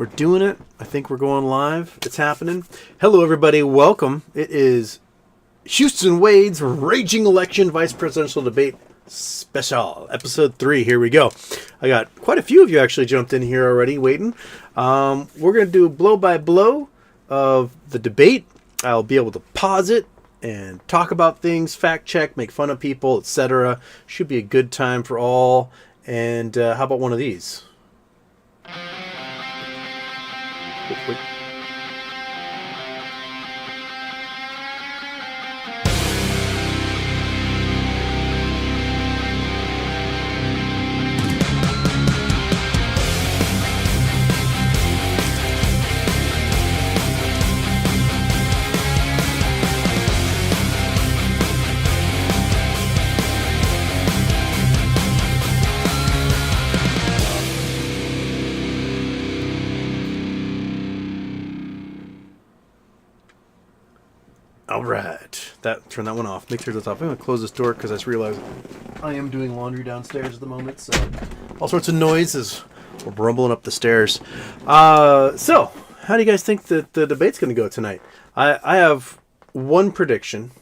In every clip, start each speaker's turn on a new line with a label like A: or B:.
A: We're doing it. I think we're going live. It's happening. Hello, everybody. Welcome. It is Houston Wade's Raging Election Vice Presidential Debate Special, Episode 3. Here we go. I got quite a few of you actually jumped in here already waiting. We're going to do blow by blow of the debate. I'll be able to pause it and talk about things, fact check, make fun of people, etc. Should be a good time for all. And how about one of these? Wait. All right, turn that one off. Make sure that's off. I'm gonna close this door because I just realized I am doing laundry downstairs at the moment, so all sorts of noise as we're rumbling up the stairs. So how do you guys think that the debate's gonna go tonight? I have one prediction,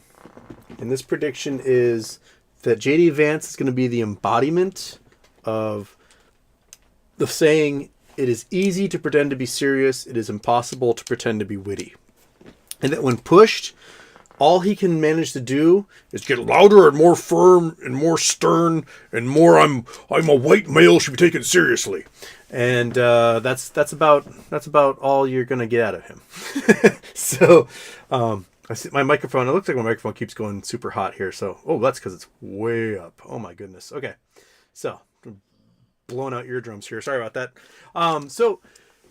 A: and this prediction is that JD Vance is gonna be the embodiment of the saying, "It is easy to pretend to be serious. It is impossible to pretend to be witty," and that when pushed, all he can manage to do is get louder and more firm and more stern and more I'm a white male, should be taken seriously. And that's about all you're gonna get out of him. So I see my microphone. It looks like my microphone keeps going super hot here. So that's because it's way up. Oh my goodness. Okay, so blowing out eardrums here. Sorry about that.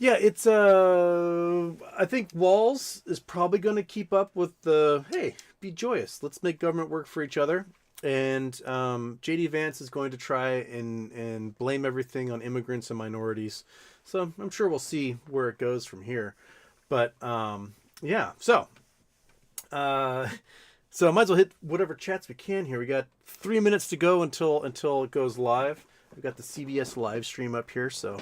A: Yeah, it's I think Walz is probably going to keep up with the, hey, be joyous, let's make government work for each other. And JD Vance is going to try and blame everything on immigrants and minorities. So I'm sure we'll see where it goes from here. But yeah, so might as well hit whatever chats we can here. We got 3 minutes to go until it goes live. We've got the CBS live stream up here, so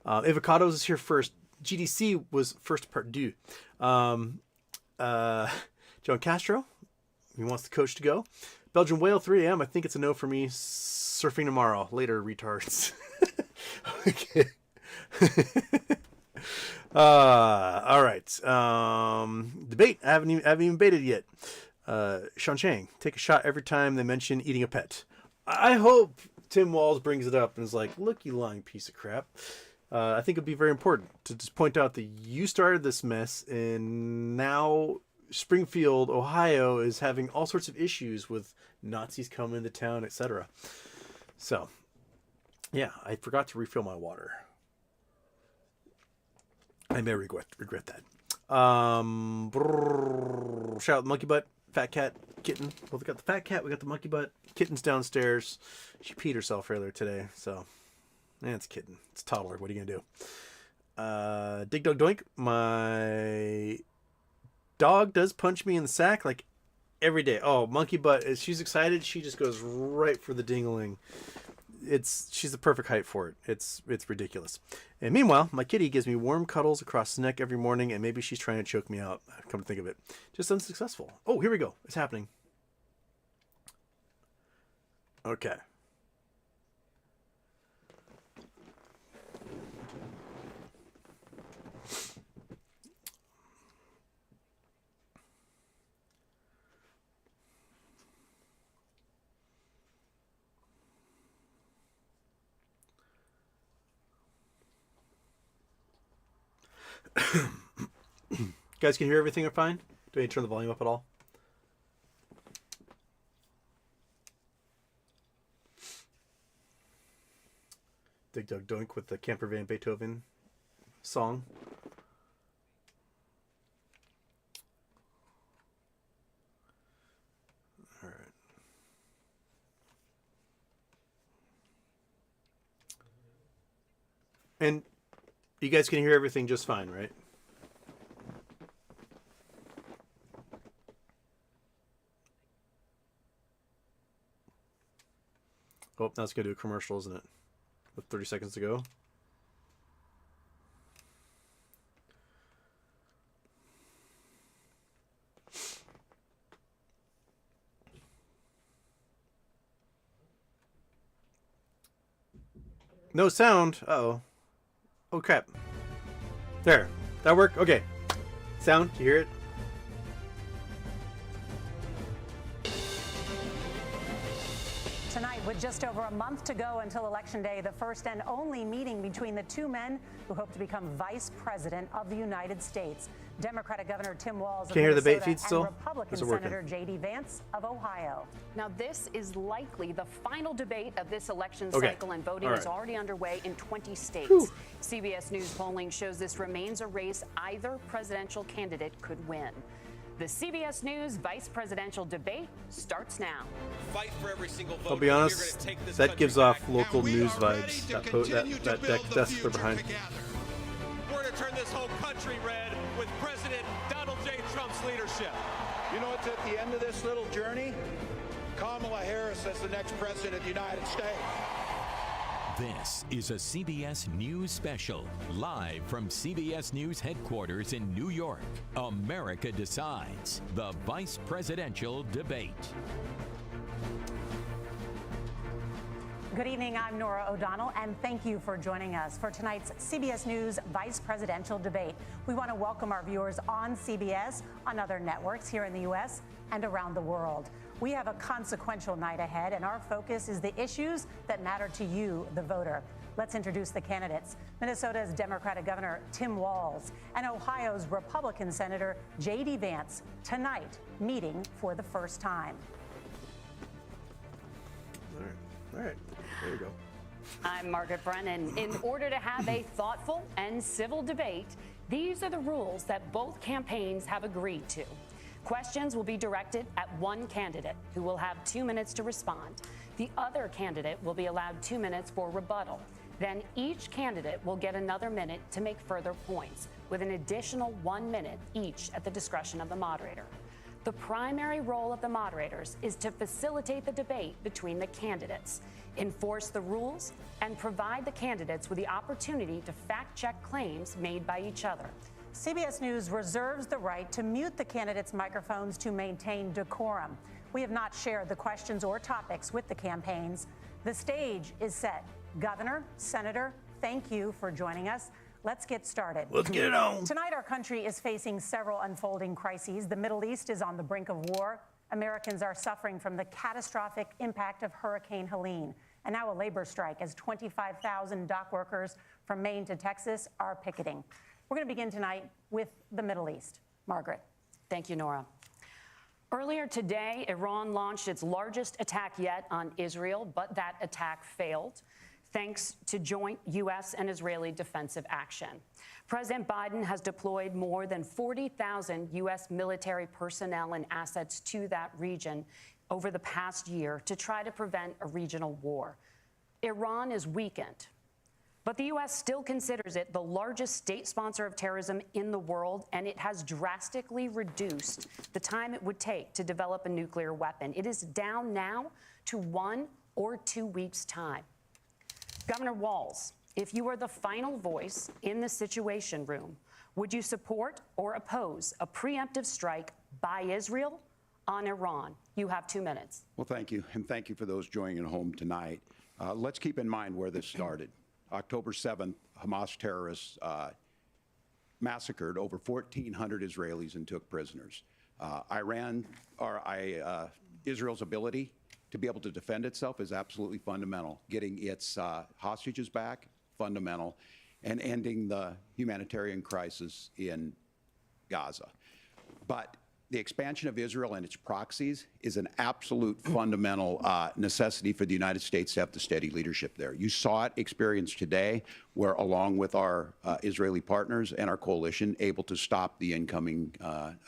A: Avocados is here first. GDC was first part due. John Castro, he wants the coach to go. Belgian Whale 3 a.m. I think it's a no for me. Surfing tomorrow. Later, retards. Okay. All right. Debate. I haven't even baited yet. Sean Chang, take a shot every time they mention eating a pet. I hope Tim Walz brings it up and is like, look, you lying piece of crap. I think it'd be very important to just point out that you started this mess, and now Springfield, Ohio is having all sorts of issues with Nazis coming into town, etc. So, yeah, I forgot to refill my water. I may regret that. Shout out Monkey Butt, Fat Cat, Kitten. Well, we got the Fat Cat, we got the Monkey Butt. Kitten's downstairs. She peed herself earlier today, so... it's Kitten. It's toddler. What are you going to do? Dig Dog Doink. My dog does punch me in the sack like every day. Oh, Monkey Butt. She's excited. She just goes right for the ding-a-ling. She's the perfect height for it. It's ridiculous. And meanwhile, my kitty gives me warm cuddles across the neck every morning, and maybe she's trying to choke me out. Come to think of it. Just unsuccessful. Oh, here we go. It's happening. Okay. Guys can hear everything fine? Do I need to turn the volume up at all? Dig Dug Doink with the Camper Van Beethoven song. All right. And you guys can hear everything just fine, right? Oh, now it's going to do a commercial, isn't it? With 30 seconds to go. No sound. Uh-oh. Oh, crap. There. That work? Okay. Sound. You hear it?
B: Tonight, with just over a month to go until Election Day, the first and only meeting between the two men who hope to become Vice President of the United States. Democratic Governor Tim Walz of Minnesota and Republican Senator J.D. Vance of Ohio.
C: Now, this is likely the final debate of this election cycle, and voting is already underway in 20 states. CBS News polling shows this remains a race either presidential candidate could win. The CBS News vice presidential debate starts now.
D: Fight for every single vote.
A: I'll be honest, that gives off local news vibes. That desk they're behind.
D: We're to turn this whole country red with President Donald J. Trump's leadership.
E: You know what's at the end of this little journey? Kamala Harris as the next president of the United States.
F: This is a CBS News special, live from CBS News headquarters in New York. America Decides, the vice presidential debate.
B: Good evening, I'm Nora O'Donnell, and thank you for joining us for tonight's CBS News Vice Presidential Debate. We want to welcome our viewers on CBS, on other networks here in the U.S. and around the world. We have a consequential night ahead, and our focus is the issues that matter to you, the voter. Let's introduce the candidates. Minnesota's Democratic Governor Tim Walz and Ohio's Republican Senator J.D. Vance, tonight meeting for the first time.
A: All right, there you go.
C: I'm Margaret Brennan. In order to have a thoughtful and civil debate, these are the rules that both campaigns have agreed to. Questions will be directed at one candidate, who will have 2 minutes to respond. The other candidate will be allowed 2 minutes for rebuttal. Then each candidate will get another minute to make further points, with an additional 1 minute each at the discretion of the moderator. The primary role of the moderators is to facilitate the debate between the candidates, enforce the rules, and provide the candidates with the opportunity to fact-check claims made by each other.
B: CBS News reserves the right to mute the candidates' microphones to maintain decorum. We have not shared the questions or topics with the campaigns. The stage is set. Governor, Senator, thank you for joining us. Let's get started.
A: Let's get it on.
B: Tonight, our country is facing several unfolding crises. The Middle East is on the brink of war. Americans are suffering from the catastrophic impact of Hurricane Helene. And now a labor strike as 25,000 dock workers from Maine to Texas are picketing. We're going to begin tonight with the Middle East. Margaret.
C: Thank you, Nora. Earlier today, Iran launched its largest attack yet on Israel, but that attack failed, thanks to joint U.S. and Israeli defensive action. President Biden has deployed more than 40,000 U.S. military personnel and assets to that region over the past year to try to prevent a regional war. Iran is weakened, but the U.S. still considers it the largest state sponsor of terrorism in the world, and it has drastically reduced the time it would take to develop a nuclear weapon. It is down now to 1 or 2 weeks' time. Governor Walz, if you were the final voice in the Situation Room, would you support or oppose a preemptive strike by Israel on Iran? You have 2 minutes.
E: Well, thank you, and thank you for those joining at home tonight. Let's keep in mind where this started. October 7th, Hamas terrorists massacred over 1,400 Israelis and took prisoners. Israel's ability to be able to defend itself is absolutely fundamental. Getting its hostages back, fundamental, and ending the humanitarian crisis in Gaza. But the expansion of Israel and its proxies is an absolute fundamental necessity for the United States to have the steady leadership there. You saw it experienced today, where along with our Israeli partners and our coalition, able to stop the incoming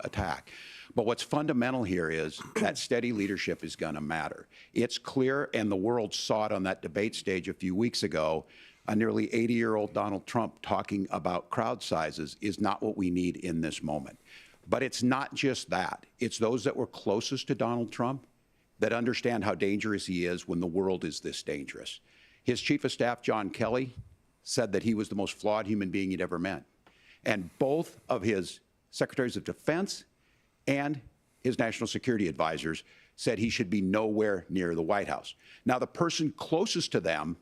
E: attack. But what's fundamental here is that steady leadership is going to matter. It's clear, and the world saw it on that debate stage a few weeks ago, a nearly 80-year-old Donald Trump talking about crowd sizes is not what we need in this moment. But it's not just that. It's those that were closest to Donald Trump that understand how dangerous he is when the world is this dangerous. His chief of staff, John Kelly, said that he was the most flawed human being he'd ever met. And both of his secretaries of defense and his national security advisors said he should be nowhere near the White House. Now, the person closest to them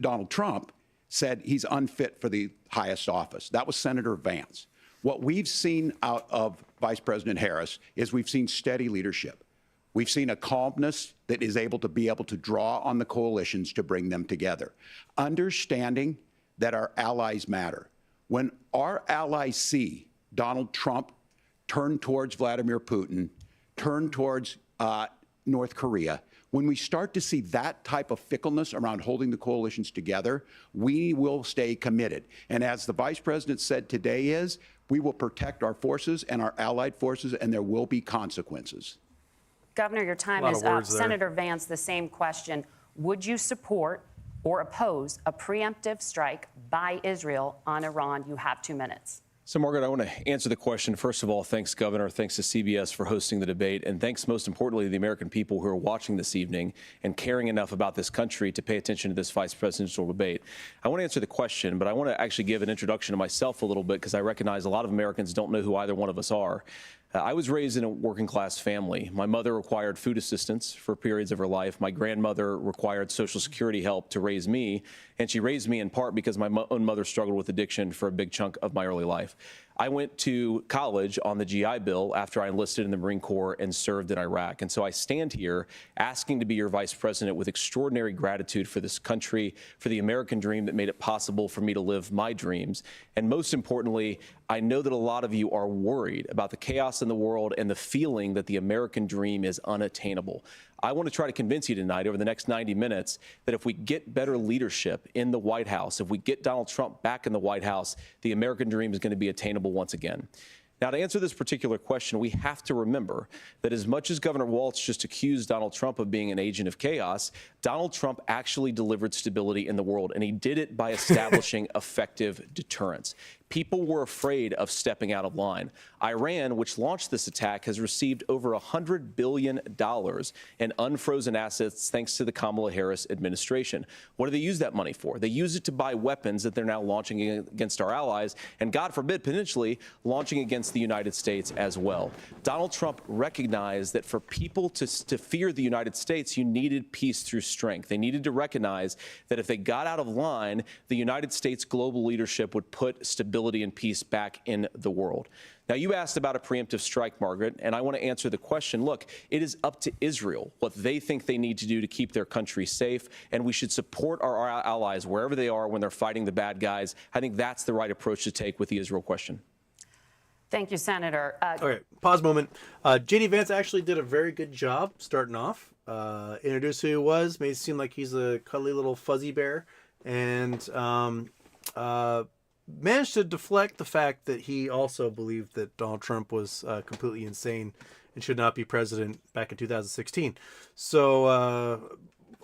E: Donald Trump said he's unfit for the highest office. That was Senator Vance. What we've seen out of Vice President Harris is we've seen steady leadership. We've seen a calmness that is able to draw on the coalitions to bring them together. Understanding that our allies matter. When our allies see Donald Trump turn towards Vladimir Putin, turn towards North Korea, when we start to see that type of fickleness around holding the coalitions together, we will stay committed. And as the Vice President said today we will protect our forces and our allied forces, and there will be consequences.
C: Governor, your time is up. Senator Vance, the same question. Would you support or oppose a preemptive strike by Israel on Iran? You have 2 minutes.
G: So, Margaret, I want to answer the question. First of all, thanks, Governor. Thanks to CBS for hosting the debate. And thanks, most importantly, to the American people who are watching this evening and caring enough about this country to pay attention to this vice presidential debate. I want to answer the question, but I want to actually give an introduction to myself a little bit because I recognize a lot of Americans don't know who either one of us are. I was raised in a working-class family. My mother required food assistance for periods of her life. My grandmother required Social Security help to raise me, and she raised me in part because my own mother struggled with addiction for a big chunk of my early life. I went to college on the GI Bill after I enlisted in the Marine Corps and served in Iraq. And so I stand here asking to be your vice president with extraordinary gratitude for this country, for the American dream that made it possible for me to live my dreams. And most importantly, I know that a lot of you are worried about the chaos in the world and the feeling that the American dream is unattainable. I want to try to convince you tonight over the next 90 minutes that if we get better leadership in the White House, if we get Donald Trump back in the White House, the American dream is going to be attainable once again. Now, to answer this particular question, we have to remember that as much as Governor Walz just accused Donald Trump of being an agent of chaos, Donald Trump actually delivered stability in the world, and he did it by establishing effective deterrence. People were afraid of stepping out of line. Iran, which launched this attack, has received over $100 billion in unfrozen assets thanks to the Kamala Harris administration. What do they use that money for? They use it to buy weapons that they're now launching against our allies and, God forbid, potentially launching against the United States as well. Donald Trump recognized that for people to fear the United States, you needed peace through strength. They needed to recognize that if they got out of line, the United States global leadership would put stability and peace back in the world. Now, you asked about a preemptive strike, Margaret, and I want to answer the question. Look, it is up to Israel what they think they need to do to keep their country safe, and we should support our allies wherever they are when they're fighting the bad guys. I think that's the right approach to take with the Israel question.
C: Thank you, Senator.
A: Okay, pause moment. J.D. Vance actually did a very good job starting off. Introduce who he was. May seem like he's a cuddly little fuzzy bear, and managed to deflect the fact that he also believed that Donald Trump was completely insane and should not be president back in 2016. So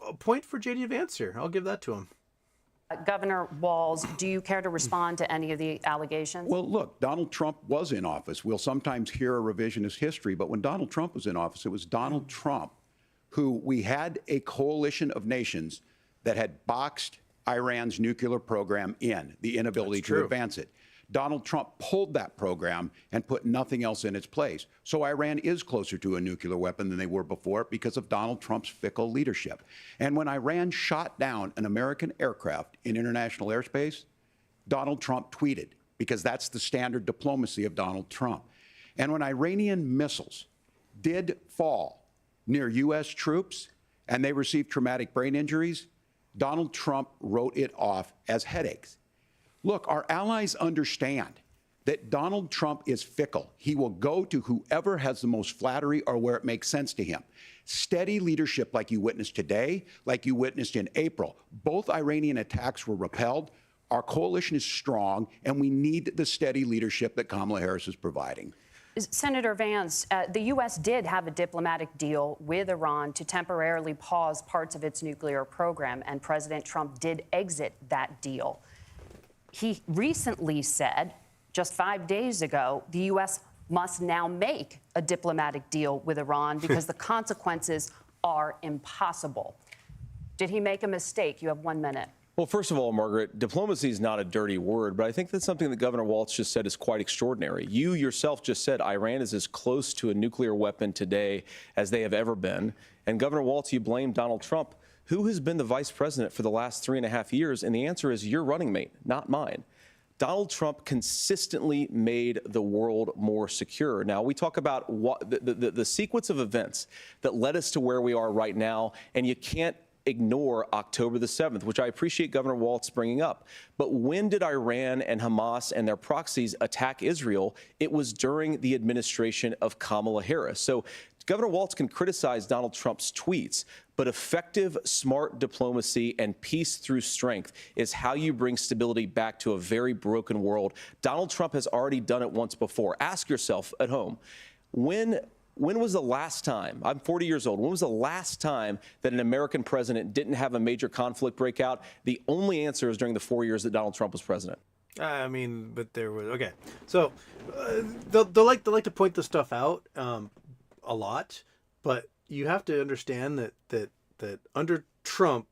A: a point for J.D. Vance here. I'll give that to him.
C: Governor Walz, do you care to respond to any of the allegations?
E: Well, look, Donald Trump was in office. We'll sometimes hear a revisionist history, but when Donald Trump was in office, it was Donald Trump who we had a coalition of nations that had boxed Iran's nuclear program in, the inability to advance it. Donald Trump pulled that program and put nothing else in its place. So Iran is closer to a nuclear weapon than they were before because of Donald Trump's fickle leadership. And when Iran shot down an American aircraft in international airspace, Donald Trump tweeted, because that's the standard diplomacy of Donald Trump. And when Iranian missiles did fall near U.S. troops and they received traumatic brain injuries, Donald Trump wrote it off as headaches. Look, our allies understand that Donald Trump is fickle. He will go to whoever has the most flattery or where it makes sense to him. Steady leadership like you witnessed today, like you witnessed in April. Both Iranian attacks were repelled. Our coalition is strong, and we need the steady leadership that Kamala Harris is providing.
C: Senator Vance, the U.S. did have a diplomatic deal with Iran to temporarily pause parts of its nuclear program, and President Trump did exit that deal. He recently said, just 5 days ago, the U.S. must now make a diplomatic deal with Iran because the consequences are impossible. Did he make a mistake? You have 1 minute.
G: Well, first of all, Margaret, diplomacy is not a dirty word, but I think that's something that Governor Walz just said is quite extraordinary. You yourself just said Iran is as close to a nuclear weapon today as they have ever been. And Governor Walz, you blamed Donald Trump who has been the vice president for the last 3.5 years? And the answer is your running mate, not mine. Donald Trump consistently made the world more secure. Now, we talk about what the sequence of events that led us to where we are right now, and you can't ignore October the 7th, which I appreciate Governor Walz bringing up. But when did Iran and Hamas and their proxies attack Israel? It was during the administration of Kamala Harris. So Governor Walz can criticize Donald Trump's tweets, but effective, smart diplomacy and peace through strength is how you bring stability back to a very broken world. Donald Trump has already done it once before. Ask yourself at home, when was the last time, I'm 40 years old, when was the last time that an American president didn't have a major conflict break out? The only answer is during the 4 years that Donald Trump was president.
A: I mean, but there was, okay. So they'll like to point this stuff out a lot, but you have to understand that under Trump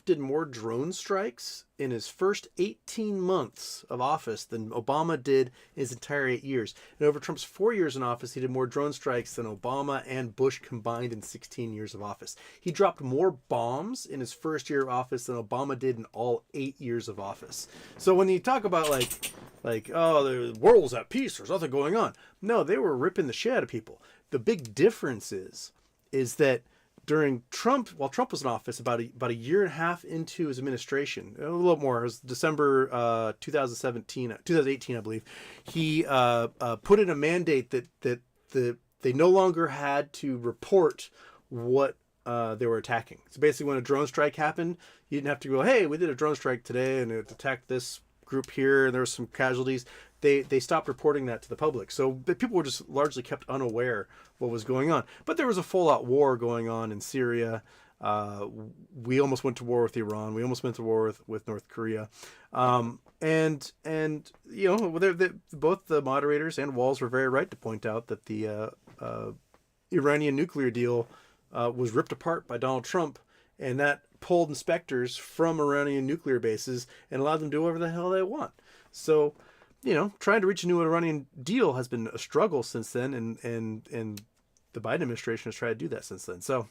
A: did more drone strikes in his first 18 months of office than Obama did in his entire 8 years. And over Trump's 4 years in office, he did more drone strikes than Obama and Bush combined in 16 years of office. He dropped more bombs in his first year of office than Obama did in all 8 years of office. So when you talk about like, oh, the world's at peace, there's nothing going on. No, they were ripping the shit out of people. The big difference is that during Trump, while Trump was in office, about a year and a half into his administration, a little more, it was December 2018, I believe, he put in a mandate that they no longer had to report what they were attacking. So basically, when a drone strike happened, you didn't have to go, hey, we did a drone strike today and it attacked this group here and there were some casualties. They stopped reporting that to the public. So people were just largely kept unaware what was going on. But there was a full-out war going on in Syria. We almost went to war with Iran. We almost went to war with North Korea. And you know, both the moderators and Walz were very right to point out that the Iranian nuclear deal was ripped apart by Donald Trump, and that pulled inspectors from Iranian nuclear bases and allowed them to do whatever the hell they want. So, you know, trying to reach a new Iranian deal has been a struggle since then, and the Biden administration has tried to do that since then. So,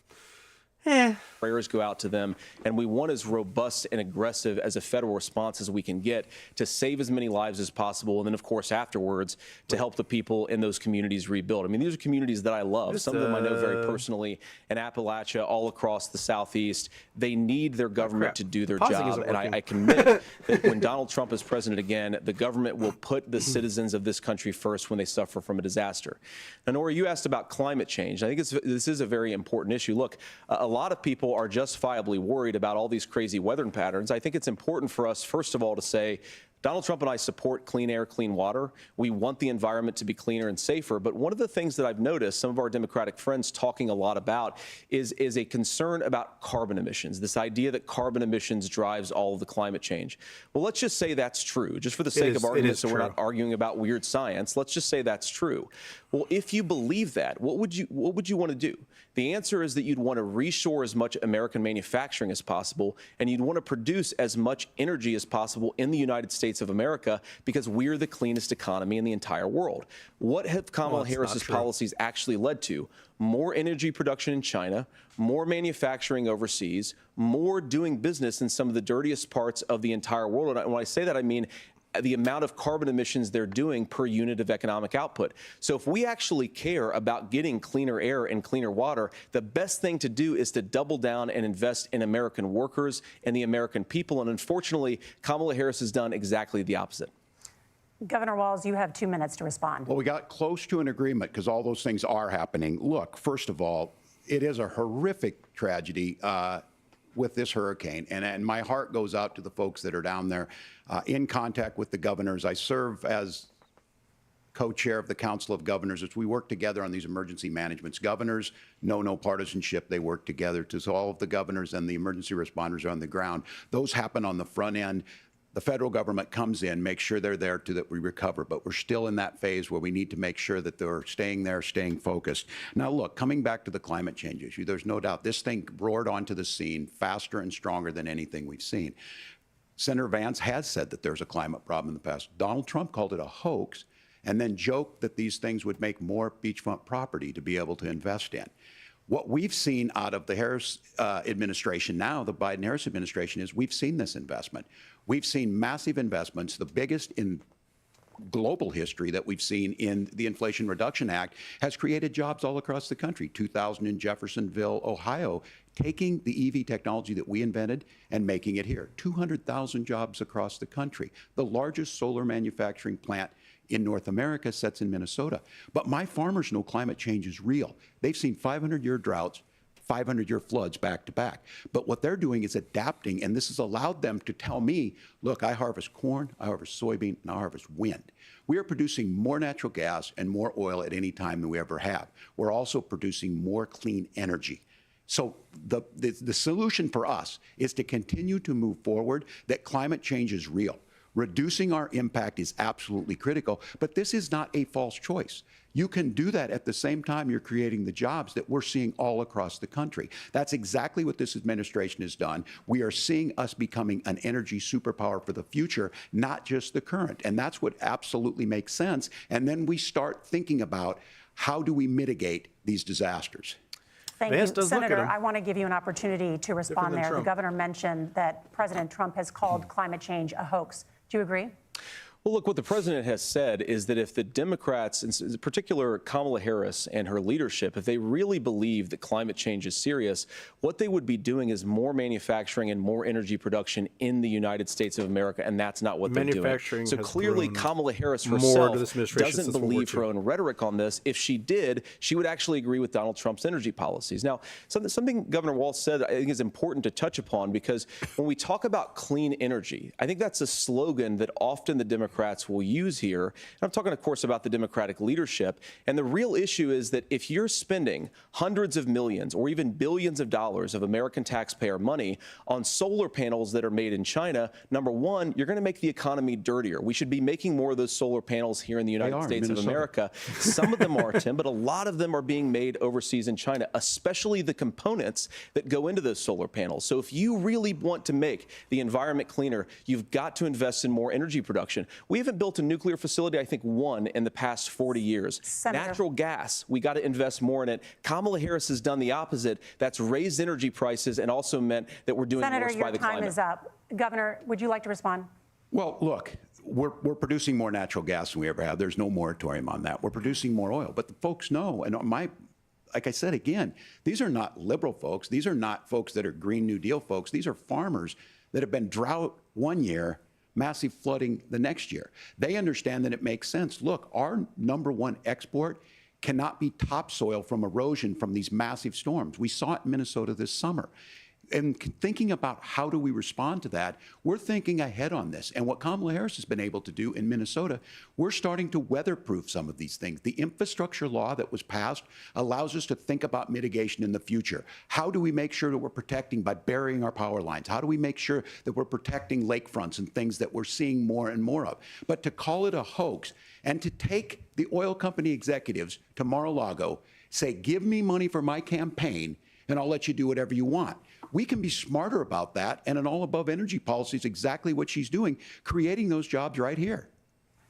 G: Prayers go out to them, and we want as robust and aggressive as a federal response as we can get to save as many lives as possible, and then, of course, afterwards to help the people in those communities rebuild. I mean, these are communities that I love. Some of them I know very personally in Appalachia, all across the Southeast. They need their government to do their job, and I commit that when Donald Trump is president again, the government will put the citizens of this country first when they suffer from a disaster. Now, Nora, you asked about climate change. I think this is a very important issue. Look, a lot of people are justifiably worried about all these crazy weather patterns. I think it's important for us, first of all, to say Donald Trump and I support clean air, clean water. We want the environment to be cleaner and safer. But one of the things that I've noticed some of our Democratic friends talking a lot about is a concern about carbon emissions, this idea that carbon emissions drives all of the climate change. Well, let's just say that's true, just for the sake of argument, so we're not arguing about weird science. Let's just say that's true. Well, if you believe that, what would you want to do? The answer is that you'd want to reshore as much American manufacturing as possible, and you'd want to produce as much energy as possible in the United States of America, because we're the cleanest economy in the entire world. What have Kamala Harris's policies actually led to? More energy production in China, more manufacturing overseas, more doing business in some of the dirtiest parts of the entire world. And when I say that, I mean the amount of carbon emissions they're doing per unit of economic output. So if we actually care about getting cleaner air and cleaner water, the best thing to do is to double down and invest in American workers and the American people. And unfortunately, Kamala Harris has done exactly the opposite.
B: Governor Walz, you have 2 minutes to respond.
E: Well, we got close to an agreement because all those things are happening. Look, first of all, it is a horrific tragedy with this hurricane, and my heart goes out to the folks that are down there in contact with the governors. I serve as co-chair of the Council of Governors as we work together on these emergency managements. Governors know no partisanship. They work together so all of the governors and the emergency responders are on the ground. Those happen on the front end. The federal government comes in, makes sure they're there to that we recover, but we're still in that phase where we need to make sure that they're staying there, staying focused. Now, look, coming back to the climate change issue, there's no doubt this thing roared onto the scene faster and stronger than anything we've seen. Senator Vance has said that there's a climate problem in the past. Donald Trump called it a hoax and then joked that these things would make more beachfront property to be able to invest in. What we've seen out of the Harris administration now, the Biden-Harris administration, is we've seen this investment. We've seen massive investments, the biggest in global history that we've seen in the Inflation Reduction Act, has created jobs all across the country. 2,000 in Jeffersonville, Ohio, taking the EV technology that we invented and making it here. 200,000 jobs across the country. The largest solar manufacturing plant in North America sits in Minnesota. But my farmers know climate change is real. They've seen 500-year droughts, 500-year floods back to back. But what they're doing is adapting, and this has allowed them to tell me, look, I harvest corn, I harvest soybean, and I harvest wind. We are producing more natural gas and more oil at any time than we ever have. We're also producing more clean energy. So the solution for us is to continue to move forward, that climate change is real. Reducing our impact is absolutely critical, but this is not a false choice. You can do that at the same time you're creating the jobs that we're seeing all across the country. That's exactly what this administration has done. We are seeing us becoming an energy superpower for the future, not just the current. And that's what absolutely makes sense. And then we start thinking about how do we mitigate these disasters.
B: Thank
A: Vance
B: you.
A: does look at
B: Senator,
A: him.
B: I want to give you an opportunity to respond there. The
A: Trump.
B: governor mentioned that President Trump has called climate change a hoax. Do you agree?
G: Well, look, what the president has said is that if the Democrats, in particular Kamala Harris and her leadership, if they really believe that climate change is serious, what they would be doing is more manufacturing and more energy production in the United States of America, and that's not what they're doing.
A: Manufacturing
G: So
A: has
G: clearly
A: grown
G: Kamala Harris
A: more
G: herself
A: to this administration
G: doesn't
A: since World War
G: believe her
A: II.
G: own rhetoric on this. If she did, she would actually agree with Donald Trump's energy policies. Now, something Governor Walz said I think is important to touch upon, because when we talk about clean energy, I think that's a slogan that often the Democrats will use here. And I'm talking, of course, about the Democratic leadership. And the real issue is that if you're spending hundreds of millions or even billions of dollars of American taxpayer money on solar panels that are made in China, number one, you're going to make the economy dirtier. We should be making more of those solar panels here in the United States of America. Some of them are, Tim, but a lot of them are being made overseas in China, especially the components that go into those solar panels. So if you really want to make the environment cleaner, you've got to invest in more energy production. We haven't built a nuclear facility, I think, one in the past 40 years.
B: Senator.
G: Natural gas, we got to invest more in it. Kamala Harris has done the opposite. That's raised energy prices and also meant that we're doing
B: Senator,
G: worse by
B: your
G: the
B: time
G: climate.
B: is up. Governor, would you like to respond?
E: Well, look, we're producing more natural gas than we ever have. There's no moratorium on that. We're producing more oil. But the folks know, and like I said again, these are not liberal folks. These are not folks that are Green New Deal folks. These are farmers that have been drought one year, massive flooding the next year. They understand that it makes sense. Look, our number one export cannot be topsoil from erosion from these massive storms. We saw it in Minnesota this summer. And thinking about how do we respond to that, we're thinking ahead on this. And what Kamala Harris has been able to do in Minnesota, we're starting to weatherproof some of these things. The infrastructure law that was passed allows us to think about mitigation in the future. How do we make sure that we're protecting by burying our power lines? How do we make sure that we're protecting lakefronts and things that we're seeing more and more of? But to call it a hoax and to take the oil company executives to Mar-a-Lago, say, give me money for my campaign and I'll let you do whatever you want. We can be smarter about that, and an all-above energy policy is exactly what she's doing, creating those jobs right here.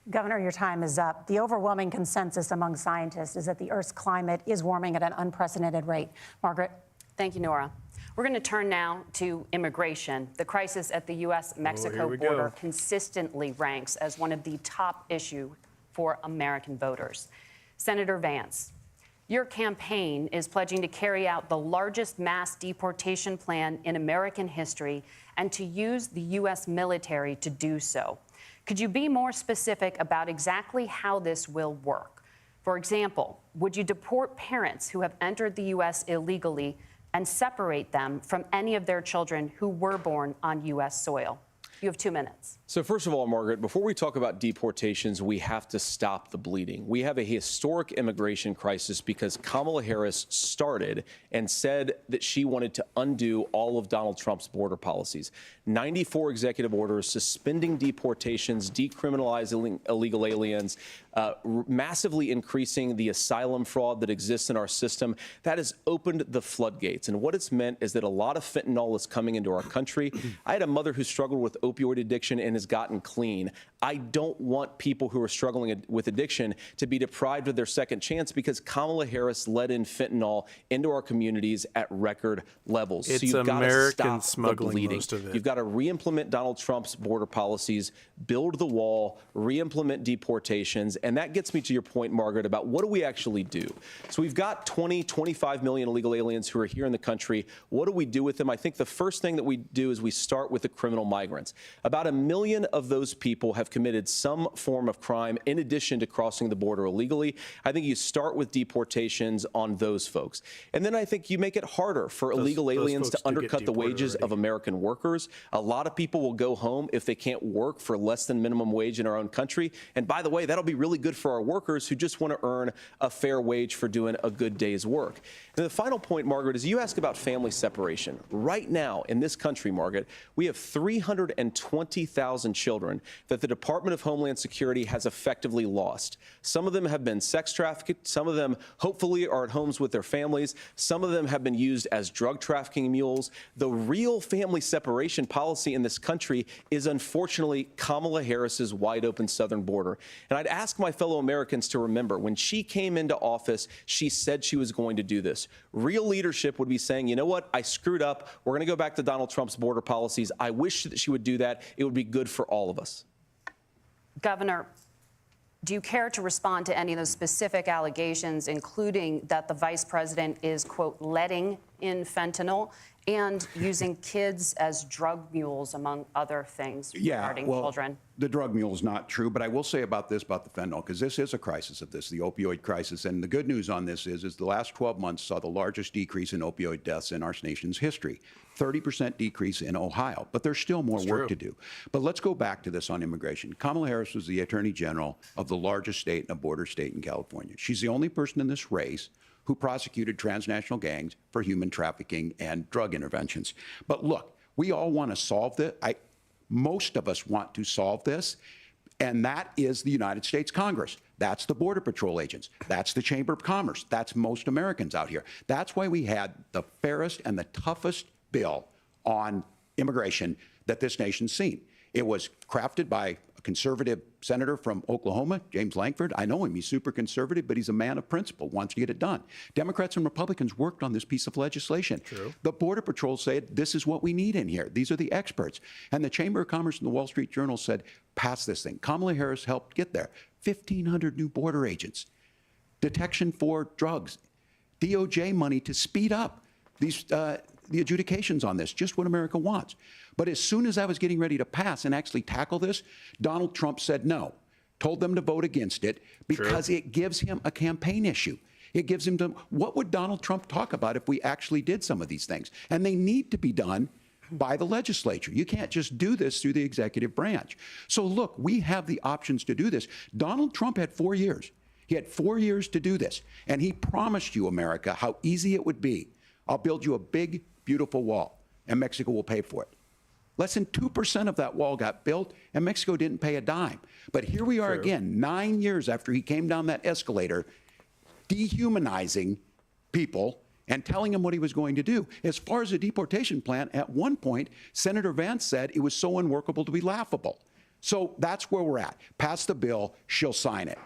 B: Governor, your time is up. The overwhelming consensus among scientists is that the Earth's climate is warming at an unprecedented rate. Margaret?
C: Thank you, Nora. We're going to turn now to immigration. The crisis at the U.S.-Mexico border consistently ranks as one of the top issues for American voters. Senator Vance, your campaign is pledging to carry out the largest mass deportation plan in American history and to use the U.S. military to do so. Could you be more specific about exactly how this will work? For example, would you deport parents who have entered the U.S. illegally and separate them from any of their children who were born on U.S. soil? You have 2 minutes.
G: So first of all, Margaret, before we talk about deportations, we have to stop the bleeding. We have a historic immigration crisis because Kamala Harris started and said that she wanted to undo all of Donald Trump's border policies. 94 executive orders suspending deportations, decriminalizing illegal aliens, massively increasing the asylum fraud that exists in our system. That has opened the floodgates. And what it's meant is that a lot of fentanyl is coming into our country. I had a mother who struggled with opioid addiction and has gotten clean. I don't want people who are struggling with addiction to be deprived of their second chance because Kamala Harris let in fentanyl into our communities at record levels.
A: It's
G: so you've got to
A: American
G: stop
A: smuggling,
G: the bleeding.
A: most of it.
G: You've got to re-implement Donald Trump's border policies, build the wall, re-implement deportations. And that gets me to your point, Margaret, about what do we actually do? So we've got 25 million illegal aliens who are here in the country. What do we do with them? I think the first thing that we do is we start with the criminal migrants. About 1 million of those people have committed some form of crime in addition to crossing the border illegally. I think you start with deportations on those folks. And then I think you make it harder for illegal aliens to undercut the wages of American workers. A lot of people will go home if they can't work for less than minimum wage in our own country. And by the way, that'll be really good for our workers who just want to earn a fair wage for doing a good day's work. And the final point, Margaret, is you ask about family separation. Right now in this country, Margaret, we have 320,000 children that the Department of Homeland Security has effectively lost. Some of them have been sex trafficked. Some of them hopefully are at homes with their families. Some of them have been used as drug trafficking mules. The real family separation policy in this country is unfortunately Kamala Harris's wide open southern border. And I'd ask my fellow Americans to remember when she came into office, she said she was going to do this. Real leadership would be saying, you know what, I screwed up. We're going to go back to Donald Trump's border policies. I wish that she would do that. It would be good for all of us.
C: Governor, do you care to respond to any of those specific allegations, including that the vice president is, quote, letting in fentanyl and using kids as drug mules, among other things regarding children?
E: The drug mule is not true, but I will say about the fentanyl, because this is a crisis of this, the opioid crisis. And the good news on this is the last 12 months saw the largest decrease in opioid deaths in our nation's history. 30% decrease in Ohio, but there's still more work to do. But let's go back to this on immigration. Kamala Harris was the Attorney General of the largest state and a border state in California. She's the only person in this race who prosecuted transnational gangs for human trafficking and drug interventions. But look, we all want to solve this. Most of us want to solve this, and that is the United States Congress. That's the Border Patrol agents. That's the Chamber of Commerce. That's most Americans out here. That's why we had the fairest and the toughest bill on immigration that this nation's seen. It was crafted by a conservative senator from Oklahoma, James Lankford. I know him. He's super conservative, but he's a man of principle, wants to get it done. Democrats and Republicans worked on this piece of legislation. The Border Patrol said, this is what we need in here. These are the experts. And the Chamber of Commerce and the Wall Street Journal said, pass this thing. Kamala Harris helped get there. 1,500 new border agents, detection for drugs, DOJ money to speed up these the adjudications on this, just what America wants. But as soon as I was getting ready to pass and actually tackle this, Donald Trump said no, told them to vote against it because it gives him a campaign issue. It gives him to, what would Donald Trump talk about if we actually did some of these things? And they need to be done by the legislature. You can't just do this through the executive branch. So look, we have the options to do this. Donald Trump had 4 years. He had 4 years to do this. And he promised you, America, how easy it would be. I'll build you a big, beautiful wall, and Mexico will pay for it. Less than 2% of that wall got built, and Mexico didn't pay a dime. But here we are again, 9 years after he came down that escalator, dehumanizing people and telling them what he was going to do. As far as the deportation plan, at one point, Senator Vance said it was so unworkable to be laughable. So that's where we're at. Pass the bill, she'll sign it.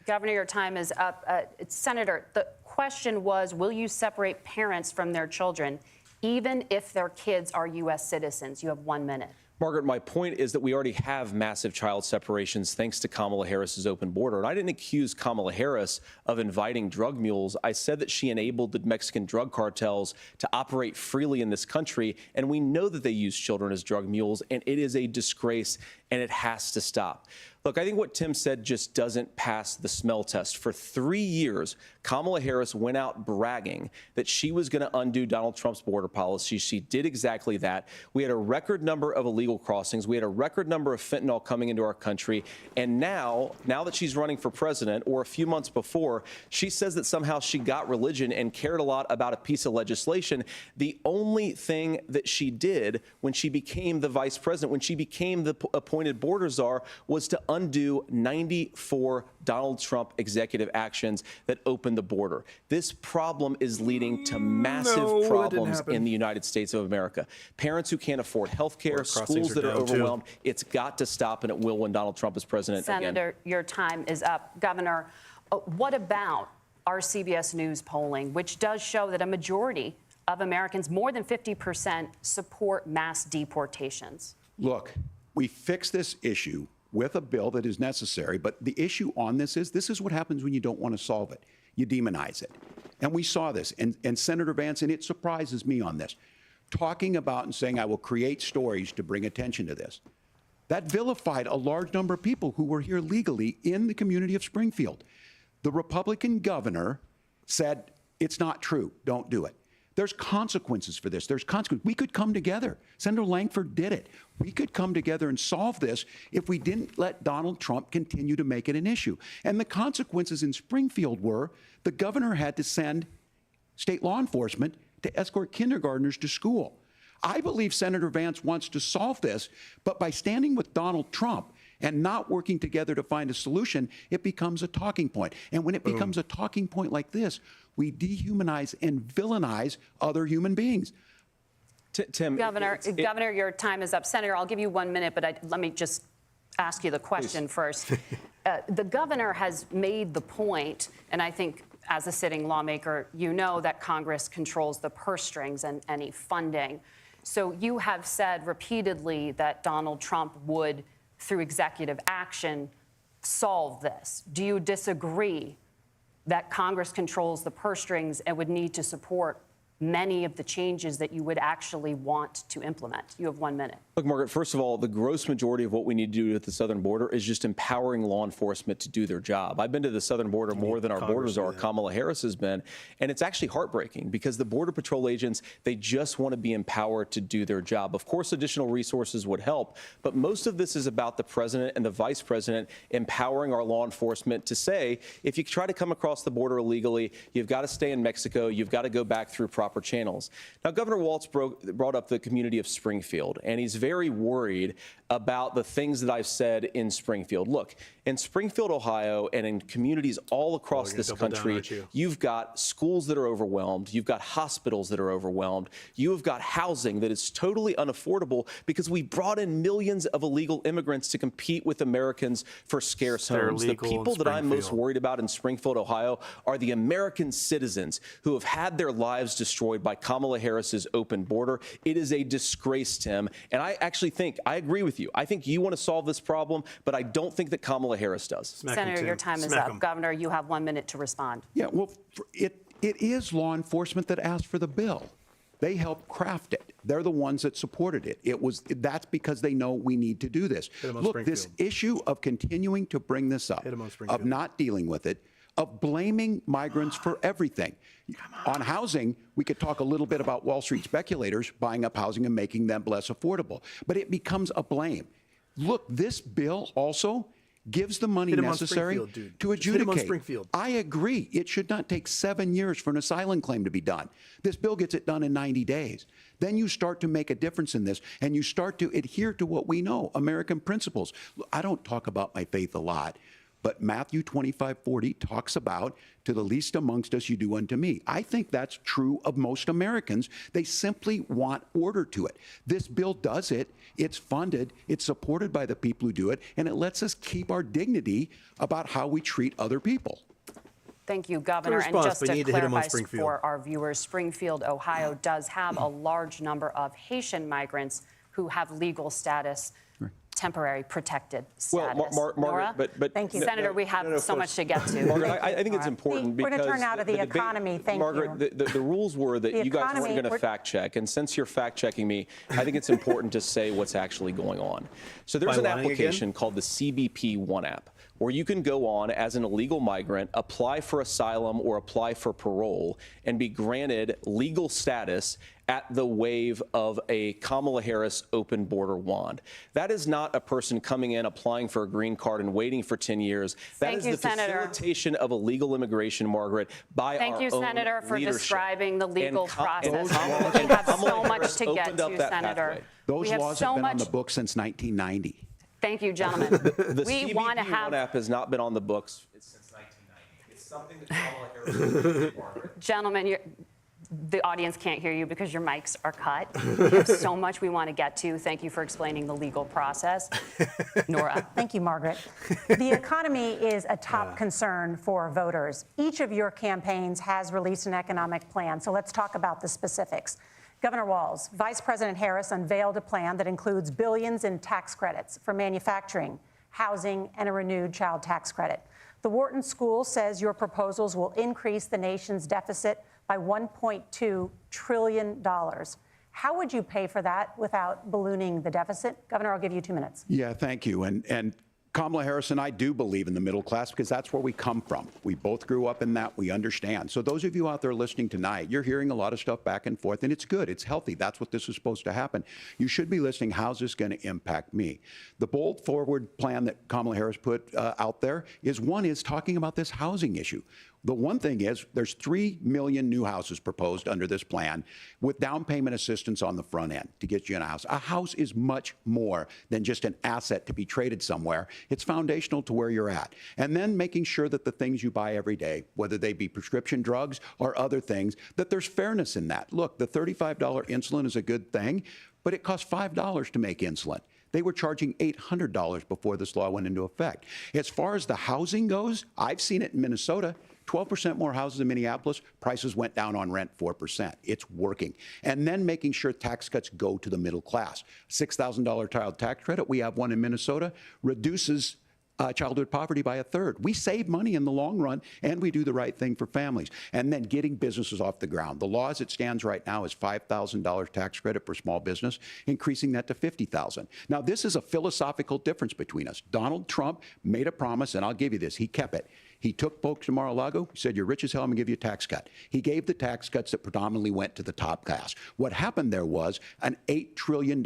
C: Governor, your time is up. Senator, the question was, will you separate parents from their children, even if their kids are U.S. citizens? You have 1 minute.
G: Margaret, my point is that we already have massive child separations thanks to Kamala Harris's open border. And I didn't accuse Kamala Harris of inviting drug mules. I said that she enabled the Mexican drug cartels to operate freely in this country. And we know that they use children as drug mules, and it is a disgrace, and it has to stop. Look, I think what Tim said just doesn't pass the smell test. For 3 years, Kamala Harris went out bragging that she was going to undo Donald Trump's border policy. She did exactly that. We had a record number of illegal crossings. We had a record number of fentanyl coming into our country. And now that she's running for president, or a few months before, she says that somehow she got religion and cared a lot about a piece of legislation. The only thing that she did when she became the vice president, when she became the appointed appointed border czar was to undo 94 Donald Trump executive actions that opened the border. This problem is leading to massive problems in the United States of America. Parents who can't afford health care, schools that are overwhelmed. It's got to stop, and it will when Donald Trump is president again.
C: Senator, your time is up. Governor, what about our CBS News polling, which does show that a majority of Americans, more than 50%, support mass deportations?
E: Look, we fix this issue with a bill that is necessary, but the issue on this is what happens when you don't want to solve it. You demonize it. And we saw this, and Senator Vance, and it surprises me on this, talking about and saying, I will create stories to bring attention to this. That vilified a large number of people who were here legally in the community of Springfield. The Republican governor said, it's not true, don't do it. There's consequences for this. There's consequences. We could come together. Senator Langford did it. We could come together and solve this if we didn't let Donald Trump continue to make it an issue. And the consequences in Springfield were the governor had to send state law enforcement to escort kindergartners to school. I believe Senator Vance wants to solve this, but by standing with Donald Trump and not working together to find a solution, it becomes a talking point. And when it becomes a talking point like this, we dehumanize and villainize other human beings.
G: Tim,
C: Governor, your time is up. Senator, I'll give you 1 minute, but let me just ask you the question first. The governor has made the point, and I think as a sitting lawmaker, you know that Congress controls the purse strings and any funding. So you have said repeatedly that Donald Trump would, through executive action, solve this. Do you disagree that Congress controls the purse strings and would need to support many of the changes that you would actually want to implement? You have 1 minute.
G: Look, Margaret, first of all, the gross majority of what we need to do at the southern border is just empowering law enforcement to do their job. I've been to the southern border more than our border czar, Kamala Harris, has been, and it's actually heartbreaking because the Border Patrol agents, they just want to be empowered to do their job. Of course, additional resources would help, but most of this is about the president and the vice president empowering our law enforcement to say, if you try to come across the border illegally, you've got to stay in Mexico, you've got to go back through proper channels. Now, Governor Walz brought up the community of Springfield, and he's very worried about the things that I've said in Springfield. Look, in Springfield, Ohio, and in communities all across this country, you've got schools that are overwhelmed. You've got hospitals that are overwhelmed. You have got housing that is totally unaffordable because we brought in millions of illegal immigrants to compete with Americans for scarce homes. The people that I'm most worried about in Springfield, Ohio, are the American citizens who have had their lives destroyed by Kamala Harris's open border. It is a disgrace, Tim. And I actually think, I agree with you. I think you want to solve this problem, but I don't think that Kamala Harris does.
C: Senator, your time is up. Governor, you have 1 minute to respond.
E: Yeah, well, it is law enforcement that asked for the bill. They helped craft it. They're the ones that supported it. That's because they know we need to do this. Look, this issue of continuing to bring this up, of not dealing with it, of blaming migrants for everything. On housing, we could talk a little bit about Wall Street speculators buying up housing and making them less affordable, but it becomes a blame. Look, this bill also gives the money necessary to adjudicate. I agree. It should not take 7 years for an asylum claim to be done. This bill gets it done in 90 days. Then you start to make a difference in this, and you start to adhere to what we know, American principles. I don't talk about my faith a lot, but Matthew 25:40 talks about, to the least amongst us you do unto me. I think that's true of most Americans. They simply want order to it. This bill does it. It's funded. It's supported by the people who do it. And it lets us keep our dignity about how we treat other people.
C: Thank you, Governor. And just to clarify for our viewers, Springfield, Ohio does have a large number of Haitian migrants who have legal status, temporary protected status.
G: Well, Margaret, but
C: thank you, Senator. We have so much to get to.
G: Margaret, I think it's important because
B: we're going to turn out of the economy. Thank you,
G: Margaret. The rules were that you guys weren't going to fact check, and since you're fact checking me, I think it's important to say what's actually going on. So there's an application called the CBP One app, where you can go on as an illegal migrant, apply for asylum or apply for parole, and be granted legal status at the wave of a Kamala Harris open border wand. That is not a person coming in, applying for a green card and waiting for 10 years. That is the facilitation of illegal immigration, Margaret, by our own leadership.
C: Thank you, Senator, for describing the legal process. We have so much to get to, Senator.
E: Those laws have been on the books since 1990.
C: Thank you, gentlemen.
G: The
C: We
G: CBP
C: want to have
G: One app has not been on the books since 1990. It's something that Kamala Harris did, Margaret.
C: Gentlemen, the audience can't hear you because your mics are cut. We have so much we want to get to. Thank you for explaining the legal process. Nora.
B: Thank you, Margaret. The economy is a top concern for voters. Each of your campaigns has released an economic plan, so let's talk about the specifics. Governor Walz, Vice President Harris unveiled a plan that includes billions in tax credits for manufacturing, housing, and a renewed child tax credit. The Wharton School says your proposals will increase the nation's deficit by $1.2 trillion. How would you pay for that without ballooning the deficit? Governor, I'll give you 2 minutes.
E: Yeah, thank you. And Kamala Harris and I do believe in the middle class because that's where we come from. We both grew up in that. We understand. So those of you out there listening tonight, you're hearing a lot of stuff back and forth, and it's good. It's healthy. That's what this is supposed to happen. You should be listening. How's this going to impact me? The bold forward plan that Kamala Harris put out there is talking about this housing issue. The one thing is there's 3 million new houses proposed under this plan with down payment assistance on the front end to get you in a house. A house is much more than just an asset to be traded somewhere. It's foundational to where you're at. And then making sure that the things you buy every day, whether they be prescription drugs or other things, that there's fairness in that. Look, the $35 insulin is a good thing, but it costs $5 to make insulin. They were charging $800 before this law went into effect. As far as the housing goes, I've seen it in Minnesota. 12% more houses in Minneapolis, prices went down on rent 4%. It's working. And then making sure tax cuts go to the middle class. $6,000 child tax credit, we have one in Minnesota, reduces childhood poverty by 1/3. We save money in the long run, and we do the right thing for families. And then getting businesses off the ground. The law as it stands right now is $5,000 tax credit for small business, increasing that to $50,000. Now, this is a philosophical difference between us. Donald Trump made a promise, and I'll give you this, he kept it. He took folks to Mar-a-Lago, he said, you're rich as hell, I'm gonna give you a tax cut. He gave the tax cuts that predominantly went to the top class. What happened there was an $8 trillion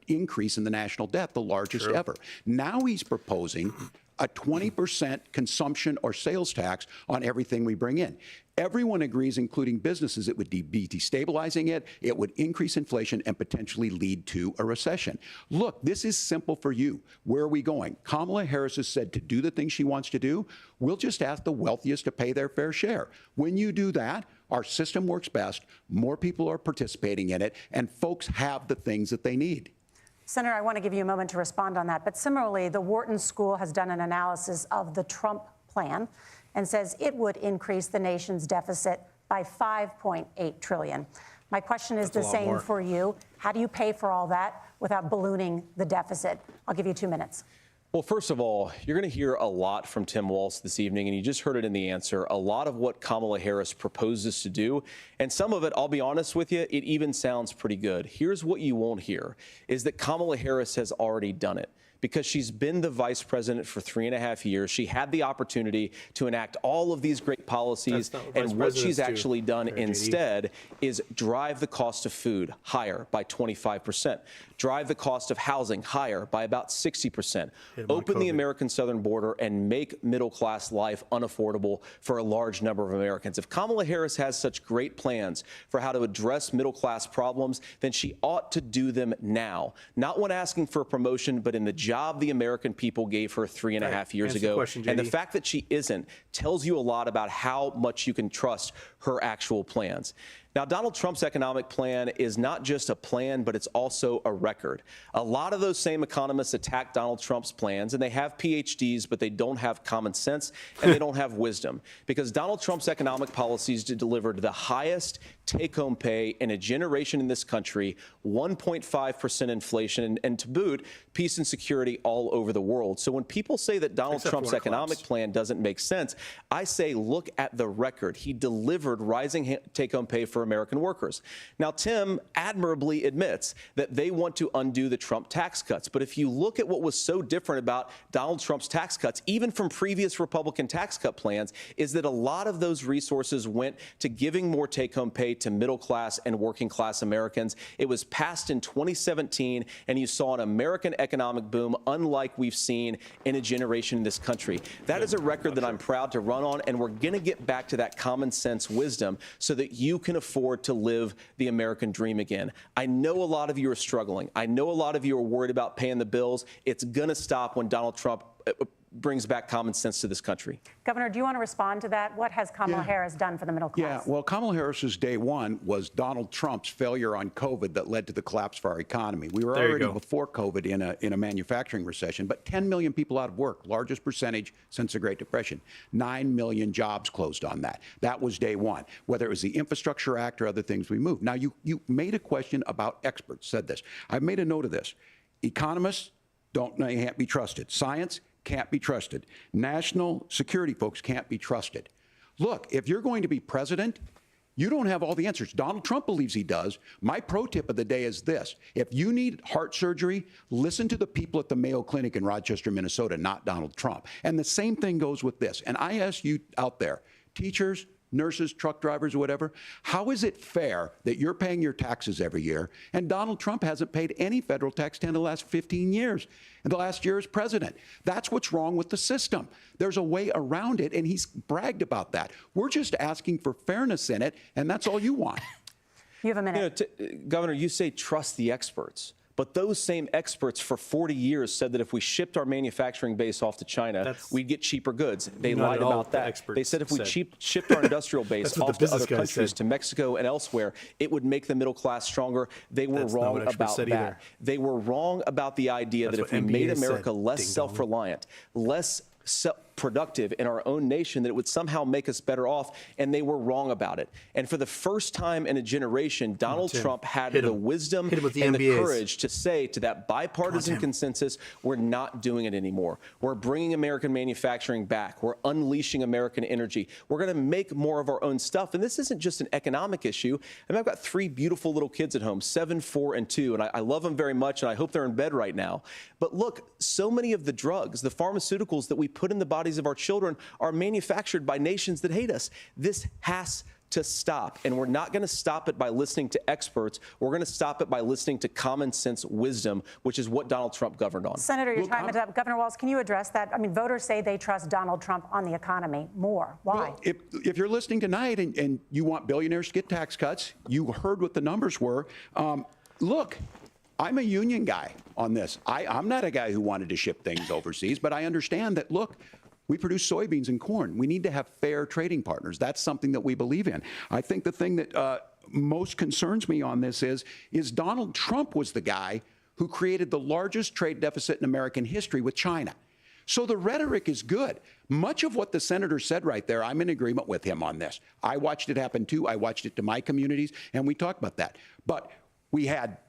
E: increase in the national debt, the largest ever. Now he's proposing a 20% consumption or sales tax on everything we bring in. Everyone agrees, including businesses, it would be destabilizing it, it would increase inflation and potentially lead to a recession. Look, this is simple for you. Where are we going? Kamala Harris has said to do the things she wants to do, we'll just ask the wealthiest to pay their fair share. When you do that, our system works best, more people are participating in it, and folks have the things that they need.
B: Senator, I want to give you a moment to respond on that. But similarly, the Wharton School has done an analysis of the Trump plan and says it would increase the nation's deficit by $5.8 trillion. My question is the same for you. How do you pay for all that without ballooning the deficit? I'll give you 2 minutes.
G: Well, first of all, you're going to hear a lot from Tim Walz this evening, and you just heard it in the answer, a lot of what Kamala Harris proposes to do. And some of it, I'll be honest with you, it even sounds pretty good. Here's what you won't hear, is that Kamala Harris has already done it. Because she's been the vice president for 3.5 years. She had the opportunity to enact all of these great policies. And what she's actually done instead is drive the cost of food higher by 25%, drive the cost of housing higher by about 60%, open the American southern border and make middle-class life unaffordable for a large number of Americans. If Kamala Harris has such great plans for how to address middle-class problems, then she ought to do them now. Not when asking for a promotion, but in the job the American people gave her 3.5 years ago. And the fact that she isn't tells you a lot about how much you can trust her actual plans. Now, Donald Trump's economic plan is not just a plan, but it's also a record. A lot of those same economists attack Donald Trump's plans, and they have PhDs, but they don't have common sense and they don't have wisdom. Because Donald Trump's economic policies delivered the highest take-home pay in a generation in this country, 1.5% inflation, and to boot, peace and security all over the world. So when people say that Donald Trump's economic plan doesn't make sense, I say look at the record. He delivered rising take-home pay for American workers. Now, Tim admirably admits that they want to undo the Trump tax cuts. But if you look at what was so different about Donald Trump's tax cuts, even from previous Republican tax cut plans, is that a lot of those resources went to giving more take-home pay to middle-class and working-class Americans. It was passed in 2017, and you saw an American economic boom unlike we've seen in a generation in this country. That is a record that I'm proud to run on, and we're going to get back to that common sense wisdom so that you can afford afford to live the American dream again. I know a lot of you are struggling. I know a lot of you are worried about paying the bills. It's going to stop when Donald Trump brings back common sense to this country.
B: Governor, do you want to respond to that? What has Kamala Harris done for the middle class?
E: Yeah, well, Kamala Harris's day one was Donald Trump's failure on COVID that led to the collapse of our economy. We were already before COVID in a manufacturing recession, but 10 million people out of work, largest percentage since the Great Depression. 9 million jobs closed on that. That was day one. Whether it was the Infrastructure Act or other things we moved. Now, you made a question about experts, said this. I've made a note of this. Economists can't be trusted. Science can't be trusted. National security folks can't be trusted. Look, if you're going to be president, you don't have all the answers. Donald Trump believes he does. My pro tip of the day is this. If you need heart surgery, listen to the people at the Mayo Clinic in Rochester, Minnesota, not Donald Trump. And the same thing goes with this. And I ask you out there, teachers, nurses, truck drivers, or whatever, how is it fair that you're paying your taxes every year and Donald Trump hasn't paid any federal tax in the last 15 years, and the last year as president? That's what's wrong with the system. There's a way around it, and he's bragged about that. We're just asking for fairness in it, and that's all you want.
B: You have a minute.
G: Governor, you say trust the experts. But those same experts for 40 years said that if we shipped our manufacturing base off to China, we'd get cheaper goods. They lied about that. They said if we shipped our industrial base off to other countries, to Mexico and elsewhere, it would make the middle class stronger. They were wrong about that. They were wrong about the idea that if we made America less self-reliant, less productive in our own nation, that it would somehow make us better off, and they were wrong about it. And for the first time in a generation, Donald Trump had the wisdom and the courage to say to that bipartisan consensus, we're not doing it anymore. We're bringing American manufacturing back. We're unleashing American energy. We're going to make more of our own stuff. And this isn't just an economic issue. I mean, I've got 3 beautiful little kids at home, 7, 4, and 2, and I love them very much, and I hope they're in bed right now. But look, so many of the drugs, the pharmaceuticals that we put in the bodies of our children are manufactured by nations that hate us. This has to stop, and we're not going to stop it by listening to experts. We're going to stop it by listening to common sense wisdom, which is what Donald Trump governed on.
B: Senator, your time is up. Governor Walz, can you address that? I mean, voters say they trust Donald Trump on the economy more. Why?
E: Well, if you're listening tonight and you want billionaires to get tax cuts, you heard what the numbers were. Look, I'm a union guy on this. I'm not a guy who wanted to ship things overseas, but I understand that, look, we produce soybeans and corn. We need to have fair trading partners. That's something that we believe in. I think the thing that most concerns me on this is Donald Trump was the guy who created the largest trade deficit in American history with China. So the rhetoric is good. Much of what the senator said right there, I'm in agreement with him on this. I watched it happen too. I watched it to my communities, and we talked about that. But we had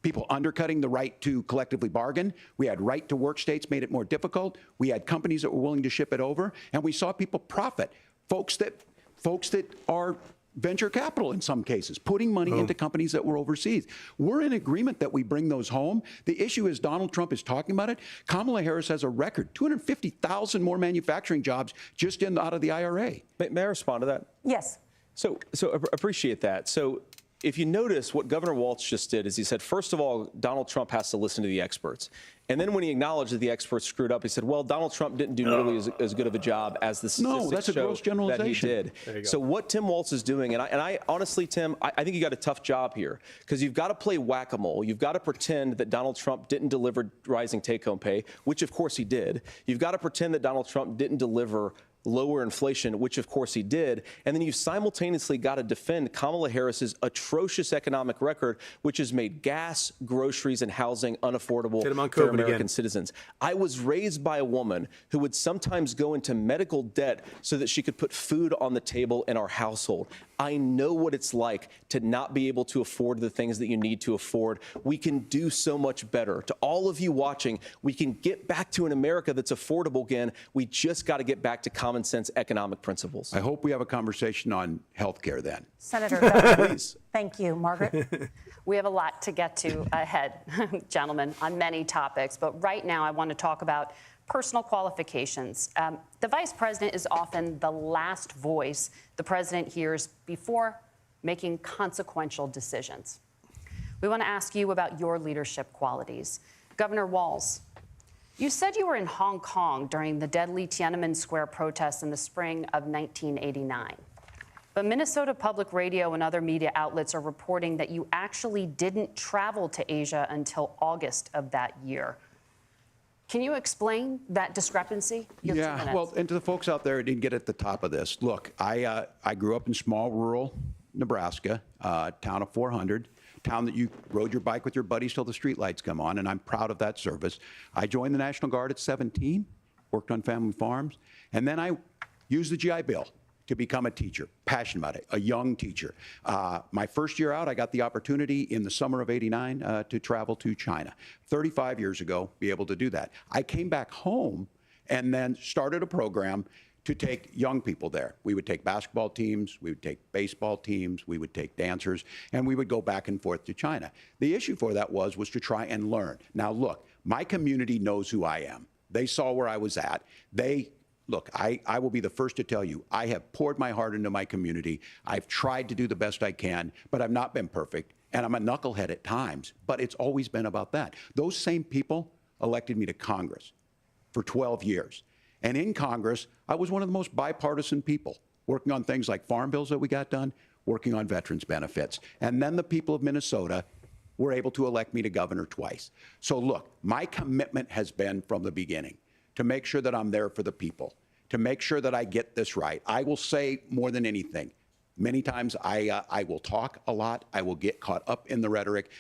E: people undercutting the right to collectively bargain. We had right to work states made it more difficult. We had companies that were willing to ship it over, and we saw people profit. Folks that are venture capital in some cases, putting money into companies that were overseas. We're in agreement that we bring those home. The issue is Donald Trump is talking about it. Kamala Harris has a record, 250,000 more manufacturing jobs just out of the IRA.
G: May I respond to that?
B: Yes.
G: So appreciate that. So if you notice, what Governor Walz just did is he said, first of all, Donald Trump has to listen to the experts. And then when he acknowledged that the experts screwed up, he said, well, Donald Trump didn't do nearly as good of a job as the statistics show that he did. So what Tim Walz is doing, and I honestly, Tim, I think you got a tough job here, because you've got to play whack-a-mole. You've got to pretend that Donald Trump didn't deliver rising take-home pay, which of course he did. You've got to pretend that Donald Trump didn't deliver lower inflation, which of course he did. And then you simultaneously got to defend Kamala Harris's atrocious economic record, which has made gas, groceries, and housing unaffordable for American citizens. I was raised by a woman who would sometimes go into medical debt so that she could put food on the table in our household. I know what it's like to not be able to afford the things that you need to afford. We can do so much better. To all of you watching, we can get back to an America that's affordable again. We just got to get back to common sense economic principles.
E: I hope we have a conversation on health care then.
B: Senator, please. Thank you. Margaret?
C: We have a lot to get to ahead, gentlemen, on many topics. But right now, I want to talk about personal qualifications. The vice president is often the last voice the president hears before making consequential decisions. We want to ask you about your leadership qualities. Governor Walz, you said you were in Hong Kong during the deadly Tiananmen Square protests in the spring of 1989. But Minnesota Public Radio and other media outlets are reporting that you actually didn't travel to Asia until August of that year. Can you explain that discrepancy? You have 2 minutes.
E: Well, and to the folks out there who didn't get at the top of this, look, I grew up in small rural Nebraska, town of 400, town that you rode your bike with your buddies till the streetlights come on, and I'm proud of that service. I joined the National Guard at 17, worked on family farms, and then I used the GI Bill to become a teacher, passionate about it, a young teacher. My first year out, I got the opportunity in the summer of '89 to travel to China. 35 years ago, be able to do that. I came back home and then started a program to take young people there. We would take basketball teams, we would take baseball teams, we would take dancers, and we would go back and forth to China. The issue for that was to try and learn. Now look, my community knows who I am. They saw where I was at. Look, I will be the first to tell you, I have poured my heart into my community. I've tried to do the best I can, but I've not been perfect. And I'm a knucklehead at times, but it's always been about that. Those same people elected me to Congress for 12 years. And in Congress, I was one of the most bipartisan people, working on things like farm bills that we got done, working on veterans benefits. And then the people of Minnesota were able to elect me to governor twice. So look, my commitment has been from the beginning to make sure that I'm there for the people, to make sure that I get this right. I will say more than anything, many times I will talk a lot, I will get caught up in the rhetoric,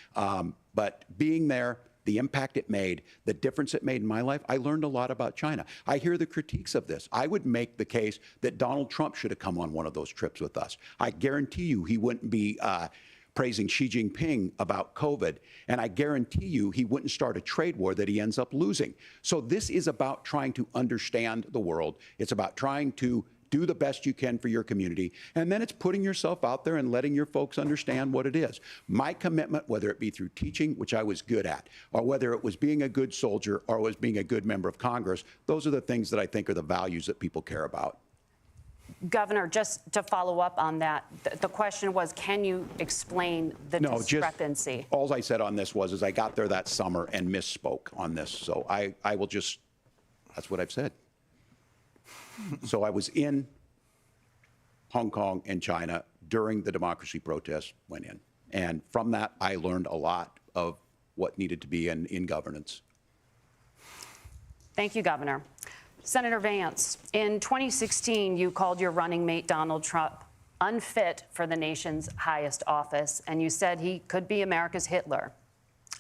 E: but being there, the impact it made, the difference it made in my life, I learned a lot about China. I hear the critiques of this. I would make the case that Donald Trump should have come on one of those trips with us. I guarantee you he wouldn't be praising Xi Jinping about COVID, and I guarantee you he wouldn't start a trade war that he ends up losing. So this is about trying to understand the world. It's about trying to do the best you can for your community, and then it's putting yourself out there and letting your folks understand what it is. My commitment, whether it be through teaching, which I was good at, or whether it was being a good soldier or was being a good member of Congress, those are the things that I think are the values that people care about.
C: Governor, just to follow up on that, the question was, can you explain the discrepancy?
E: All I said on this was I got there that summer and misspoke on this. So I will just, that's what I've said. So I was in Hong Kong and China during the democracy protests went in. And from that, I learned a lot of what needed to be in governance.
C: Thank you, Governor. Senator Vance, in 2016, you called your running mate Donald Trump unfit for the nation's highest office, and you said he could be America's Hitler.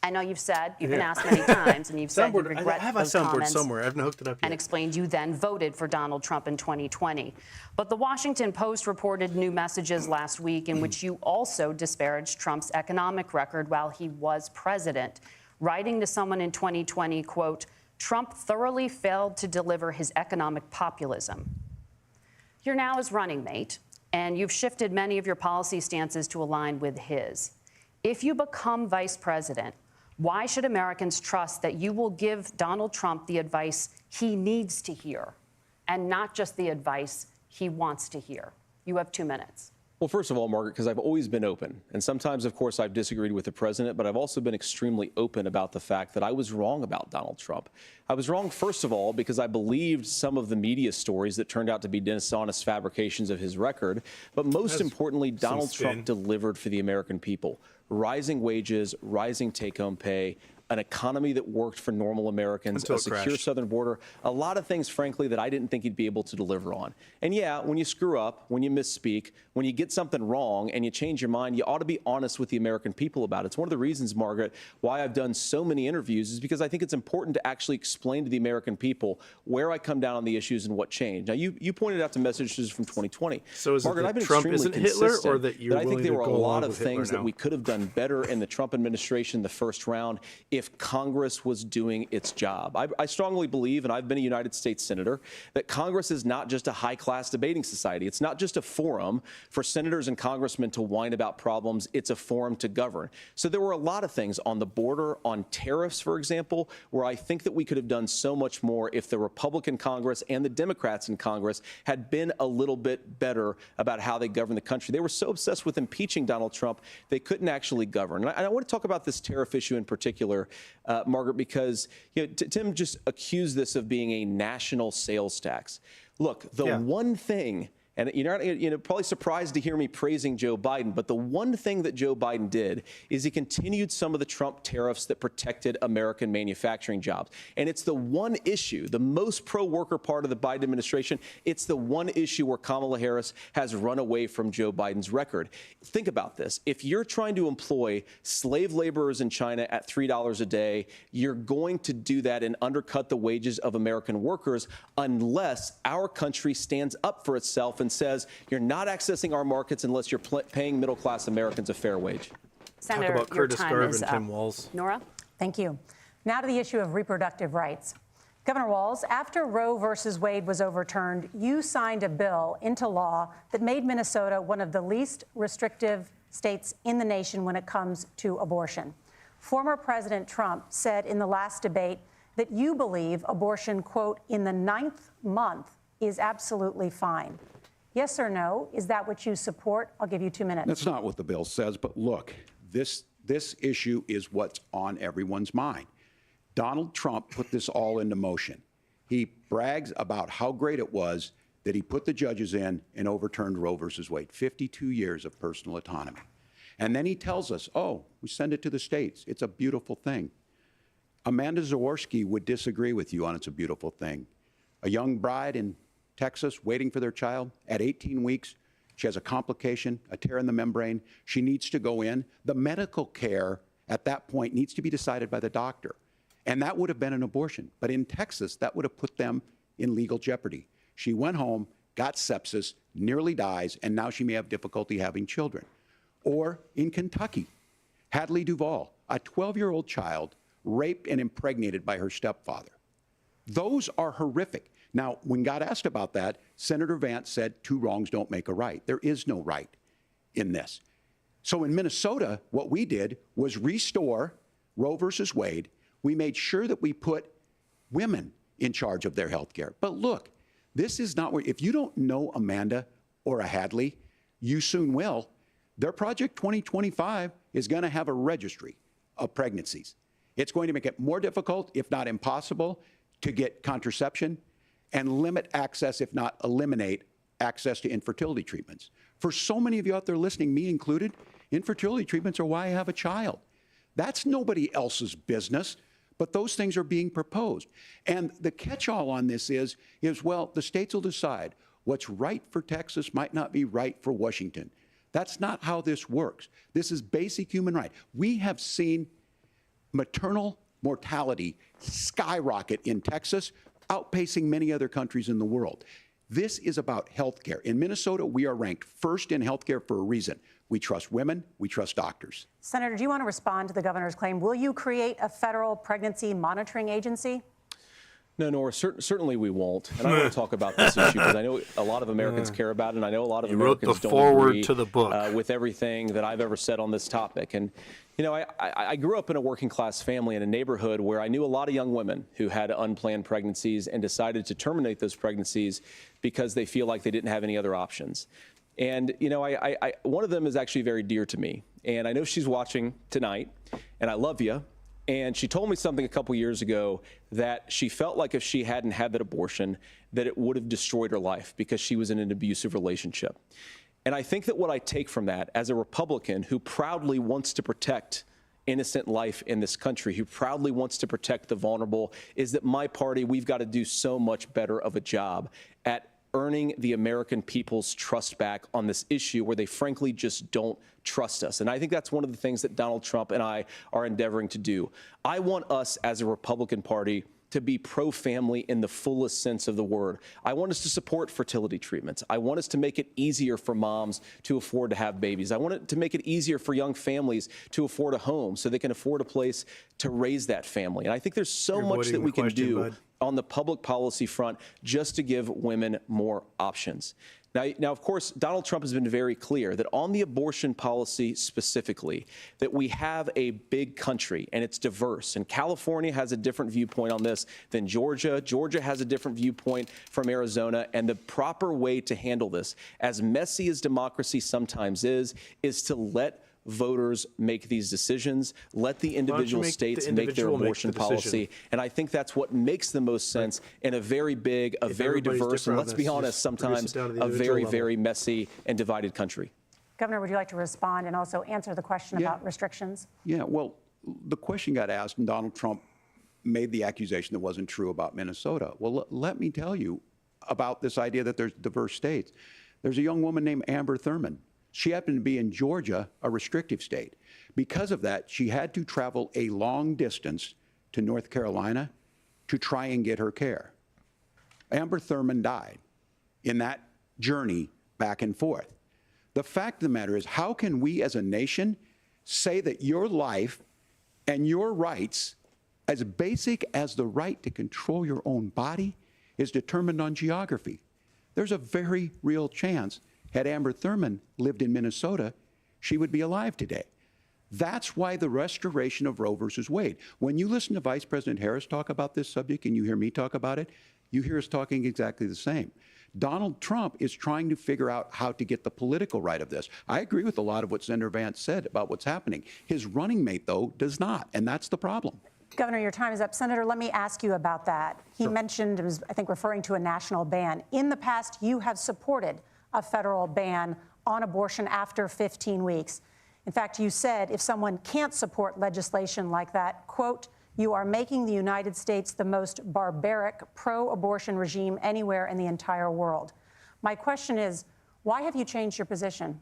C: I know you've been asked many times, and you've said you regret
A: I have a
C: those
A: soundboard
C: comments
A: somewhere. I haven't hooked it up yet.
C: and explained you then voted for Donald Trump in 2020. But the Washington Post reported new messages last week in which you also disparaged Trump's economic record while he was president, writing to someone in 2020, quote, Trump thoroughly failed to deliver his economic populism. You're now his running mate, and you've shifted many of your policy stances to align with his. If you become vice president, why should Americans trust that you will give Donald Trump the advice he needs to hear and not just the advice he wants to hear? You have 2 minutes.
G: Well, first of all, Margaret, because I've always been open. And sometimes, of course, I've disagreed with the president, but I've also been extremely open about the fact that I was wrong about Donald Trump. I was wrong, first of all, because I believed some of the media stories that turned out to be dishonest fabrications of his record. But most importantly, Donald Trump delivered for the American people. Rising wages, rising take-home pay, an economy that worked for normal Americans, a secure southern border, a lot of things, frankly, that I didn't think he'd be able to deliver on. And yeah, when you screw up, when you misspeak, when you get something wrong and you change your mind, you ought to be honest with the American people about it. It's one of the reasons, Margaret, why I've done so many interviews is because I think it's important to actually explain to the American people where I come down on the issues and what changed. Now, you pointed out the messages from 2020.
A: So is
G: Margaret,
A: it
G: I've been
A: that Trump
G: extremely
A: isn't Hitler,
G: consistent
A: or that you're
G: I think
A: willing
G: there
A: to
G: were a
A: go
G: lot
A: along
G: of
A: with Hitler
G: things that
A: now?
G: we could have done better in the Trump administration in the first round if Congress was doing its job. I strongly believe, and I've been a United States Senator, that Congress is not just a high-class debating society. It's not just a forum for senators and congressmen to whine about problems. It's a forum to govern. So there were a lot of things on the border, on tariffs, for example, where I think that we could have done so much more if the Republican Congress and the Democrats in Congress had been a little bit better about how they govern the country. They were so obsessed with impeaching Donald Trump, they couldn't actually govern. And I want to talk about this tariff issue in particular, Margaret, because Tim just accused this of being a national sales tax. Look, the one thing And you're not probably surprised to hear me praising Joe Biden, but the one thing that Joe Biden did is he continued some of the Trump tariffs that protected American manufacturing jobs. And it's the one issue, the most pro-worker part of the Biden administration, it's the one issue where Kamala Harris has run away from Joe Biden's record. Think about this. If you're trying to employ slave laborers in China at $3 a day, you're going to do that and undercut the wages of American workers unless our country stands up for itself and says you're not accessing our markets unless you're paying middle-class Americans a fair wage.
C: Senator,
A: Talk about
C: your
A: Curtis
C: time
A: Garvin
C: is
A: and
C: up.
A: Tim Walz.
C: Nora?
B: Thank you. Now to the issue of reproductive rights. Governor Walz, after Roe versus Wade was overturned, you signed a bill into law that made Minnesota one of the least restrictive states in the nation when it comes to abortion. Former President Trump said in the last debate that you believe abortion, quote, in the 9th month is absolutely fine. Yes or no? Is that what you support? I'll give you 2 minutes.
E: That's not what the bill says, but look, this issue is what's on everyone's mind. Donald Trump put this all into motion. He brags about how great it was that he put the judges in and overturned Roe versus Wade, 52 years of personal autonomy. And then he tells us, oh, we send it to the states. It's a beautiful thing. Amanda Zaworski would disagree with you on it's a beautiful thing. A young bride in Texas waiting for their child at 18 weeks. She has a complication, a tear in the membrane. She needs to go in. The medical care at that point needs to be decided by the doctor. And that would have been an abortion. But in Texas, that would have put them in legal jeopardy. She went home, got sepsis, nearly dies, and now she may have difficulty having children. Or in Kentucky, Hadley Duvall, a 12-year-old child raped and impregnated by her stepfather. Those are horrific. Now, when God asked about that, Senator Vance said 2 wrongs don't make a right. There is no right in this. So in Minnesota, what we did was restore Roe versus Wade. We made sure that we put women in charge of their health care. But look, this is not where, if you don't know Amanda or a Hadley, you soon will. Their Project 2025 is going to have a registry of pregnancies. It's going to make it more difficult, if not impossible, to get contraception and limit access, if not eliminate access to infertility treatments. For so many of you out there listening, me included, infertility treatments are why I have a child. That's nobody else's business, but those things are being proposed. And the catch-all on this is, well, the states will decide what's right for Texas might not be right for Washington. That's not how this works. This is basic human right. We have seen maternal mortality skyrocket in Texas, outpacing many other countries in the world. This is about health care. In Minnesota, we are ranked first in health care for a reason. We trust women, we trust doctors.
B: Senator, do you want to respond to the governor's claim? Will you create a federal pregnancy monitoring agency?
G: No, Nora, certainly we won't. And I want to talk about this issue because I know a lot of Americans care about it, and I know a lot of Americans don't agree
A: to the book.
G: with everything that I've ever said on this topic. And, you know, I grew up in a working class family in a neighborhood where I knew a lot of young women who had unplanned pregnancies and decided to terminate those pregnancies because they feel like they didn't have any other options. And, you know, one of them is actually very dear to me. And I know she's watching tonight, and I love you. And she told me something a couple years ago that she felt like if she hadn't had that abortion, that it would have destroyed her life because she was in an abusive relationship. And I think that what I take from that as a Republican who proudly wants to protect innocent life in this country, who proudly wants to protect the vulnerable, is that my party, we've got to do so much better of a job at earning the American people's trust back on this issue where they frankly just don't trust us. And I think that's one of the things that Donald Trump and I are endeavoring to do. I want us as a Republican Party to be pro-family in the fullest sense of the word. I want us to support fertility treatments. I want us to make it easier for moms to afford to have babies. I want it to make it easier for young families to afford a home so they can afford a place to raise that family. And I think there's so much that we can do on the public policy front just to give women more options. Now, of course, Donald Trump has been very clear that on the abortion policy specifically, that we have a big country and it's diverse. And California has a different viewpoint on this than Georgia. Georgia has a different viewpoint from Arizona. And the proper way to handle this, as messy as democracy sometimes is to let voters make these decisions. Let the individual states make their abortion policy. And I think that's what makes the most sense in a very big, a very diverse, and let's be honest, sometimes a very, very messy and divided country.
B: Governor, would you like to respond and also answer the question about restrictions?
E: Yeah, well, the question got asked, and Donald Trump made the accusation that wasn't true about Minnesota. Well, let me tell you about this idea that there's diverse states. There's a young woman named Amber Thurman. She happened to be in Georgia, a restrictive state. Because of that, she had to travel a long distance to North Carolina to try and get her care. Amber Thurman died in that journey back and forth. The fact of the matter is, how can we as a nation say that your life and your rights, as basic as the right to control your own body, is determined on geography? There's a very real chance, had Amber Thurman lived in Minnesota, she would be alive today. That's why the restoration of Roe versus Wade. When you listen to Vice President Harris talk about this subject and you hear me talk about it, you hear us talking exactly the same. Donald Trump is trying to figure out how to get the political right of this. I agree with a lot of what Senator Vance said about what's happening. His running mate, though, does not, and that's the problem.
B: Governor, your time is up. Senator, let me ask you about that. He mentioned, it was, I think, referring to a national ban. In the past, you have supported a federal ban on abortion after 15 weeks. In fact, you said if someone can't support legislation like that, quote, you are making the United States the most barbaric pro-abortion regime anywhere in the entire world. My question is, why have you changed your position?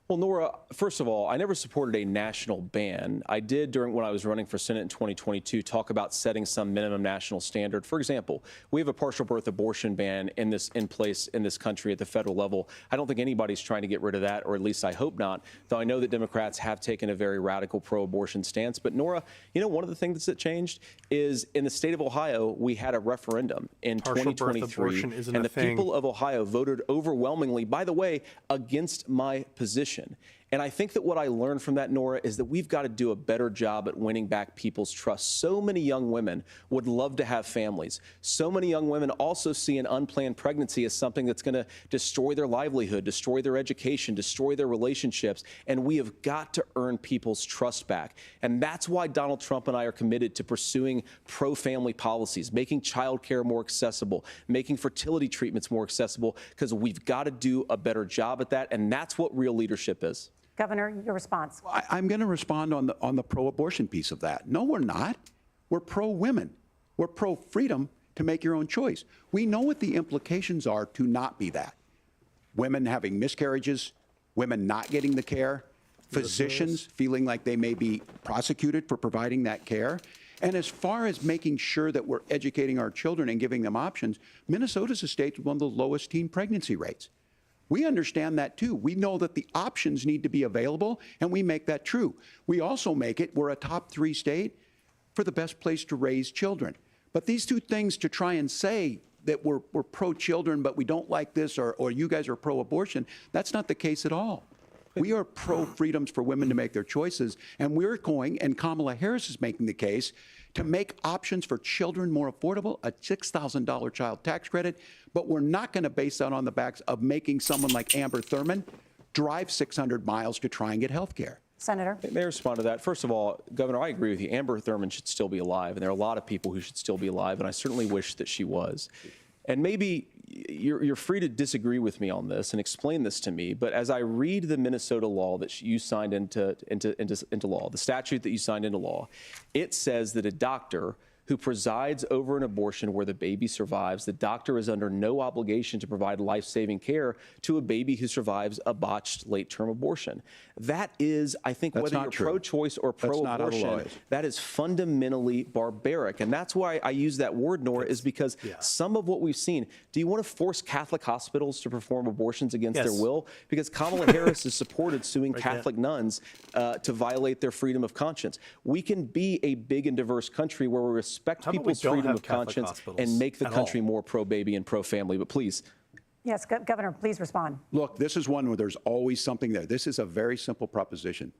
G: Well, Nora, first of all, I never supported a national ban. I did, when I was running for Senate in 2022, talk about setting some minimum national standard. For example, we have a partial birth abortion ban in place in this country at the federal level. I don't think anybody's trying to get rid of that, or at least I hope not, though I know that Democrats have taken a very radical pro-abortion stance. But Nora, you know, one of the things that changed is in the state of Ohio, we had a referendum in 2023, and the people of Ohio voted overwhelmingly, by the way, against my position. And I think that what I learned from that, Nora, is that we've got to do a better job at winning back people's trust. So many young women would love to have families. So many young women also see an unplanned pregnancy as something that's going to destroy their livelihood, destroy their education, destroy their relationships. And we have got to earn people's trust back. And that's why Donald Trump and I are committed to pursuing pro-family policies, making child care more accessible, making fertility treatments more accessible, because we've got to do a better job at that. And that's what real leadership is.
B: Governor, your response.
E: I'm going to respond on the pro-abortion piece of that. No, we're not. We're pro-women. We're pro-freedom to make your own choice. We know what the implications are to not be that. Women having miscarriages, women not getting the care, physicians feeling like they may be prosecuted for providing that care. And as far as making sure that we're educating our children and giving them options, Minnesota's a state with one of the lowest teen pregnancy rates. We understand that, too. We know that the options need to be available, and we make that true. We also make it, we're a top 3 state for the best place to raise children. But these two things, to try and say that we're pro-children, but we don't like this, or you guys are pro-abortion, that's not the case at all. We are pro-freedoms for women to make their choices, and we're going, and Kamala Harris is making the case, to make options for children more affordable, a $6,000 child tax credit, but we're not going to base that on the backs of making someone like Amber Thurman drive 600 miles to try and get health care.
B: Senator.
G: May I respond to that? First of all, Governor, I agree with you. Amber Thurman should still be alive, and there are a lot of people who should still be alive, and I certainly wish that she was. And maybe you're free to disagree with me on this and explain this to me, but as I read the Minnesota law that you signed into law, the statute that you signed into law, it says that a doctor who presides over an abortion where the baby survives, the doctor is under no obligation to provide life-saving care to a baby who survives a botched late-term abortion. That is, I think, whether you're pro-choice or pro-abortion, that is fundamentally barbaric. And that's why I use that word, Nora, is because some of what we've seen, do you want to force Catholic hospitals to perform abortions against their will? Because Kamala Harris has supported suing Catholic nuns to violate their freedom of conscience. We can be a big and diverse country where we respect people's freedom of conscience and make the country more pro-baby and pro-family. But please.
B: Yes, Governor, please respond.
E: Look, this is one where there's always something there. This is a very simple proposition.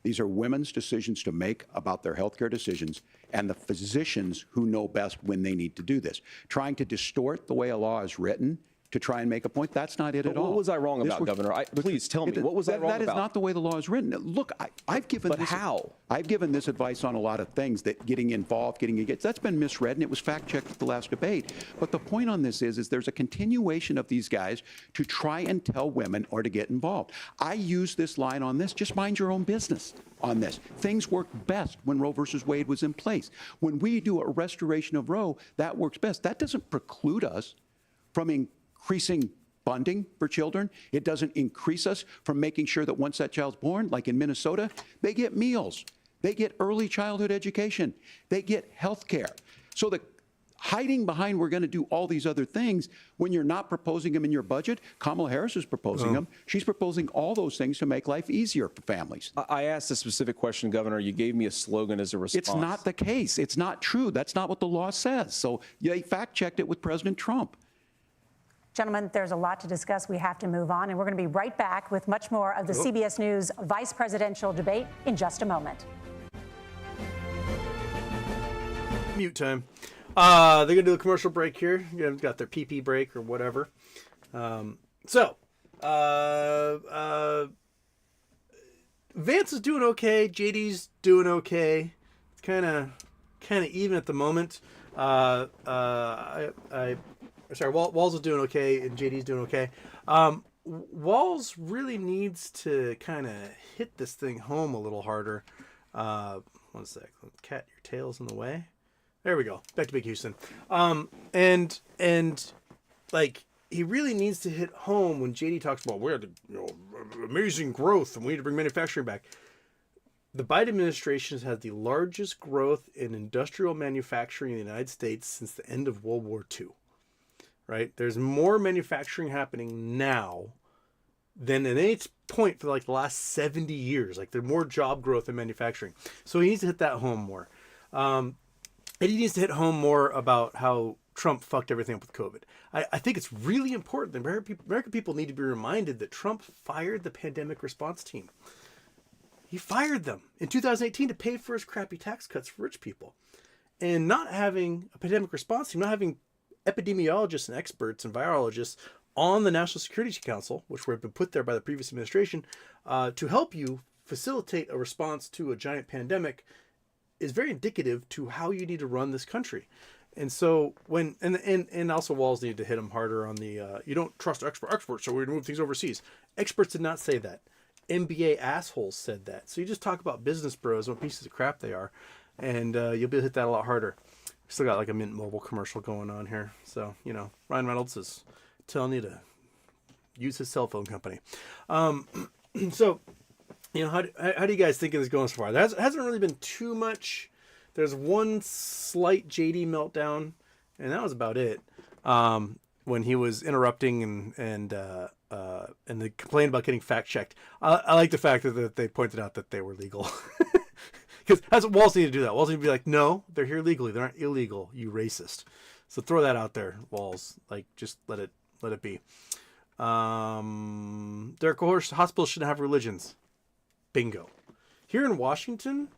E: These are women's decisions to make about their health care decisions, and the physicians who know best when they need to do this. Trying to distort the way a law is written to try and make a point. That's not it at all.
G: What was I wrong
E: This
G: about,
E: was-
G: Governor? Please tell me, what was I wrong
E: That is
G: about?
E: not the way the law is written. Look, I've given
G: But
E: this,
G: how?
E: I've given this advice on a lot of things, that getting involved, getting engaged, that's been misread, and it was fact-checked at the last debate. But the point on this is there's a continuation of these guys to try and tell women or to get involved. I use this line on this, just mind your own business on this. Things work best when Roe versus Wade was in place. When we do a restoration of Roe, that works best. That doesn't preclude us from increasing funding for children. It doesn't increase us from making sure that once that child's born, like in Minnesota, they get meals, they get early childhood education, they get health care. So the hiding behind we're going to do all these other things when you're not proposing them in your budget. Kamala Harris is proposing them. She's proposing all those things to make life easier for families.
G: I asked a specific question, Governor. You gave me a slogan as a response.
E: It's not the case. It's not true. That's not what the law says. So they fact-checked it with President Trump.
B: Gentlemen, there's a lot to discuss. We have to move on, and we're going to be right back with much more of the CBS News vice presidential debate in just a moment.
A: Mute time. They're going to do a commercial break here. They've got their PP break or whatever. Vance is doing okay. JD's doing okay. It's kind of even at the moment. Walz is doing okay and JD's doing okay. Walz really needs to kind of hit this thing home a little harder. One sec. Cat, your tail's in the way. There we go. Back to Big Houston. And like, he really needs to hit home when JD talks about we had amazing growth and we need to bring manufacturing back. The Biden administration has had the largest growth in industrial manufacturing in the United States since the end of World War II. Right? There's more manufacturing happening now than at any point for like the last 70 years. Like, there's more job growth in manufacturing. So he needs to hit that home more. And he needs to hit home more about how Trump fucked everything up with COVID. I think it's really important that American people need to be reminded that Trump fired the pandemic response team. He fired them in 2018 to pay for his crappy tax cuts for rich people. And not having a pandemic response team, not having epidemiologists and experts and virologists on the National Security Council, which were been put there by the previous administration, to help you facilitate a response to a giant pandemic, is very indicative to how you need to run this country. And so when and also Walz needed to hit him harder on the you don't trust experts, so we're gonna move things overseas. Experts did not say that. MBA assholes said that. So you just talk about business bros, what pieces of crap they are, and you'll be able to hit that a lot harder. Still got like a Mint Mobile commercial going on here. So, Ryan Reynolds is telling you to use his cell phone company. So, how do you guys think of this going so far? There hasn't really been too much. There's one slight JD meltdown, and that was about it. When he was interrupting and they complained about getting fact checked. I like the fact that they pointed out that they were legal. Because that's what Walz needed to do that. Walz needed to be like, no, they're here legally. They aren't illegal, you racist. So throw that out there, Walz. Like, just let it be. Derek Horse, hospitals shouldn't have religions. Bingo. Here in Washington,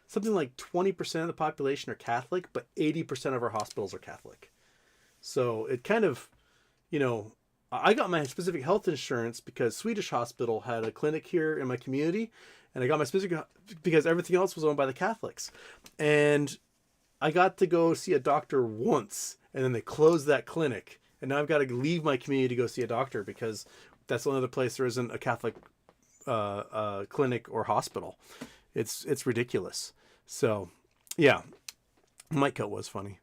A: something like 20% of the population are Catholic, but 80% of our hospitals are Catholic. So it kind of, I got my specific health insurance because Swedish Hospital had a clinic here in my community, and I got my specific because everything else was owned by the Catholics. And I got to go see a doctor once, and then they closed that clinic. And now I've got to leave my community to go see a doctor because that's the only other place there isn't a Catholic clinic or hospital. It's ridiculous. So, yeah, Mike Cut was funny.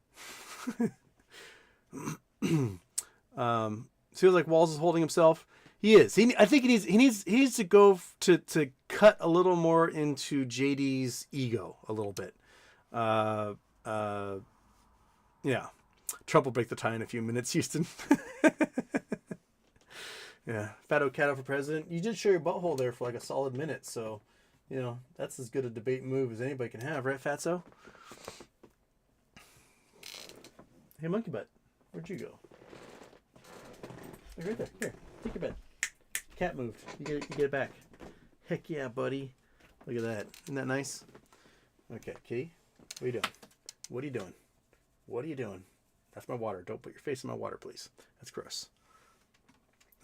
A: Feels like Walz is holding himself. He is. I think he needs to go to cut a little more into JD's ego a little bit. Yeah. Trump will break the tie in a few minutes, Houston. Yeah. Fat Cat for president. You did show your butthole there for like a solid minute, so that's as good a debate move as anybody can have, right, Fatso? Hey, Monkey Butt, where'd you go? Right there. Here, take your bed. Cat moved. You get it back. Heck yeah, buddy. Look at that. Isn't that nice? Okay, kitty. What are you doing? What are you doing? What are you doing? That's my water. Don't put your face in my water, please. That's gross.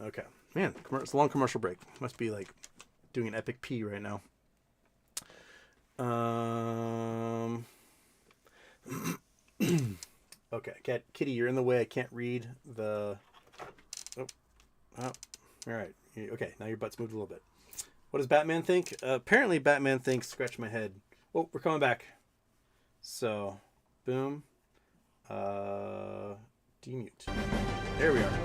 A: Okay. Man, it's a long commercial break. Must be like doing an epic pee right now. Okay, Kitty, you're in the way. I can't read the... Oh. All right. Okay, now your butt's moved a little bit. What does Batman think? Apparently Batman thinks scratch my head. Oh, we're coming back. So, boom. Demute. There we are.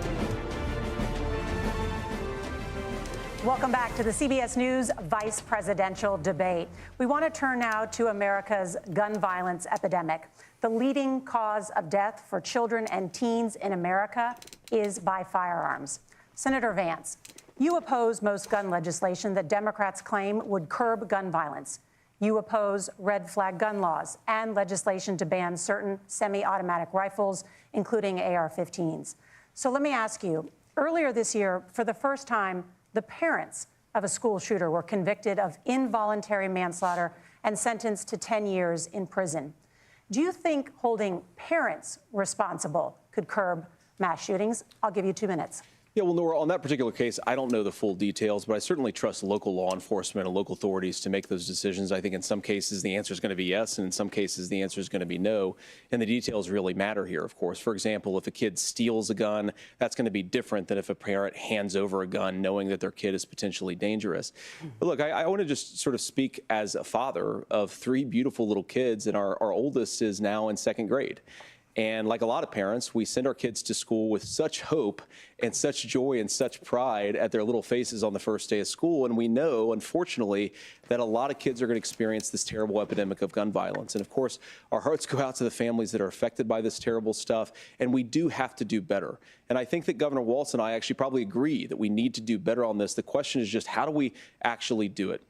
B: Welcome back to the CBS News vice presidential debate. We want to turn now to America's gun violence epidemic. The leading cause of death for children and teens in America is by firearms. Senator Vance, you oppose most gun legislation that Democrats claim would curb gun violence. You oppose red flag gun laws and legislation to ban certain semi-automatic rifles, including AR-15s. So let me ask you, earlier this year, for the first time, the parents of a school shooter were convicted of involuntary manslaughter and sentenced to 10 years in prison. Do you think holding parents responsible could curb mass shootings? I'll give you 2 minutes.
G: Yeah, well, Nora, on that particular case, I don't know the full details, but I certainly trust local law enforcement and local authorities to make those decisions. I think in some cases the answer is going to be yes, and in some cases the answer is going to be no. And the details really matter here, of course. For example, if a kid steals a gun, that's going to be different than if a parent hands over a gun knowing that their kid is potentially dangerous. But look, I want to just sort of speak as a father of 3 beautiful little kids, and our oldest is now in 2nd grade. And like a lot of parents, we send our kids to school with such hope and such joy and such pride at their little faces on the first day of school. And we know, unfortunately, that a lot of kids are going to experience this terrible epidemic of gun violence. And of course, our hearts go out to the families that are affected by this terrible stuff. And we do have to do better. And I think that Governor Walz and I actually probably agree that we need to do better on this. The question is just, how do we actually do it?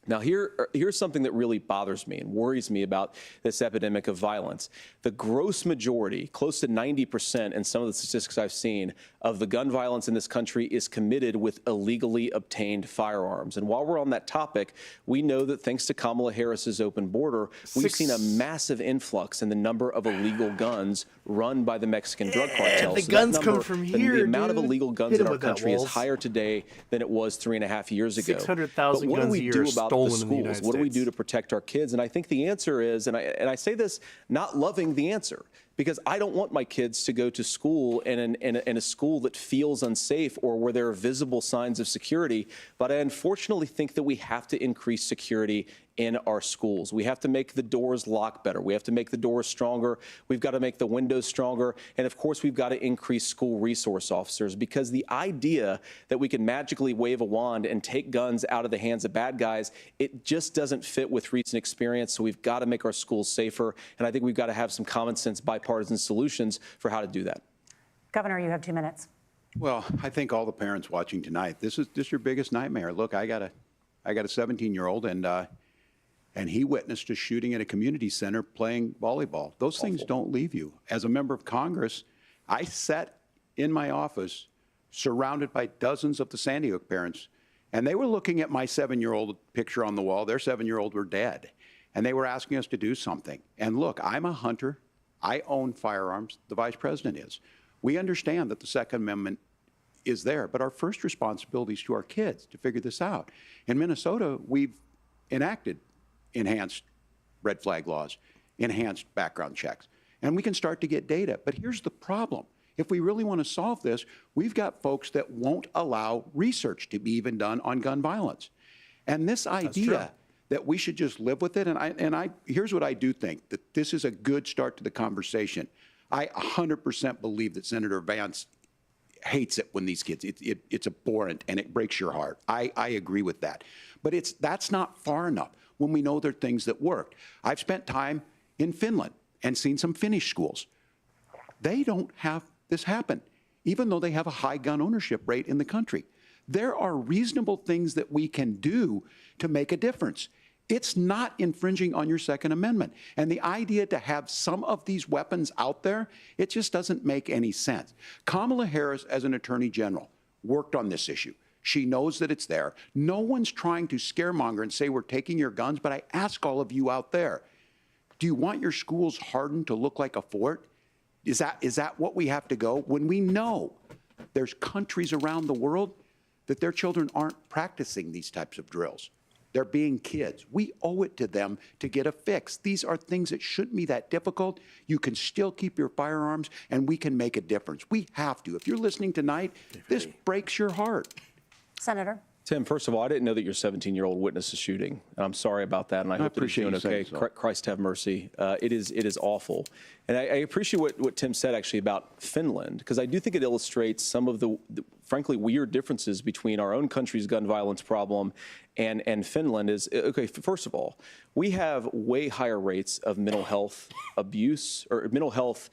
G: Now, here's something that really bothers me and worries me about this epidemic of violence. The gross majority, close to 90% in some of the statistics I've seen, of the gun violence in this country is committed with illegally obtained firearms. And while we're on that topic, we know that thanks to Kamala Harris's open border, we've seen a massive influx in the number of illegal guns run by the Mexican drug cartels.
A: The guns come from here,
G: The amount of
A: dude.
G: illegal guns in our country is higher today than it was 3.5 years ago.
A: 600,000 guns a year
G: about
A: stolen
G: the schools?
A: in the United States.
G: What do we do to protect our kids? And I think the answer is, and I say this not loving the answer, because I don't want my kids to go to school in a school that feels unsafe or where there are visible signs of security. But I unfortunately think that we have to increase security in our schools. We have to make the doors lock better. We have to make the doors stronger. We've got to make the windows stronger. And of course, we've got to increase school resource officers, because the idea that we can magically wave a wand and take guns out of the hands of bad guys, it just doesn't fit with recent experience. So we've got to make our schools safer. And I think we've got to have some common sense bipartisan solutions for how to do that.
B: Governor, you have 2 minutes.
E: Well, I think all the parents watching tonight, this is your biggest nightmare. Look, I got a 17-year-old, and he witnessed a shooting at a community center playing volleyball. Those things don't leave you. As a member of Congress, I sat in my office surrounded by dozens of the Sandy Hook parents, and they were looking at my 7-year-old picture on the wall. Their 7-year-old were dead, and they were asking us to do something. And look, I'm a hunter. I own firearms. The vice president is. We understand that the Second Amendment is there, but our first responsibility is to our kids to figure this out. In Minnesota, we've enacted enhanced red flag laws, enhanced background checks, and we can start to get data. But here's the problem. If we really want to solve this, we've got folks that won't allow research to be even done on gun violence. And this idea that we should just live with it, and here's what I do think, that this is a good start to the conversation. I 100% believe that Senator Vance hates it when these kids, it's abhorrent and it breaks your heart. I agree with that. But that's not far enough when we know there are things that worked. I've spent time in Finland and seen some Finnish schools. They don't have this happen, even though they have a high gun ownership rate in the country. There are reasonable things that we can do to make a difference. It's not infringing on your Second Amendment. And the idea to have some of these weapons out there, it just doesn't make any sense. Kamala Harris, as an attorney general, worked on this issue. She knows that it's there. No one's trying to scaremonger and say we're taking your guns, but I ask all of you out there, do you want your schools hardened to look like a fort? Is that what we have to go? When we know There's countries around the world that their children aren't practicing these types of drills. They're being kids. We owe it to them to get a fix. These are things that shouldn't be that difficult. You can still keep your firearms, and we can make a difference. We have to. If you're listening tonight, this breaks your heart.
B: Senator.
G: Tim, first of all, I didn't know that your 17-year-old witnessed a shooting. I'm sorry about that, and I hope that he's doing okay. Christ have mercy. It is awful. And I appreciate what Tim said, actually, about Finland, because I do think it illustrates some of the frankly, weird differences between our own country's gun violence problem and Finland. Is, okay, first of all, we have way higher rates of mental health abuse, or mental health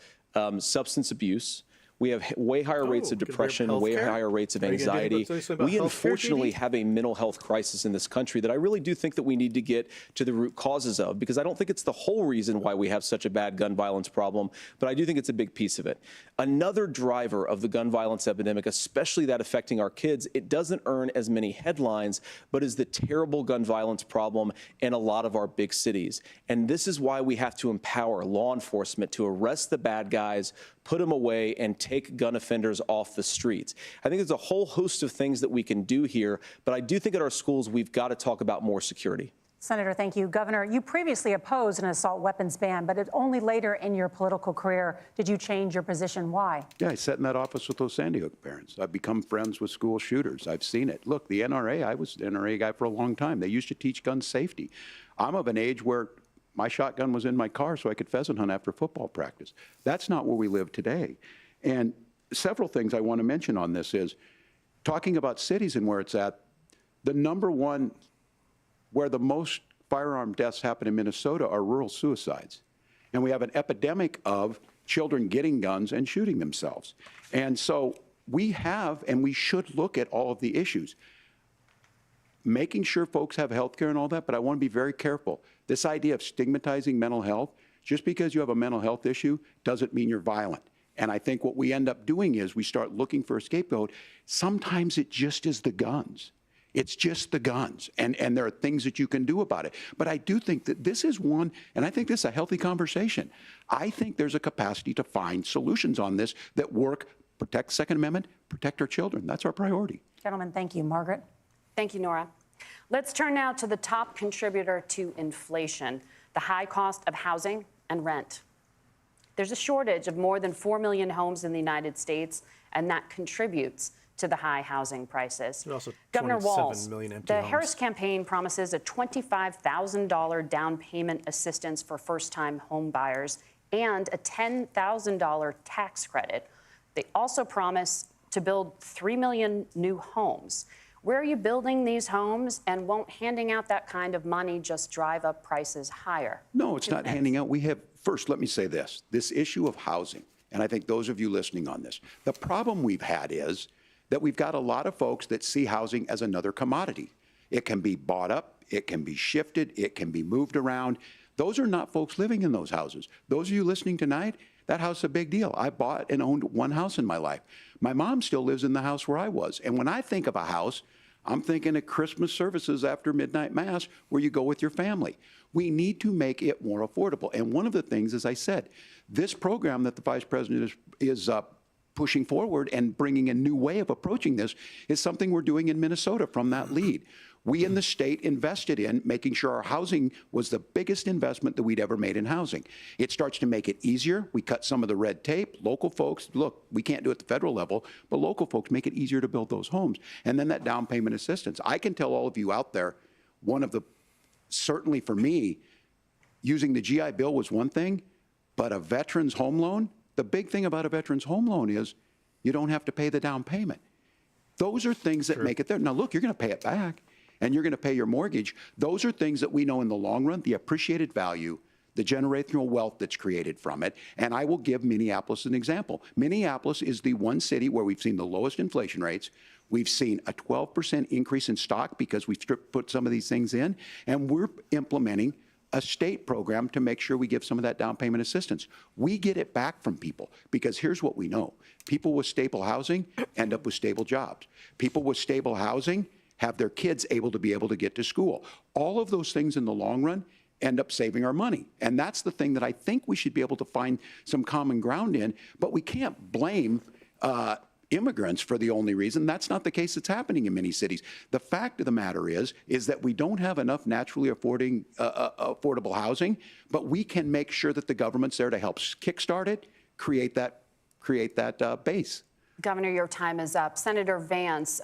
G: substance abuse. We have way higher rates of depression, way higher rates of anxiety. We unfortunately have a mental health crisis in this country that I really do think that we need to get to the root causes of, because I don't think it's the whole reason why we have such a bad gun violence problem, but I do think it's a big piece of it. Another driver of the gun violence epidemic, especially that affecting our kids, it doesn't earn as many headlines, but is the terrible gun violence problem in a lot of our big cities. And this is why we have to empower law enforcement to arrest the bad guys, put them away, and take gun offenders off the streets. I think there's a whole host of things that we can do here, but I do think at our schools we've got to talk about more security.
B: Senator, thank you. Governor, you previously opposed an assault weapons ban, but only later in your political career did you change your position. Why?
E: Yeah, I sat in that office with those Sandy Hook parents. I've become friends with school shooters. I've seen it. Look, the NRA, I was an NRA guy for a long time. They used to teach gun safety. I'm of an age where my shotgun was in my car so I could pheasant hunt after football practice. That's not where we live today. And several things I want to mention on this is, talking about cities and where it's at, the number one where the most firearm deaths happen in Minnesota are rural suicides. And we have an epidemic of children getting guns and shooting themselves. And so we have, and we should look at all of the issues, making sure folks have health care and all that, but I want to be very careful. This idea of stigmatizing mental health, just because you have a mental health issue doesn't mean you're violent. And I think what we end up doing is we start looking for a scapegoat. Sometimes it just is the guns. It's just the guns, and there are things that you can do about it. But I do think that this is one, and I think this is a healthy conversation. I think there's a capacity to find solutions on this that work, protect Second Amendment, protect our children. That's our priority.
B: Gentlemen, thank you. Margaret?
C: Thank you, Nora. Let's turn now to the top contributor to inflation, the high cost of housing and rent. There's a shortage of more than 4 million homes in the United States, and that contributes to the high housing prices. Governor Walz, the Harris campaign promises a $25,000 down payment assistance for first-time home buyers and a $10,000 tax credit. They also promise to build 3 million new homes. Where are you building these homes, and won't handing out that kind of money just drive up prices higher?
E: No, it's not handing out. We have, first, let me say this issue of housing, and I think those of you listening on this, the problem we've had is that we've got a lot of folks that see housing as another commodity. It can be bought up, it can be shifted, it can be moved around. Those are not folks living in those houses. Those of you listening tonight, that house is a big deal. I bought and owned one house in my life. My mom still lives in the house where I was. And when I think of a house, I'm thinking of Christmas services after midnight mass where you go with your family. We need to make it more affordable. And one of the things, as I said, this program that the Vice President is pushing forward and bringing a new way of approaching this is something we're doing in Minnesota from that lead. We in the state invested in making sure our housing was the biggest investment that we'd ever made in housing. It starts to make it easier. We cut some of the red tape. Local folks, look, we can't do it at the federal level, but local folks make it easier to build those homes. And then that down payment assistance. I can tell all of you out there, one of the, certainly for me, using the GI Bill was one thing, but a veteran's home loan, the big thing about a veteran's home loan is you don't have to pay the down payment. Those are things that make it there. Now, look, you're going to pay it back, and you're going to pay your mortgage. Those are things that we know in the long run, the appreciated value, the generational wealth that's created from it. And I will give Minneapolis an example. Minneapolis is the one city where we've seen the lowest inflation rates. We've seen a 12% increase in stock because we've put some of these things in, and we're implementing a state program to make sure we give some of that down payment assistance. We get it back from people because here's what we know. People with stable housing end up with stable jobs. People with stable housing have their kids able to get to school. All of those things in the long run end up saving our money. And that's the thing that I think we should be able to find some common ground in, but we can't blame immigrants for the only reason. That's not the case that's happening in many cities. The fact of the matter is that we don't have enough naturally affordable housing, but we can make sure that the government's there to help kickstart it, create that base.
C: Governor, your time is up. Senator Vance,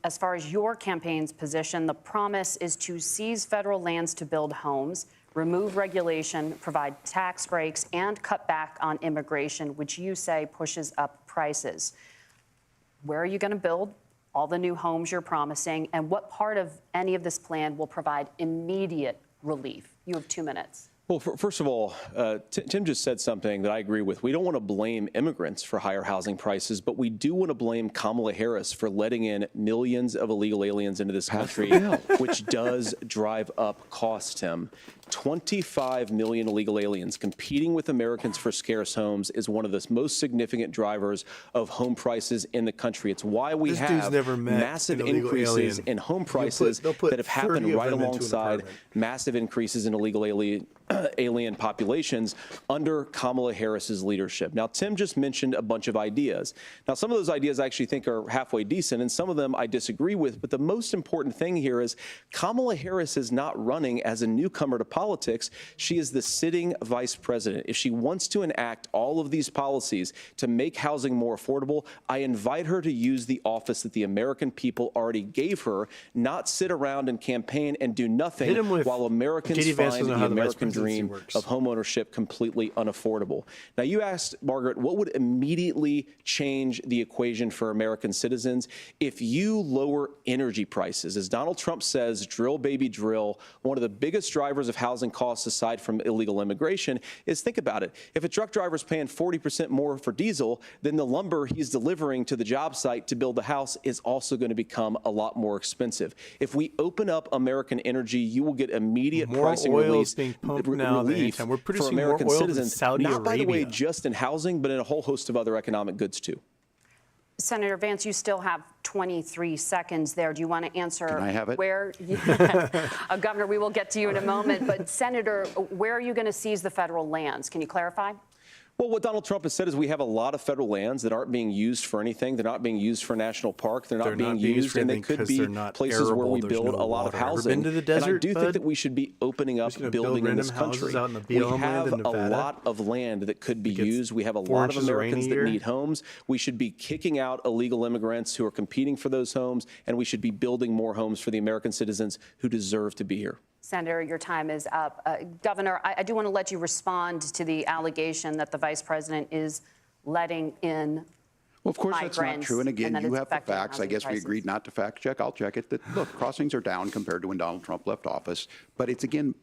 C: as far as your campaign's position, the promise is to seize federal lands to build homes, remove regulation, provide tax breaks, and cut back on immigration, which you say pushes up prices. Where are you going to build all the new homes you're promising, and what part of any of this plan will provide immediate relief? You have 2 minutes.
G: Well, first of all, Tim just said something that I agree with. We don't want to blame immigrants for higher housing prices, but we do want to blame Kamala Harris for letting in millions of illegal aliens into this country, which does drive up costs, Tim. 25 million illegal aliens competing with Americans for scarce homes is one of the most significant drivers of home prices in the country. It's why we have massive increases in home prices that have happened right alongside massive increases in illegal alien populations under Kamala Harris's leadership. Now, Tim just mentioned a bunch of ideas. Now, some of those ideas I actually think are halfway decent, and some of them I disagree with. But the most important thing here is Kamala Harris is not running as a newcomer to politics. She is the sitting vice president. If she wants to enact all of these policies to make housing more affordable, I invite her to use the office that the American people already gave her, not sit around and campaign and do nothing while Americans find the American dream of homeownership completely unaffordable. Now, you asked, Margaret, what would immediately change the equation for American citizens? If you lower energy prices, as Donald Trump says, drill, baby, drill, one of the biggest drivers of housing costs aside from illegal immigration is, think about it, if a truck driver is paying 40% more for diesel, then the lumber he's delivering to the job site to build the house is also going to become a lot more expensive. If we open up American energy, you will get immediate pricing relief for American citizens, not, by the way, just in housing, but in a whole host of other economic goods, too.
C: Senator Vance, you still have 23 seconds there. Do you want to answer?
E: Can I have it?
C: Where, Governor, we will get to you in a moment. But, Senator, where are you going to seize the federal lands? Can you clarify?
G: Well, what Donald Trump has said is we have a lot of federal lands that aren't being used for anything. They're not being used for national park. They're not being used, and they could be places where we build a lot of housing. And I do think that we should be opening up building in this country. We have a lot of land that could be used. We have a lot of Americans that need homes. We should be kicking out illegal immigrants who are competing for those homes, and we should be building more homes for the American citizens who deserve to be here.
C: Senator, your time is up. Governor, I do want to let you respond to the allegation that the vice president is letting in.
E: Well, of course, that's not true. And again, you have the facts. I guess we agreed not to fact check. I'll check it. That, look, crossings are down compared to when Donald Trump left office. But it's, again,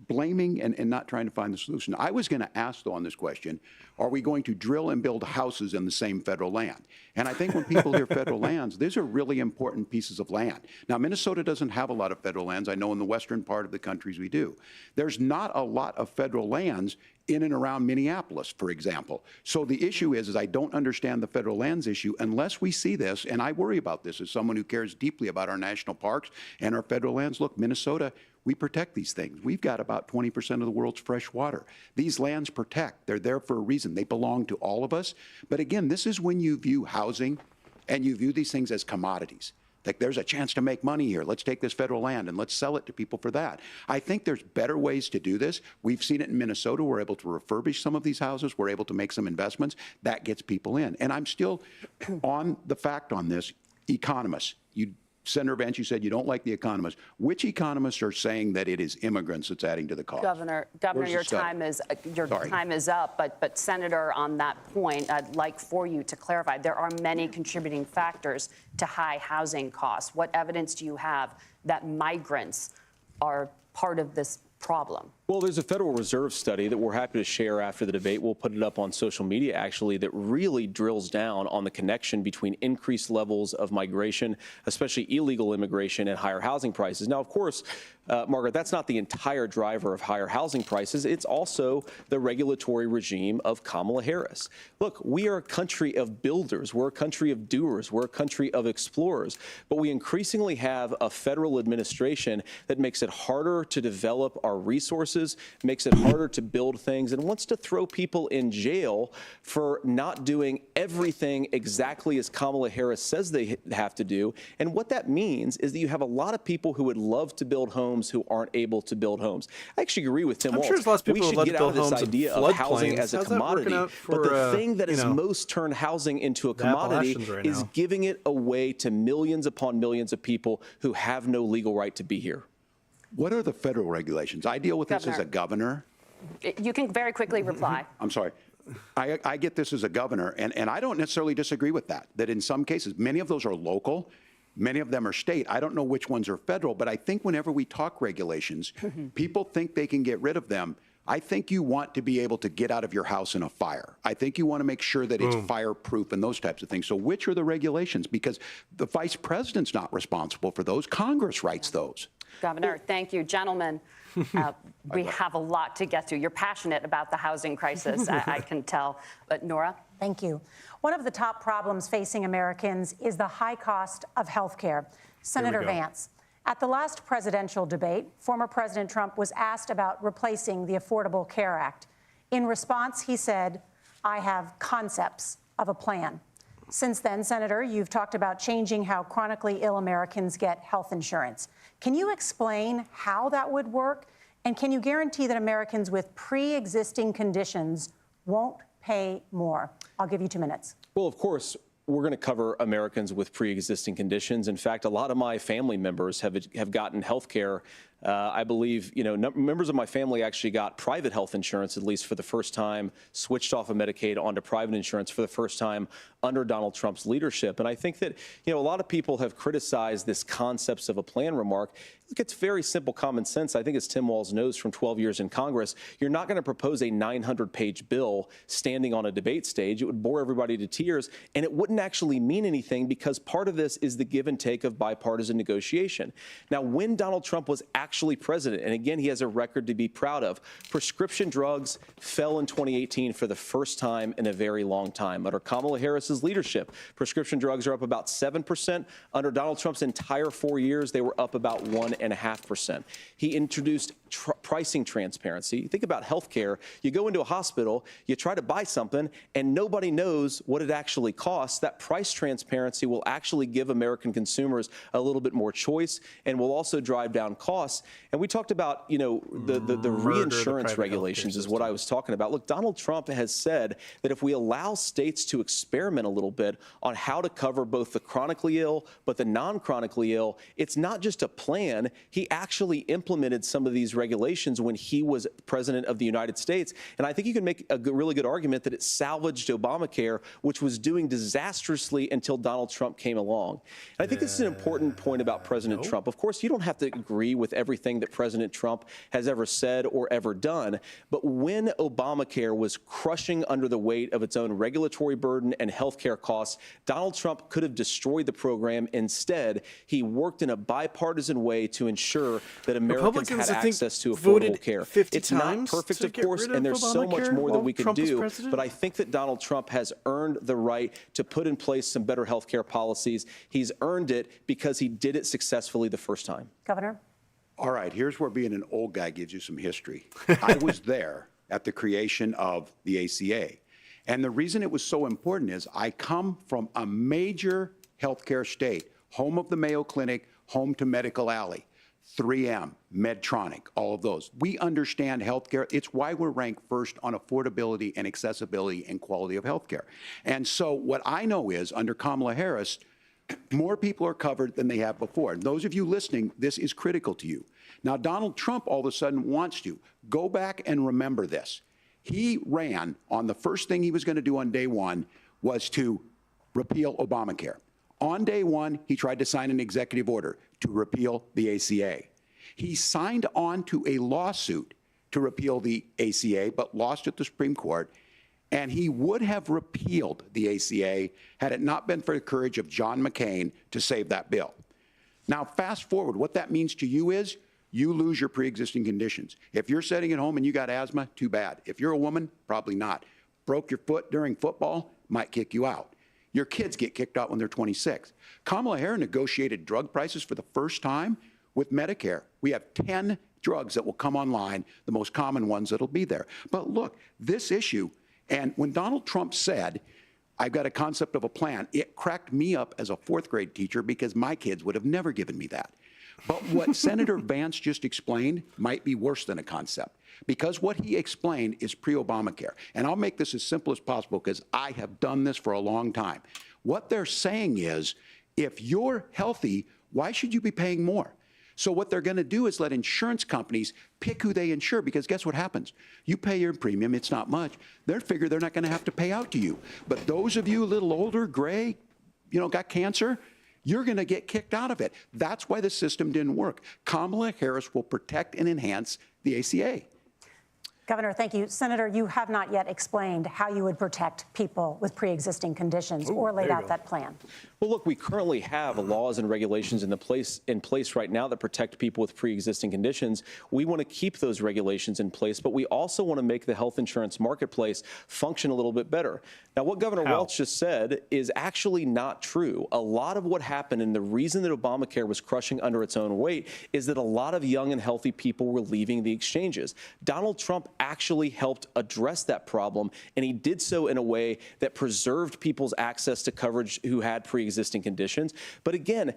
E: blaming and not trying to find the solution. I was going to ask, though, on this question, are we going to drill and build houses in the same federal land? And I think when people hear federal lands, these are really important pieces of land. Now, Minnesota doesn't have a lot of federal lands. I know in the western part of the countries we do. There's not a lot of federal lands in and around Minneapolis, for example. So the issue is I don't understand the federal lands issue unless we see this, and I worry about this as someone who cares deeply about our national parks and our federal lands. Look, Minnesota, we protect these things. We've got about 20% of the world's fresh water. These lands protect. They're there for a reason. They belong to all of us. But again, this is when you view housing and you view these things as commodities. Like, there's a chance to make money here. Let's take this federal land and let's sell it to people for that. I think there's better ways to do this. We've seen it in Minnesota. We're able to refurbish some of these houses. We're able to make some investments. That gets people in. And I'm still on the fact on this. Economists, Senator Vance, you said you don't like the economists. Which economists are saying that it is immigrants that's adding to the cost?
C: Governor, your time is up. But Senator, on that point, I'd like for you to clarify. There are many contributing factors to high housing costs. What evidence do you have that migrants are part of this problem?
G: Well, there's a Federal Reserve study that we're happy to share after the debate. We'll put it up on social media, actually, that really drills down on the connection between increased levels of migration, especially illegal immigration, and higher housing prices. Now, of course, Margaret, that's not the entire driver of higher housing prices. It's also the regulatory regime of Kamala Harris. Look, we are a country of builders. We're a country of doers. We're a country of explorers. But we increasingly have a federal administration that makes it harder to develop our resources resources, makes it harder to build things, and wants to throw people in jail for not doing everything exactly as Kamala Harris says they have to do. And what that means is that you have a lot of people who would love to build homes who aren't able to build homes. I actually agree with Tim Walz.
A: sure there's lots of people
G: we
A: who
G: should
A: would
G: get
A: love
G: out
A: to
G: of
A: build
G: this
A: homes in
G: idea of housing
A: floodplains.
G: as a
A: How's that working
G: commodity.
A: out
G: But
A: for,
G: the thing that
A: you
G: has
A: know,
G: most turned housing into a
A: the
G: commodity
A: Appalachians right
G: is
A: now?
G: giving it away to millions upon millions of people who have no legal right to be here.
E: What are the federal regulations? I deal with this as a governor.
C: You can very quickly reply.
E: I'm sorry. I get this as a governor, and I don't necessarily disagree with that, that in some cases, many of those are local, many of them are state. I don't know which ones are federal, but I think whenever we talk regulations, people think they can get rid of them. I think you want to be able to get out of your house in a fire. I think you want to make sure that it's fireproof and those types of things. So which are the regulations? Because the vice president's not responsible for those. Congress writes those.
C: Governor, thank you. Gentlemen, we have a lot to get to. You're passionate about the housing crisis, I can tell. But Nora?
B: Thank you. One of the top problems facing Americans is the high cost of health care. Senator Vance, at the last presidential debate, former President Trump was asked about replacing the Affordable Care Act. In response, he said, "I have concepts of a plan." Since then, Senator, you've talked about changing how chronically ill Americans get health insurance. Can you explain how that would work? And can you guarantee that Americans with pre-existing conditions won't pay more? I'll give you 2 minutes.
G: Well, of course, we're going to cover Americans with pre-existing conditions. In fact, a lot of my family members have gotten health care. I believe, members of my family actually got private health insurance, at least for the first time, switched off of Medicaid onto private insurance for the first time under Donald Trump's leadership. And I think that, a lot of people have criticized this concepts of a plan remark. Look, it's very simple common sense. I think as Tim Walz knows from 12 years in Congress, you're not going to propose a 900-page bill standing on a debate stage. It would bore everybody to tears, and it wouldn't actually mean anything because part of this is the give and take of bipartisan negotiation. Now, when Donald Trump was actually president, and again, he has a record to be proud of, prescription drugs fell in 2018 for the first time in a very long time. Under Kamala Harris's leadership, prescription drugs are up about 7%. Under Donald Trump's entire 4 years, they were up about 1.5%. He introduced pricing transparency. Think about healthcare. You go into a hospital, you try to buy something, and nobody knows what it actually costs. That price transparency will actually give American consumers a little bit more choice and will also drive down costs. And we talked about, the reinsurance regulations is what I was talking about. Look, Donald Trump has said that if we allow states to experiment a little bit on how to cover both the chronically ill but the non-chronically ill, it's not just a plan. He actually implemented some of these regulations when he was president of the United States. And I think you can make a really good argument that it salvaged Obamacare, which was doing disastrously until Donald Trump came along. And I think this is an important point about President Trump. Of course, you don't have to agree with everything that President Trump has ever said or ever done. But when Obamacare was crushing under the weight of its own regulatory burden and health care costs, Donald Trump could have destroyed the program. Instead, he worked in a bipartisan way to ensure that Americans had access to affordable care. It's not perfect, of course, and there's so much more that we could do. But I think that Donald Trump has earned the right to put in place some better health care policies. He's earned it because he did it successfully the first time.
B: Governor?
E: All right, here's where being an old guy gives you some history. I was there at the creation of the ACA. And the reason it was so important is I come from a major healthcare state, home of the Mayo Clinic, home to Medical Alley, 3M, Medtronic, all of those. We understand healthcare. It's why we're ranked first on affordability and accessibility and quality of healthcare. And so what I know is under Kamala Harris, more people are covered than they have before. And those of you listening, this is critical to you. Now, Donald Trump all of a sudden wants to. Go back and remember this. He ran on the first thing he was going to do on day one was to repeal Obamacare. On day one, he tried to sign an executive order to repeal the ACA. He signed on to a lawsuit to repeal the ACA, but lost at the Supreme Court. And he would have repealed the ACA had it not been for the courage of John McCain to save that bill. Now, fast forward, what that means to you is you lose your pre-existing conditions. If you're sitting at home and you got asthma, too bad. If you're a woman, probably not. Broke your foot during football, might kick you out. Your kids get kicked out when they're 26. Kamala Harris negotiated drug prices for the first time with Medicare. We have 10 drugs that will come online, the most common ones that'll be there. But look, this issue, and when Donald Trump said, I've got a concept of a plan, it cracked me up as a fourth grade teacher because my kids would have never given me that. But what Senator Vance just explained might be worse than a concept, because what he explained is pre-Obamacare. And I'll make this as simple as possible because I have done this for a long time. What they're saying is, if you're healthy, why should you be paying more? So what they're going to do is let insurance companies pick who they insure, because guess what happens? You pay your premium, it's not much. They figure they're not going to have to pay out to you. But those of you a little older, gray, got cancer, you're going to get kicked out of it. That's why the system didn't work. Kamala Harris will protect and enhance the ACA.
B: Governor, thank you. Senator, you have not yet explained how you would protect people with pre-existing conditions or laid out that plan.
G: Well, look, we currently have laws and regulations in place right now that protect people with pre-existing conditions. We want to keep those regulations in place, but we also want to make the health insurance marketplace function a little bit better. Now, what Governor Walz just said is actually not true. A lot of what happened, and the reason that Obamacare was crushing under its own weight, is that a lot of young and healthy people were leaving the exchanges. Donald Trump actually helped address that problem, and he did so in a way that preserved people's access to coverage who had pre-existing conditions. But again,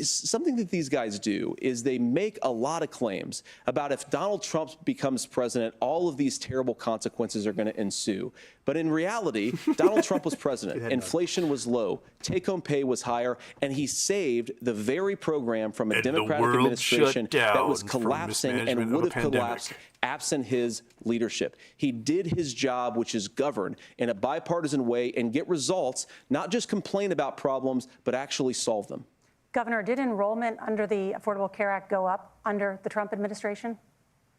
G: something that these guys do is they make a lot of claims about if Donald Trump becomes president, all of these terrible consequences are going to ensue. But in reality, Donald Trump was president. Inflation was low. Take-home pay was higher. And he saved the very program from a Democratic administration that was collapsing and would have collapsed absent his leadership. He did his job, which is govern in a bipartisan way and get results, not just complain about problems, but actually solve them.
B: Governor, did enrollment under the Affordable Care Act go up under the Trump administration?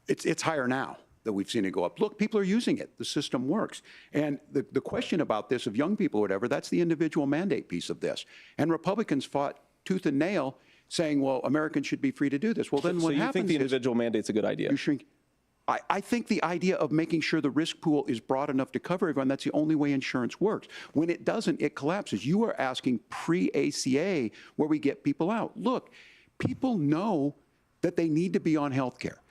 E: It's higher now that we've seen it go up. Look, people are using it. The system works. And the question about this of young people or whatever, that's the individual mandate piece of this. And Republicans fought tooth and nail saying, well, Americans should be free to do this. Well, then what happens is... So you think the individual mandate's a good idea? You shrink. I think the idea of making sure the risk pool is broad enough to cover everyone, that's the only way insurance works. When it doesn't, it collapses. You are asking pre-ACA where we get people out. Look, people know that they need to be on health care.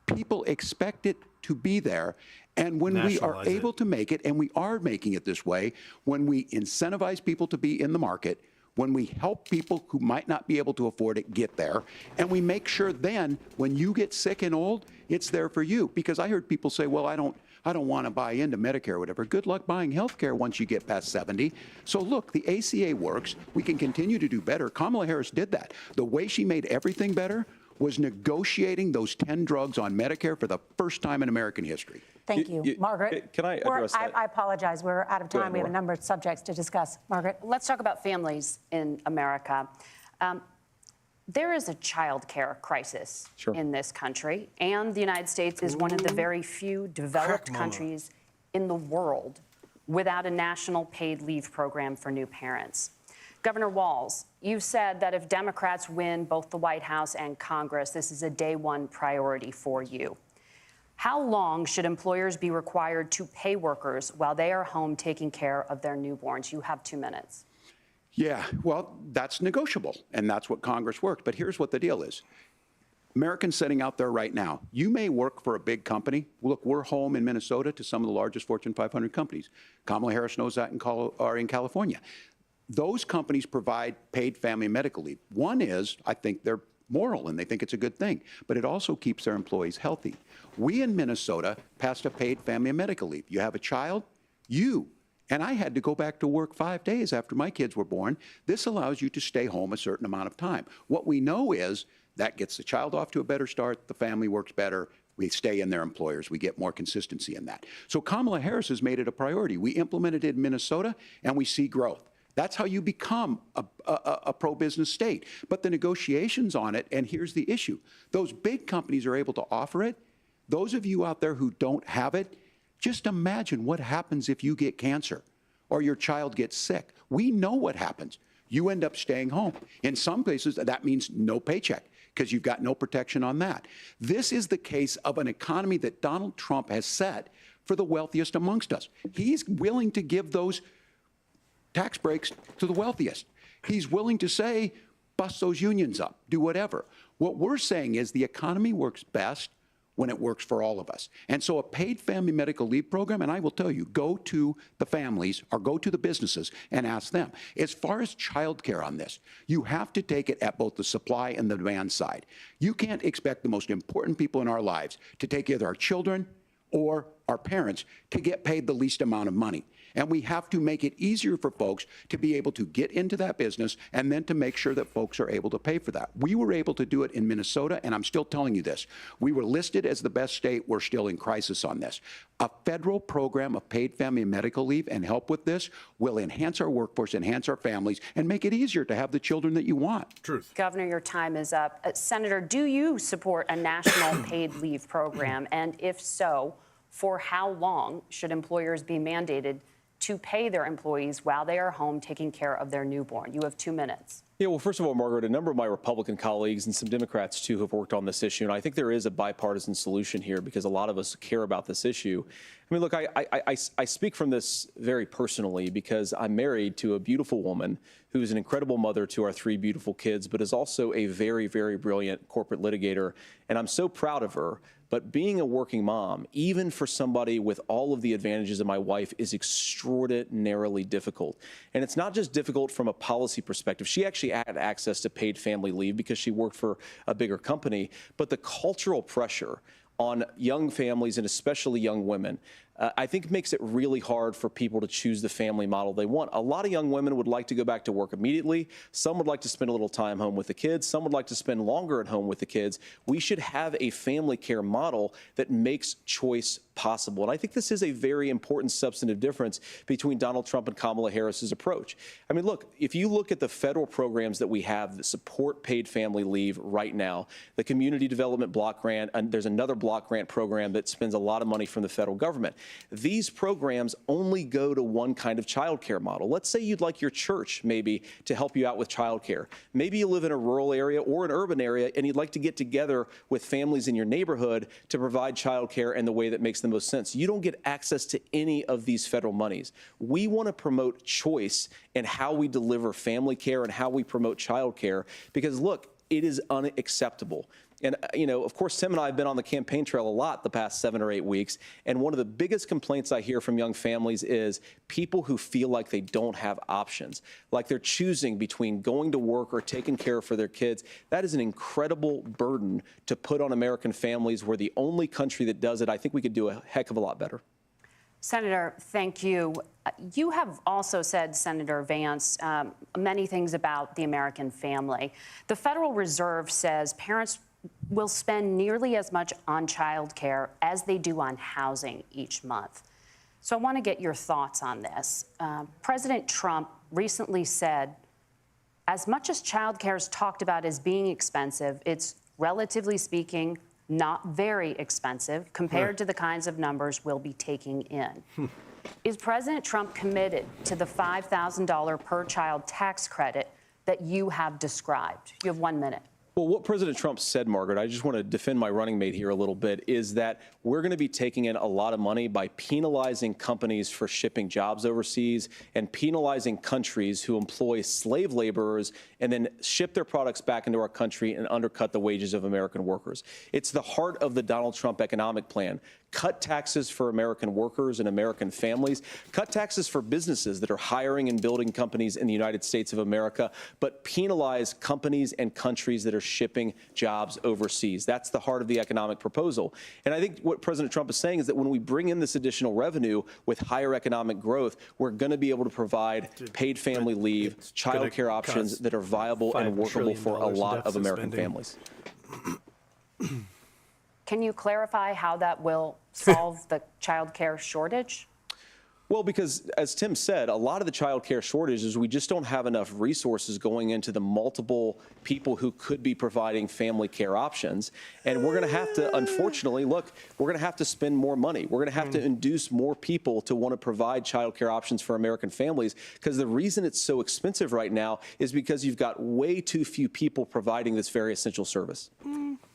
E: People expect it to be there. And when we are able to make it, and we are making it this way, when we incentivize people to be in the market, when we help people who might not be able to afford it get there, and we make sure then when you get sick and old, it's there for you. Because I heard people say, well, I don't want to buy into Medicare or whatever. Good luck buying health care once you get past 70. So look, the ACA works. We can continue to do better. Kamala Harris did that. The way she made everything better was negotiating those 10 drugs on Medicare for the first time in American history.
B: Thank you. Margaret?
G: Can I address that?
B: I apologize. We're out of time. We have a number of subjects to discuss. Margaret?
C: Let's talk about families in America. There is a child care crisis in this country, and the United States is one of the very few developed countries in the world without a national paid leave program for new parents. Governor Walz, you said that if Democrats win both the White House and Congress, this is a day one priority for you. How long should employers be required to pay workers while they are home taking care of their newborns? You have 2 minutes.
E: Yeah, well, that's negotiable, and that's what Congress worked. But here's what the deal is. Americans sitting out there right now, you may work for a big company. Look, we're home in Minnesota to some of the largest Fortune 500 companies. Kamala Harris knows that in California. Those companies provide paid family and medical leave. One is, I think they're moral and they think it's a good thing, but it also keeps their employees healthy. We in Minnesota passed a paid family and medical leave. You have a child, and I had to go back to work 5 days after my kids were born. This allows you to stay home a certain amount of time. What we know is that gets the child off to a better start, the family works better, we stay in their employers, we get more consistency in that. So Kamala Harris has made it a priority. We implemented it in Minnesota and we see growth. That's how you become a pro-business state. But the negotiations on it, and here's the issue, those big companies are able to offer it. Those of you out there who don't have it, just imagine what happens if you get cancer or your child gets sick. We know what happens. You end up staying home. In some places, that means no paycheck because you've got no protection on that. This is the case of an economy that Donald Trump has set for the wealthiest amongst us. He's willing to give those tax breaks to the wealthiest. He's willing to say, bust those unions up, do whatever. What we're saying is the economy works best when it works for all of us. And so a paid family medical leave program, and I will tell you, go to the families or go to the businesses and ask them. As far as childcare on this, you have to take it at both the supply and the demand side. You can't expect the most important people in our lives to take either our children or our parents to get paid the least amount of money. And we have to make it easier for folks to be able to get into that business and then to make sure that folks are able to pay for that. We were able to do it in Minnesota, and I'm still telling you this. We were listed as the best state. We're still in crisis on this. A federal program of paid family and medical leave and help with this will enhance our workforce, enhance our families, and make it easier to have the children that you want.
A: Truth.
C: Governor, your time is up. Senator, do you support a national paid leave program? And if so, for how long should employers be mandated to pay their employees while they are home taking care of their newborn? You have 2 minutes.
G: Yeah, well, first of all, Margaret, a number of my Republican colleagues and some Democrats, too, have worked on this issue. And I think there is a bipartisan solution here because a lot of us care about this issue. I mean, look, I speak from this very personally because I'm married to a beautiful woman who is an incredible mother to our 3 beautiful kids, but is also a very, very brilliant corporate litigator. And I'm so proud of her. But being a working mom, even for somebody with all of the advantages of my wife, is extraordinarily difficult. And it's not just difficult from a policy perspective. She actually had access to paid family leave because she worked for a bigger company. But the cultural pressure on young families and especially young women, I think makes it really hard for people to choose the family model they want. A lot of young women would like to go back to work immediately. Some would like to spend a little time home with the kids. Some would like to spend longer at home with the kids. We should have a family care model that makes choice possible. And I think this is a very important substantive difference between Donald Trump and Kamala Harris's approach. I mean, look, if you look at the federal programs that we have that support paid family leave right now, the Community Development Block Grant, and there's another block grant program that spends a lot of money from the federal government. These programs only go to one kind of child care model. Let's say you'd like your church maybe to help you out with child care. Maybe you live in a rural area or an urban area and you'd like to get together with families in your neighborhood to provide child care in the way that makes the most sense. You don't get access to any of these federal monies. We want to promote choice in how we deliver family care and how we promote child care because, look, it is unacceptable. And, you know, of course, Tim and I have been on the campaign trail a lot the past 7 or 8 weeks. And one of the biggest complaints I hear from young families is people who feel like they don't have options, like they're choosing between going to work or taking care for their kids. That is an incredible burden to put on American families. We're the only country that does it. I think we could do a heck of a lot better.
C: Senator, thank you. You have also said, Senator Vance, many things about the American family. The Federal Reserve says parents will spend nearly as much on child care as they do on housing each month. So I want to get your thoughts on this. President Trump recently said, as much as child care is talked about as being expensive, it's relatively speaking not very expensive compared to the kinds of numbers we'll be taking in. Is President Trump committed to the $5,000 per child tax credit that you have described? You have 1 minute.
G: Well, what President Trump said, Margaret, I just want to defend my running mate here a little bit, is that we're going to be taking in a lot of money by penalizing companies for shipping jobs overseas and penalizing countries who employ slave laborers and then ship their products back into our country and undercut the wages of American workers. It's the heart of the Donald Trump economic plan. Cut taxes for American workers and American families. Cut taxes for businesses that are hiring and building companies in the United States of America, but penalize companies and countries that are shipping jobs overseas. That's the heart of the economic proposal. And I think what President Trump is saying is that when we bring in this additional revenue with higher economic growth, we're going to be able to provide paid family leave, child care options that are viable and workable for a lot of American families.
C: Can you clarify how that will solve the child care shortage?
G: Well, because as Tim said, a lot of the child care shortage is we just don't have enough resources going into the multiple people who could be providing family care options. And we're going to have to, unfortunately, look, we're going to have to spend more money. We're going to have to induce more people to want to provide child care options for American families, because the reason it's so expensive right now is because you've got way too few people providing this very essential service.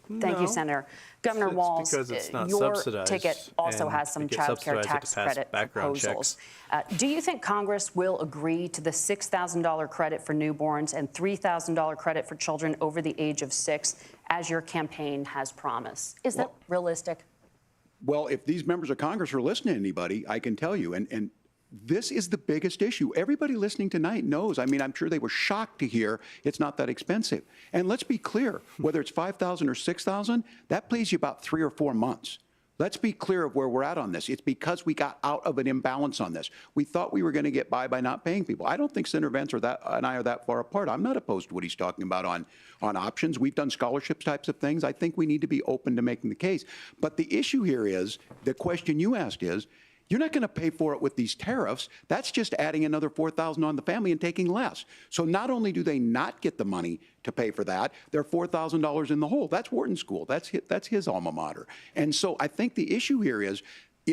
C: Thank you,
A: No.
C: Senator. Governor
A: It's
C: Walz,
A: because it's not
C: your
A: subsidized,
C: ticket also
A: and
C: has some
A: it gets
C: child care
A: subsidized
C: tax
A: to pass
C: credit
A: background
C: proposals. Do you think Congress will agree to the $6,000 credit for newborns and $3,000 credit for children over the age of 6, as your campaign has promised? Is that realistic?
E: Well, if these members of Congress are listening to anybody, I can tell you, and this is the biggest issue. Everybody listening tonight knows. I mean, I'm sure they were shocked to hear it's not that expensive. And let's be clear, whether it's $5,000 or $6,000, that pays you about 3 or 4 months. Let's be clear of where we're at on this. It's because we got out of an imbalance on this. We thought we were going to get by not paying people. I don't think Senator Vance and I are that far apart. I'm not opposed to what he's talking about on options. We've done scholarships types of things. I think we need to be open to making the case. But the issue here is, the question you asked is, you're not going to pay for it with these tariffs. That's just adding another $4,000 on the family and taking less. So not only do they not get the money to pay for that, they're $4,000 in the hole. That's Wharton School. That's his alma mater. And so I think the issue here is,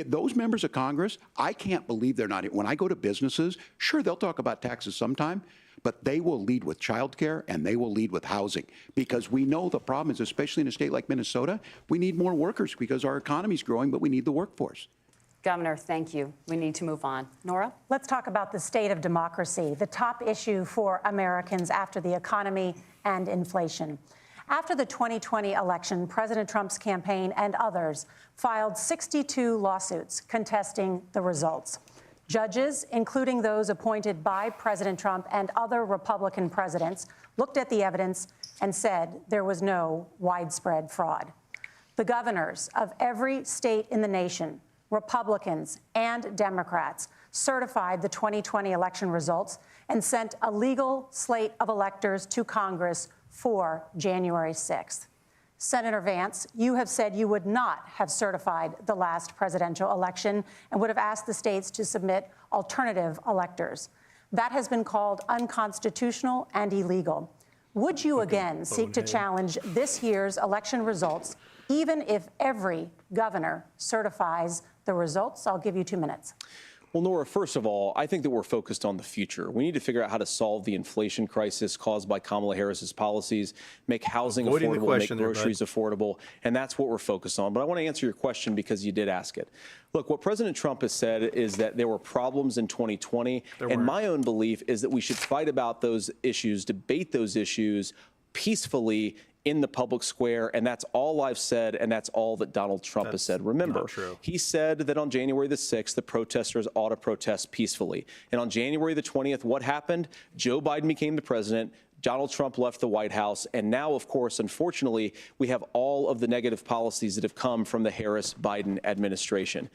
E: those members of Congress, I can't believe they're not. When I go to businesses, sure, they'll talk about taxes sometime, but they will lead with childcare and they will lead with housing, because we know the problem is, especially in a state like Minnesota, we need more workers because our economy's growing, but we need the workforce.
C: Governor, thank you. We need to move on. Nora?
B: Let's talk about the state of democracy, the top issue for Americans after the economy and inflation. After the 2020 election, President Trump's campaign and others filed 62 lawsuits contesting the results. Judges, including those appointed by President Trump and other Republican presidents, looked at the evidence and said there was no widespread fraud. The governors of every state in the nation, Republicans and Democrats, certified the 2020 election results and sent a legal slate of electors to Congress for January 6th. Senator Vance, you have said you would not have certified the last presidential election and would have asked the states to submit alternative electors. That has been called unconstitutional and illegal. Would you again seek to challenge this year's election results, even if every governor certifies the results? I'll give you 2 minutes.
G: Well, Nora, first of all, I think that we're focused on the future. We need to figure out how to solve the inflation crisis caused by Kamala Harris's policies, make housing affordable, make groceries affordable, and that's what we're focused on. But I want to answer your question because you did ask it. Look, what President Trump has said is that there were problems in 2020, and my own belief is that we should fight about those issues, debate those issues peacefully in the public square, and that's all I've said, and that's all that Donald Trump has said. Remember, he said that on January the 6th, the protesters ought to protest peacefully. And on January the 20th, what happened? Joe Biden became the president. Donald Trump left the White House. And now, of course, unfortunately, we have all of the negative policies that have come from the Harris-Biden administration.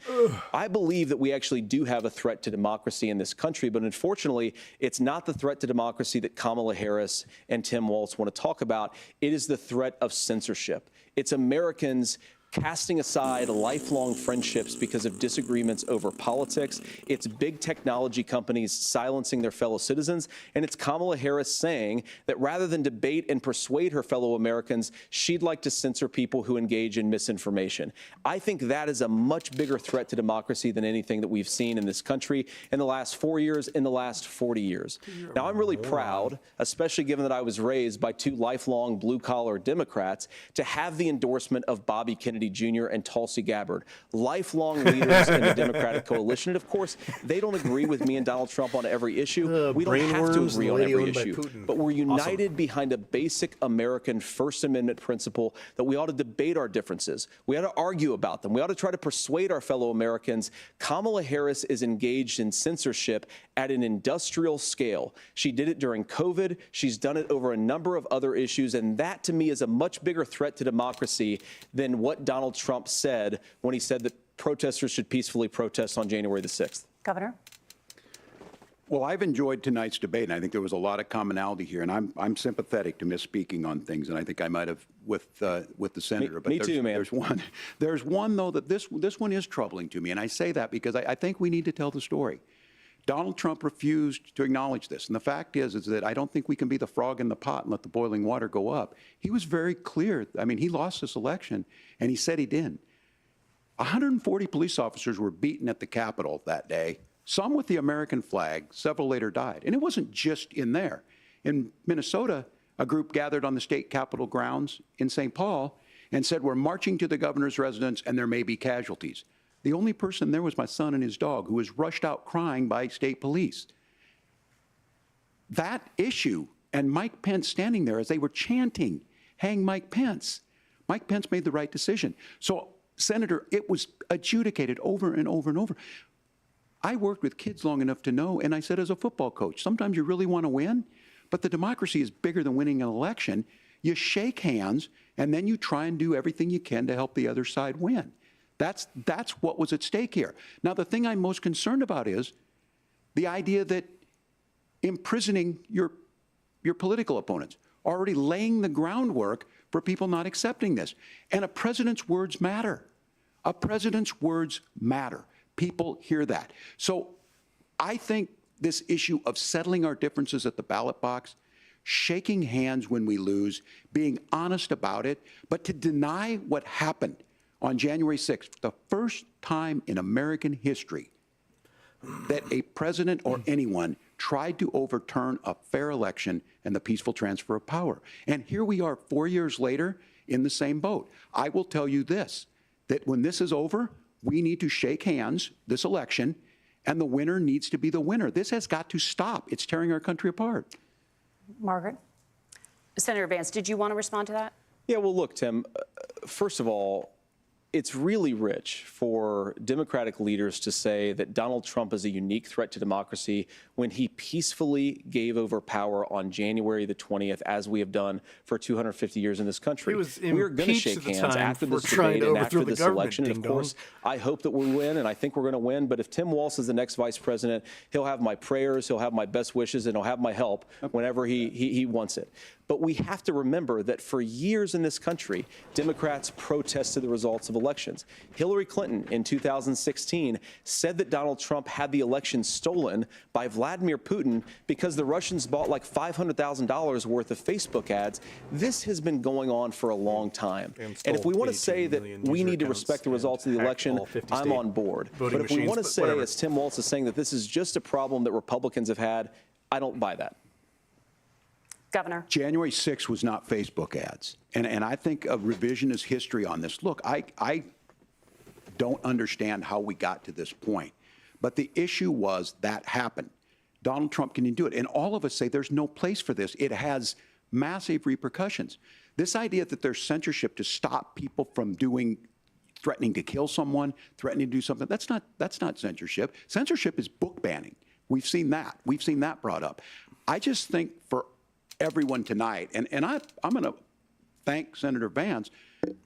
G: I believe that we actually do have a threat to democracy in this country, but unfortunately, it's not the threat to democracy that Kamala Harris and Tim Walz want to talk about. It is the threat of censorship. It's Americans casting aside lifelong friendships because of disagreements over politics. It's big technology companies silencing their fellow citizens. And it's Kamala Harris saying that rather than debate and persuade her fellow Americans, she'd like to censor people who engage in misinformation. I think that is a much bigger threat to democracy than anything that we've seen in this country in the last 4 years, in the last 40 years. Now, I'm really proud, especially given that I was raised by 2 lifelong blue-collar Democrats, to have the endorsement of Bobby Kennedy Jr. and Tulsi Gabbard, lifelong leaders in the Democratic coalition. And of course, they don't agree with me and Donald Trump on every issue. We don't have to agree on every issue. But we're united behind a basic American First Amendment principle that we ought to debate our differences. We ought to argue about them. We ought to try to persuade our fellow Americans. Kamala Harris is engaged in censorship at an industrial scale. She did it during COVID. She's done it over a number of other issues. And that, to me, is a much bigger threat to democracy than what Donald Trump said when he said that protesters should peacefully protest on January the 6th. Governor?
E: Well, I've enjoyed tonight's debate, and I think there was a lot of commonality here. And I'm sympathetic to misspeaking on things, and I think I might have with the senator.
G: Me too, man.
E: There's one though that this one is troubling to me, and I say that because I think we need to tell the story. Donald Trump refused to acknowledge this. And the fact is that I don't think we can be the frog in the pot and let the boiling water go up. He was very clear. I mean, he lost this election, and he said he didn't. 140 police officers were beaten at the Capitol that day, some with the American flag. Several later died. And it wasn't just in there. In Minnesota, a group gathered on the state Capitol grounds in St. Paul, and said, we're marching to the governor's residence and there may be casualties. The only person there was my son and his dog, who was rushed out crying by state police. That issue, and Mike Pence standing there as they were chanting, hang Mike Pence. Mike Pence made the right decision. So, Senator, it was adjudicated over and over and over. I worked with kids long enough to know, and I said as a football coach, sometimes you really want to win, but the democracy is bigger than winning an election. You shake hands, and then you try and do everything you can to help the other side win. That's what was at stake here. Now, the thing I'm most concerned about is the idea that imprisoning your political opponents, already laying the groundwork for people not accepting this. And a president's words matter. A president's words matter. People hear that. So I think this issue of settling our differences at the ballot box, shaking hands when we lose, being honest about it, but to deny what happened on January 6th, the first time in American history that a president or anyone tried to overturn a fair election and the peaceful transfer of power. And here we are 4 years later in the same boat. I will tell you this, that when this is over, we need to shake hands this election, and the winner needs to be the winner. This has got to stop. It's tearing our country apart.
B: Margaret?
C: Senator Vance, did you want to respond to that?
G: Yeah, well, look, Tim, first of all, it's really rich for Democratic leaders to say that Donald Trump is a unique threat to democracy when he peacefully gave over power on January the 20th, as we have done for 250 years in this country. We're going to shake hands after this debate and after this election. And of course, I hope that we win, and I think we're going to win. But if Tim Walz is the next vice president, he'll have my prayers, he'll have my best wishes, and he'll have my help whenever he wants it. But we have to remember that for years in this country, Democrats protested the results of elections. Hillary Clinton in 2016 said that Donald Trump had the election stolen by Vladimir Putin because the Russians bought like $500,000 worth of Facebook ads. This has been going on for a long time. And if we want to say that we need to respect the results of the election, I'm on board. But if we want to say, as Tim Walz is saying, that this is just a problem that Republicans have had, I don't buy that.
C: Governor.
E: January 6th was not Facebook ads. And I think a revisionist history on this. Look, I don't understand how we got to this point. But the issue was that happened. Donald Trump can do it. And all of us say there's no place for this. It has massive repercussions. This idea that there's censorship to stop people from threatening to kill someone, threatening to do something, that's not censorship. Censorship is book banning. We've seen that. We've seen that brought up. I just think for everyone tonight, and I'm going to thank Senator Vance.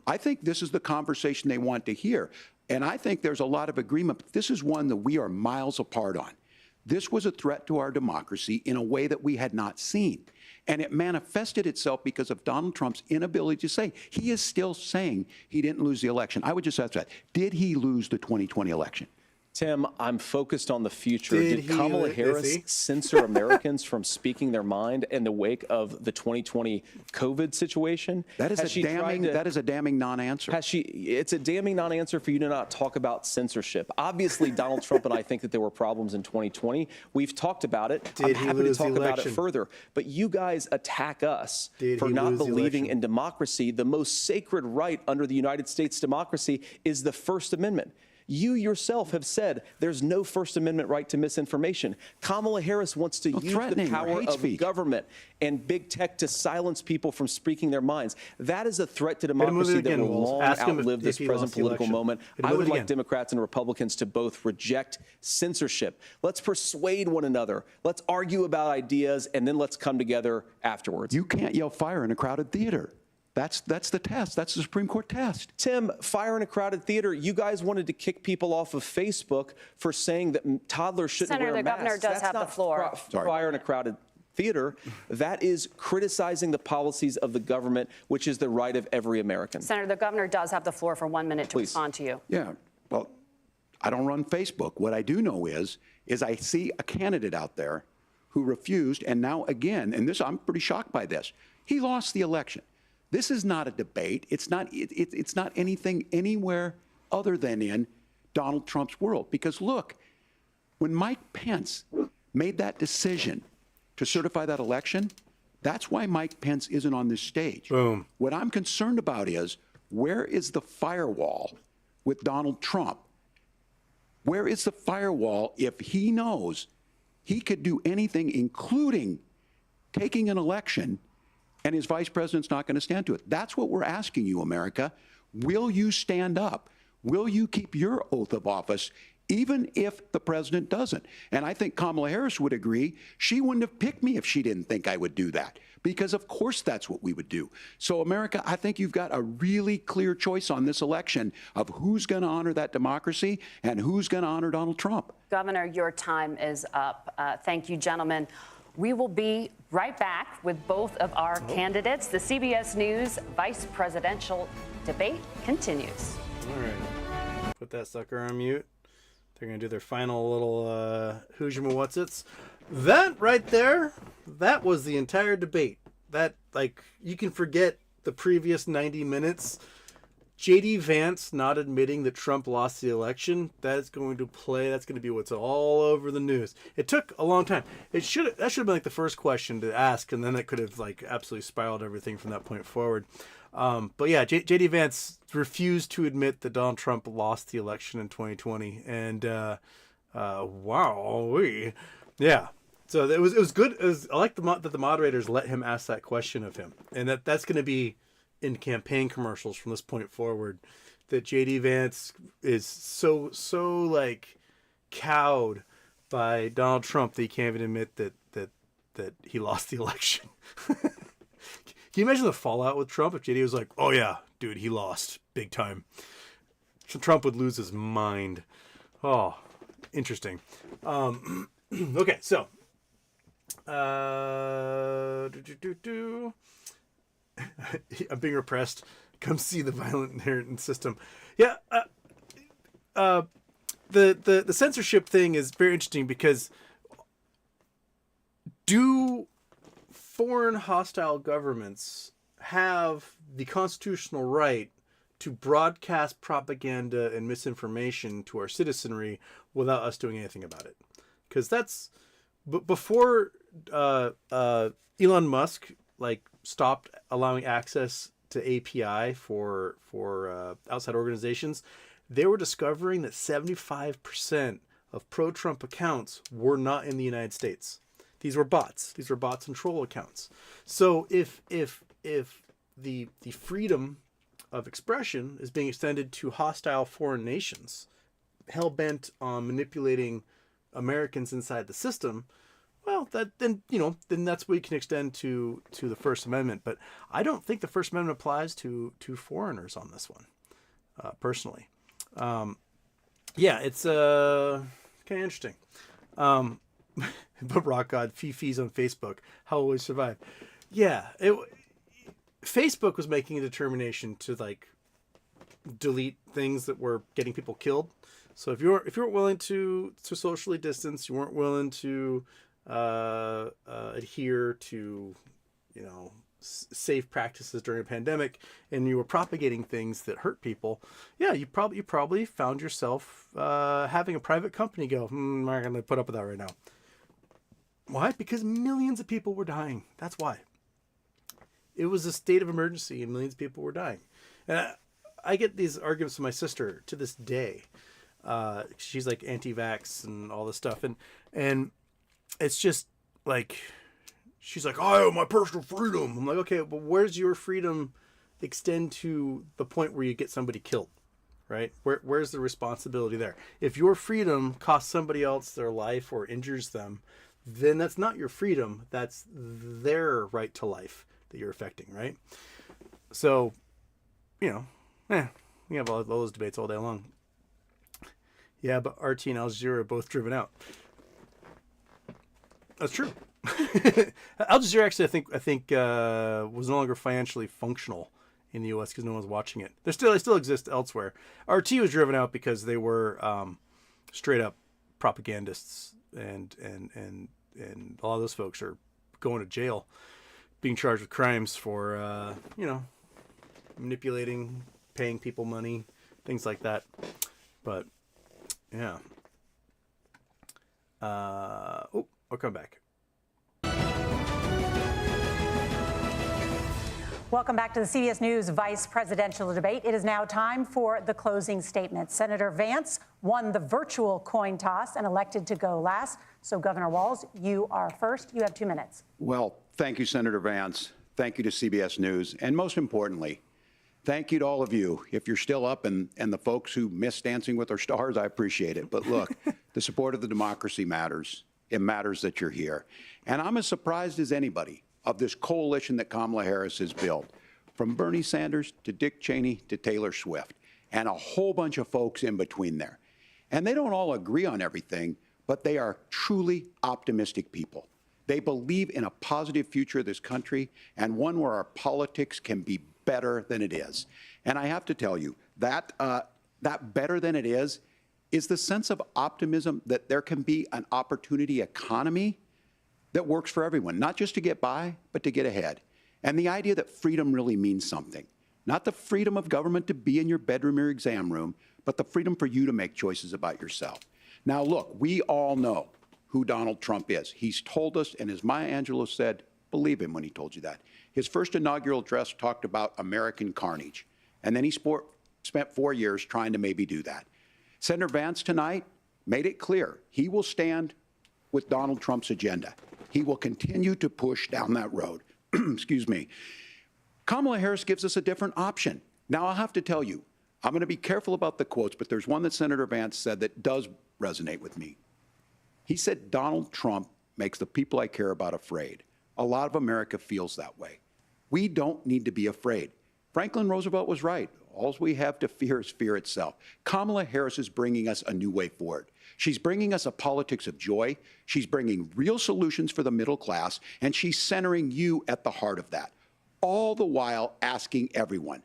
E: I think this is the conversation they want to hear. And I think there's a lot of agreement, but this is one that we are miles apart on. This was a threat to our democracy in a way that we had not seen. And it manifested itself because of Donald Trump's inability to say. He is still saying he didn't lose the election. I would just ask that. Did he lose the 2020 election?
G: Tim, I'm focused on the future. Did Kamala Harris censor Americans from speaking their mind in the wake of the 2020 COVID situation?
E: That is a damning non-answer.
G: It's a damning non-answer for you to not talk about censorship. Obviously, Donald Trump and I think that there were problems in 2020. We've talked about it. I'm happy to talk about it further. But you guys attack us for not believing in democracy. The most sacred right under the United States democracy is the First Amendment. You yourself have said there's no First Amendment right to misinformation. Kamala Harris wants to use the power of government and big tech to silence people from speaking their minds. That is a threat to democracy that will long outlive this present political moment. I would like Democrats and Republicans to both reject censorship. Let's persuade one another. Let's argue about ideas, and then let's come together afterwards.
E: You can't yell fire in a crowded theater. That's the test. That's the Supreme Court test.
G: Tim, fire in a crowded theater. You guys wanted to kick people off of Facebook for saying that toddlers shouldn't wear masks.
C: Senator, the governor does have the floor.
G: Fire in a crowded theater. That is criticizing the policies of the government, which is the right of every American.
C: Senator, the governor does have the floor for 1 minute to respond to you.
E: Yeah. Well, I don't run Facebook. What I do know is I see a candidate out there who refused, and now again, and this I'm pretty shocked by this. He lost the election. This is not a debate. It's not anything anywhere other than in Donald Trump's world. Because look, when Mike Pence made that decision to certify that election, that's why Mike Pence isn't on this stage.
A: Boom.
E: What I'm concerned about is where is the firewall with Donald Trump? Where is the firewall if he knows he could do anything, including taking an election, and his vice president's not going to stand to it? That's what we're asking you, America. Will you stand up? Will you keep your oath of office, even if the president doesn't? And I think Kamala Harris would agree. She wouldn't have picked me if she didn't think I would do that, because of course that's what we would do. So America, I think you've got a really clear choice on this election of who's going to honor that democracy and who's going to honor Donald Trump.
C: Governor, your time is up. Thank you, gentlemen. We will be right back with both of our candidates. The CBS News vice presidential debate continues.
A: All right. Put that sucker on mute. They're going to do their final little Hoosier Whatsits. That right there, that was the entire debate. That, like, you can forget the previous 90 minutes. J.D. Vance not admitting that Trump lost the election, that's going to be what's all over the news. It took a long time. That should have been like the first question to ask, and then it could have like absolutely spiraled everything from that point forward. But yeah, J.D. Vance refused to admit that Donald Trump lost the election in 2020, and yeah. So it was good. I like that the moderators let him ask that question of him, and that's going to be in campaign commercials from this point forward. That J.D. Vance is so like cowed by Donald Trump that he can't even admit that he lost the election. Can you imagine the fallout with Trump if JD was like, "Oh yeah, dude, he lost big time"? Trump would lose his mind. Oh, interesting. Okay, so I'm being repressed. Come see the violent inheritance system. Yeah, the censorship thing is very interesting because do foreign hostile governments have the constitutional right to broadcast propaganda and misinformation to our citizenry without us doing anything about it? Because that's before Elon Musk stopped allowing access to API for outside organizations. They were discovering that 75% of pro-Trump accounts were not in the United States. These were bots. These were bots and troll accounts. So if the freedom of expression is being extended to hostile foreign nations, hell-bent on manipulating Americans inside the system, well, then that's what you can extend to the First Amendment. But I don't think the First Amendment applies to foreigners on this one, personally. Yeah, it's kind of interesting. But rock god, Fifi's on Facebook. How will we survive? Yeah, Facebook was making a determination to delete things that were getting people killed. So if you weren't willing to socially distance, you weren't willing to adhere to safe practices during a pandemic, and you were propagating things that hurt people, yeah, you probably found yourself having a private company go, I'm not going to put up with that right now. Why? Because millions of people were dying. That's why. It was a state of emergency and millions of people were dying. And I get these arguments with my sister to this day. She's like anti-vax and all this stuff. And it's just like, she's like, oh, my personal freedom. I'm like, okay, but where's your freedom extend to the point where you get somebody killed, right? Where's the responsibility there? If your freedom costs somebody else their life or injures them, then that's not your freedom. That's their right to life that you're affecting, right? So, we have all those debates all day long. Yeah, but RT and Al Jazeera are both driven out. That's true. Al Jazeera actually, I think was no longer financially functional in the U.S. because no one was watching it. They still exist elsewhere. RT was driven out because they were straight up propagandists, and a lot of those folks are going to jail, being charged with crimes for manipulating, paying people money, things like that. But yeah. I'll come back.
B: Welcome back to the CBS News Vice Presidential Debate. It is now time for the closing statement. Senator Vance won the virtual coin toss and elected to go last. So, Governor Walz, you are first. You have 2 minutes.
E: Well, thank you, Senator Vance. Thank you to CBS News. And most importantly, thank you to all of you. If you're still up and the folks who miss Dancing with Our Stars, I appreciate it. But look, the support of the democracy matters. It matters that you're here. And I'm as surprised as anybody of this coalition that Kamala Harris has built, from Bernie Sanders to Dick Cheney to Taylor Swift, and a whole bunch of folks in between there. And they don't all agree on everything, but they are truly optimistic people. They believe in a positive future of this country and one where our politics can be better than it is. And I have to tell you, that better than it is the sense of optimism that there can be an opportunity economy that works for everyone, not just to get by, but to get ahead. And the idea that freedom really means something. Not the freedom of government to be in your bedroom or exam room, but the freedom for you to make choices about yourself. Now, look, we all know who Donald Trump is. He's told us, and as Maya Angelou said, believe him when he told you that. His first inaugural address talked about American carnage, and then he spent 4 years trying to maybe do that. Senator Vance tonight made it clear he will stand with Donald Trump's agenda. He will continue to push down that road. Excuse me. Kamala Harris gives us a different option. Now, I'll have to tell you, I'm going to be careful about the quotes, but there's one that Senator Vance said that does resonate with me. He said, Donald Trump makes the people I care about afraid. A lot of America feels that way. We don't need to be afraid. Franklin Roosevelt was right. All we have to fear is fear itself. Kamala Harris is bringing us a new way forward. She's bringing us a politics of joy. She's bringing real solutions for the middle class, and she's centering you at the heart of that. All the while asking everyone,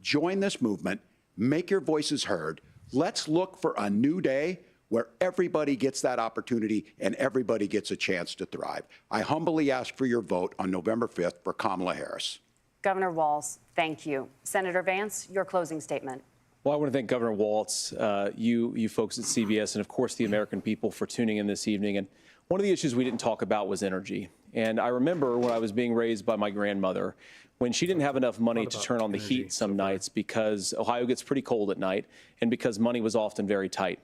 E: join this movement, make your voices heard. Let's look for a new day where everybody gets that opportunity and everybody gets a chance to thrive. I humbly ask for your vote on November 5th for Kamala Harris.
C: Governor Walz, thank you. Senator Vance, your closing statement.
G: Well, I want to thank Governor Walz, you folks at CBS, and of course the American people for tuning in this evening. And one of the issues we didn't talk about was energy. And I remember when I was being raised by my grandmother, when she didn't have enough money to turn on the heat some nights because Ohio gets pretty cold at night and because money was often very tight.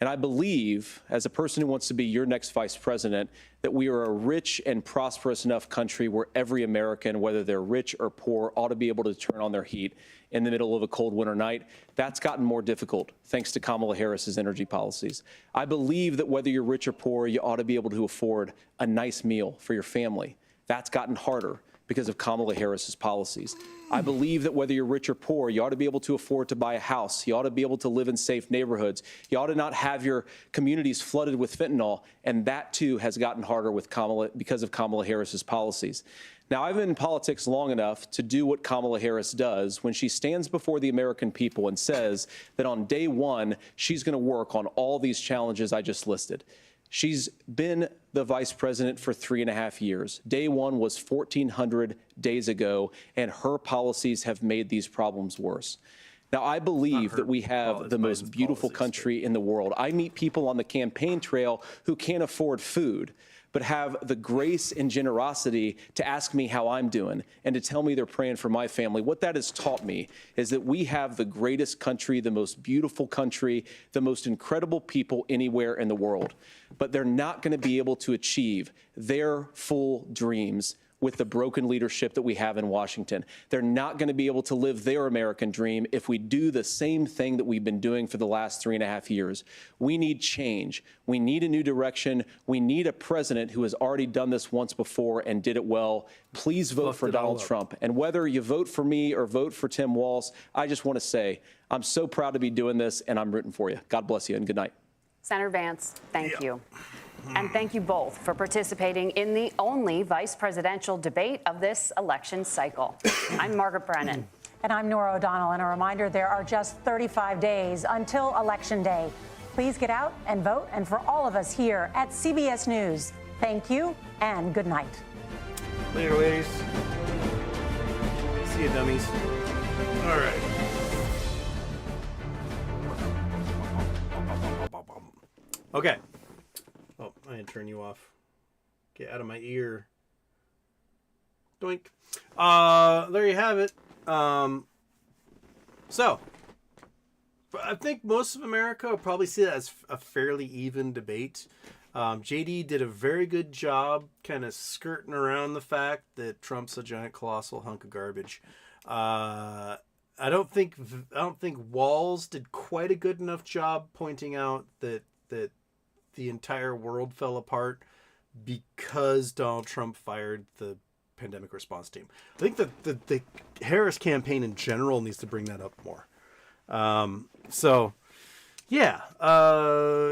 G: And I believe, as a person who wants to be your next vice president, that we are a rich and prosperous enough country where every American, whether they're rich or poor, ought to be able to turn on their heat in the middle of a cold winter night. That's gotten more difficult thanks to Kamala Harris's energy policies. I believe that whether you're rich or poor, you ought to be able to afford a nice meal for your family. That's gotten harder because of Kamala Harris's policies. I believe that whether you're rich or poor, you ought to be able to afford to buy a house. You ought to be able to live in safe neighborhoods. You ought to not have your communities flooded with fentanyl. And that, too, has gotten harder with because of Kamala Harris's policies. Now, I've been in politics long enough to do what Kamala Harris does when she stands before the American people and says that on day one, she's going to work on all these challenges I just listed. She's been the vice president for 3.5 years. Day one was 1,400 days ago, and her policies have made these problems worse. Now, I believe that we have the most beautiful country in the world. I meet people on the campaign trail who can't afford food, but have the grace and generosity to ask me how I'm doing and to tell me they're praying for my family. What that has taught me is that we have the greatest country, the most beautiful country, the most incredible people anywhere in the world. But they're not going to be able to achieve their full dreams with the broken leadership that we have in Washington. They're not going to be able to live their American dream if we do the same thing that we've been doing for the last 3.5 years. We need change. We need a new direction. We need a president who has already done this once before and did it well. Please vote for Donald Trump. And whether you vote for me or vote for Tim Walz, I just want to say I'm so proud to be doing this, and I'm rooting for you. God bless you, and good night.
C: Senator Vance, thank you. And thank you both for participating in the only vice presidential debate of this election cycle. I'm Margaret Brennan.
B: And I'm Nora O'Donnell. And a reminder, there are just 35 days until Election Day. Please get out and vote. And for all of us here at CBS News, thank you and good night.
A: Later, ladies. See you, dummies. All right. Okay. Oh, I didn't turn you off. Get out of my ear. Doink. There you have it. So, I think most of America will probably see that as a fairly even debate. JD did a very good job kind of skirting around the fact that Trump's a giant colossal hunk of garbage. I don't think Walz did quite a good enough job pointing out that the entire world fell apart because Donald Trump fired the pandemic response team. I think that the Harris campaign in general needs to bring that up more. So yeah,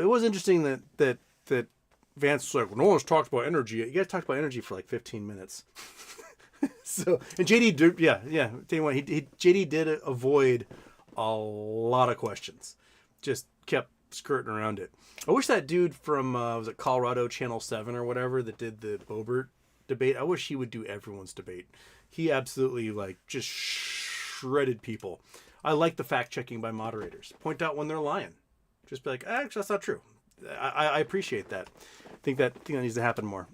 A: it was interesting that Vance was like, well, no one's talked about energy. You guys talked about energy for like 15 minutes. So, and JD did, yeah. Tell you what, JD did avoid a lot of questions. Just kept skirting around it. I wish that dude from, was it Colorado Channel 7 or whatever that did the Boebert debate, I wish he would do everyone's debate. He absolutely, like, just shredded people. I like the fact-checking by moderators. Point out when they're lying. Just be like, actually, that's not true. I appreciate that. I think that needs to happen more.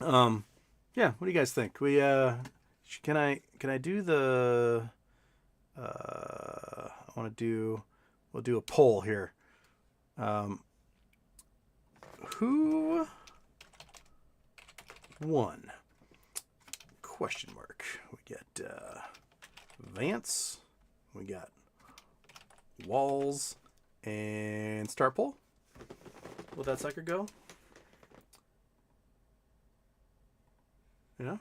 A: Yeah, what do you guys think? We can I do the we'll do a poll here. Who won? Question mark. We got Vance, we got Walz, and Star Poll. Will that sucker go? Yeah.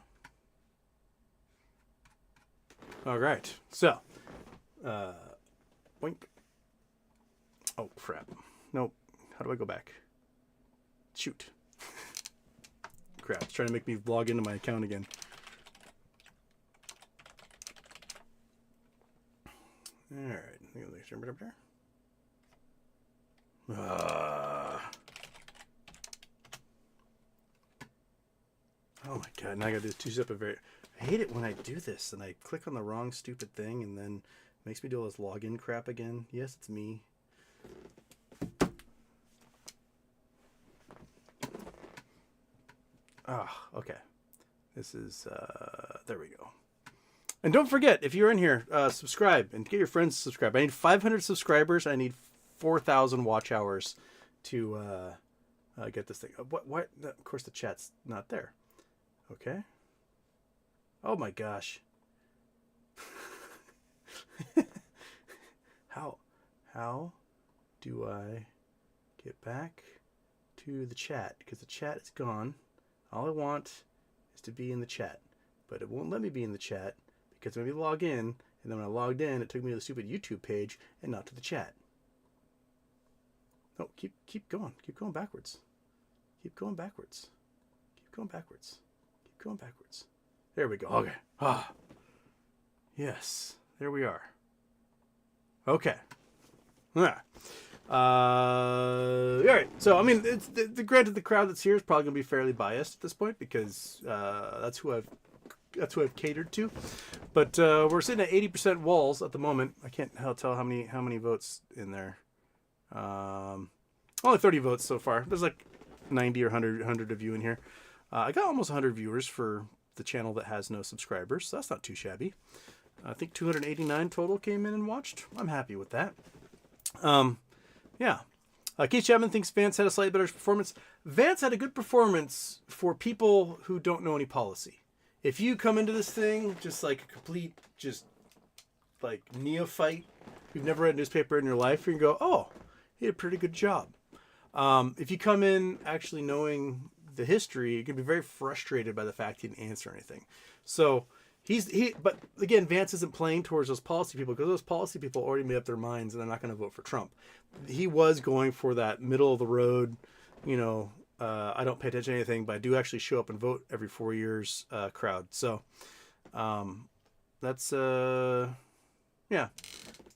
A: All right. So, boink. Oh crap. Nope. How do I go back? Shoot. Crap. It's trying to make me log into my account again. All right. Oh my god, now I gotta do two separate I hate it when I do this and I click on the wrong stupid thing and then it makes me do all this login crap again. Yes, it's me. Okay. This is, there we go. And don't forget, if you're in here, subscribe and get your friends to subscribe. I need 500 subscribers. I need 4,000 watch hours to get this thing. What? Of course, the chat's not there. Okay. Oh my gosh. How do I get back to the chat? Because the chat is gone. All I want is to be in the chat, but it won't let me be in the chat because when we log in, and then when I logged in, it took me to the stupid YouTube page and not to the chat. No, keep going. Keep going backwards. Keep going backwards. Keep going backwards. Keep going backwards. There we go. Okay. Yes. There we are. Okay. Yeah. All right. So I mean, it's granted the crowd that's here is probably gonna be fairly biased at this point because that's who I've catered to. But we're sitting at 80% Walz at the moment. I can't tell how many votes in there. Only 30 votes so far. There's like 90 or 100 of you in here. I got almost 100 viewers for the channel that has no subscribers, so that's not too shabby. I think 289 total came in and watched. I'm happy with that. Yeah. Keith Chapman thinks Vance had a slightly better performance. Vance had a good performance for people who don't know any policy. If you come into this thing just like a complete, just like neophyte, you've never read a newspaper in your life, you can go, oh, he did a pretty good job. If you come in actually knowing the history, you can be very frustrated by the fact he didn't answer anything. So but again, Vance isn't playing towards those policy people because those policy people already made up their minds and they're not going to vote for Trump. He was going for that middle of the road, I don't pay attention to anything, but I do actually show up and vote every 4 years crowd. So that's yeah.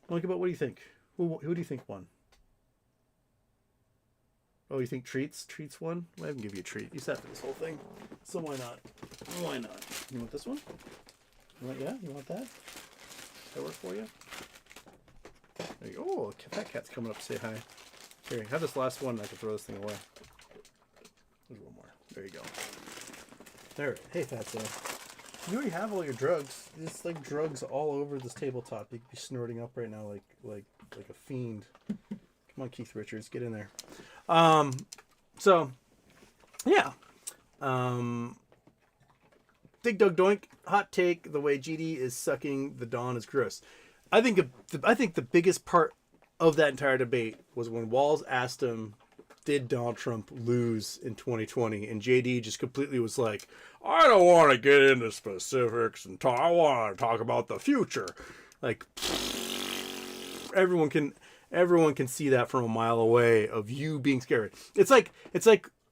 A: What do you think? Who do you think won? Oh, you think Treats won? Well, I can give you a treat. You sat for this whole thing, so why not? Why not? You want this one? You want that? Does that work for you? There you go. Oh, that cat's coming up to say hi. Here, have this last one and I can throw this thing away. There's one more. There you go. There. Hey, Fatso. You already have all your drugs. It's like drugs all over this tabletop. You could be snorting up right now like a fiend. Come on, Keith Richards, get in there. So, yeah. Dig Dug Doink, hot take, the way GD is sucking the Dawn is gross. I think the biggest part of that entire debate was when Walz asked him, did Donald Trump lose in 2020? And JD just completely was like, I don't want to get into specifics and talk. I want to talk about the future. Like, everyone can see that from a mile away of you being scared. It's like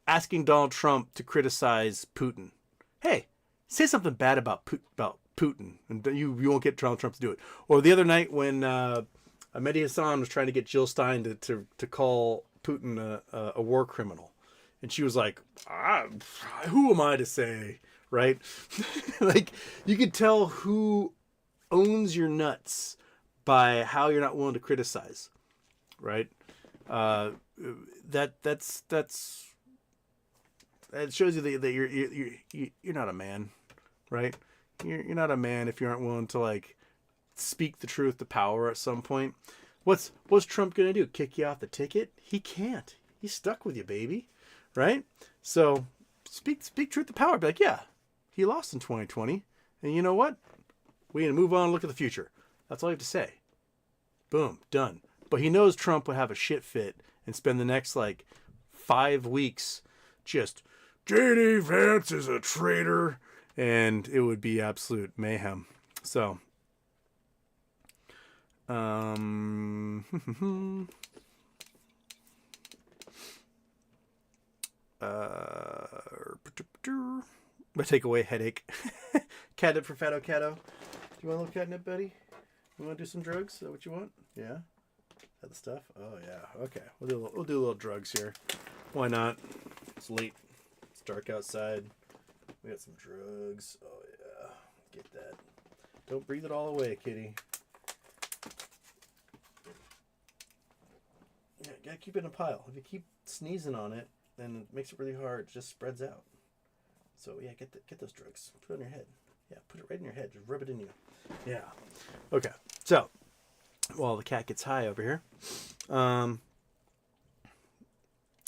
A: asking Donald Trump to criticize Putin. Hey, say something bad about Putin, and you won't get Donald Trump to do it. Or the other night when Mehdi Hassan was trying to get Jill Stein to call Putin a war criminal, and she was like, who am I to say, right? Like, you could tell who owns your nuts by how you're not willing to criticize, right? That's it shows you that you're not a man, right? You're not a man if you aren't willing to like speak the truth to power at some point. What's Trump gonna do? Kick you off the ticket? He can't. He's stuck with you, baby, right? So speak truth to power. Be like, yeah, he lost in 2020, and you know what? We gonna move on and look at the future. That's all you have to say. Boom, done. But he knows Trump would have a shit fit and spend the next like 5 weeks just JD Vance is a traitor, and it would be absolute mayhem. So, my takeaway headache. Catnip for Fatto Cato. Do you want a little catnip, buddy? You want to do some drugs? Is that what you want? Yeah. That the stuff? Oh yeah. Okay. We'll do a little drugs here. Why not? It's late. It's dark outside. We got some drugs. Oh yeah. Get that. Don't breathe it all away, kitty. Yeah, gotta keep it in a pile. If you keep sneezing on it, then it makes it really hard. It just spreads out. So yeah, get those drugs. Put it on your head. Yeah, put it right in your head. Just rub it in you. Yeah. Okay. So, while the cat gets high over here,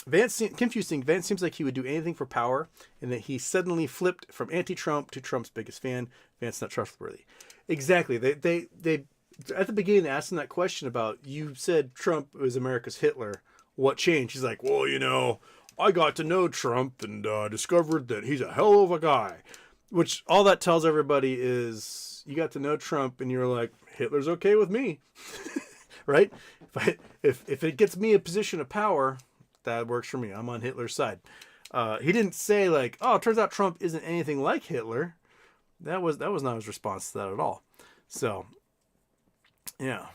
A: Vance seems like he would do anything for power, and that he suddenly flipped from anti-Trump to Trump's biggest fan. Vance not trustworthy. Exactly. They at the beginning they asked him that question about, you said Trump was America's Hitler. What changed? He's like, well, you know, I got to know Trump and discovered that he's a hell of a guy. Which all that tells everybody is you got to know Trump and you're like, Hitler's okay with me, right? If it gets me a position of power, that works for me. I'm on Hitler's side. He didn't say like, oh, it turns out Trump isn't anything like Hitler. That was not his response to that at all. So, yeah.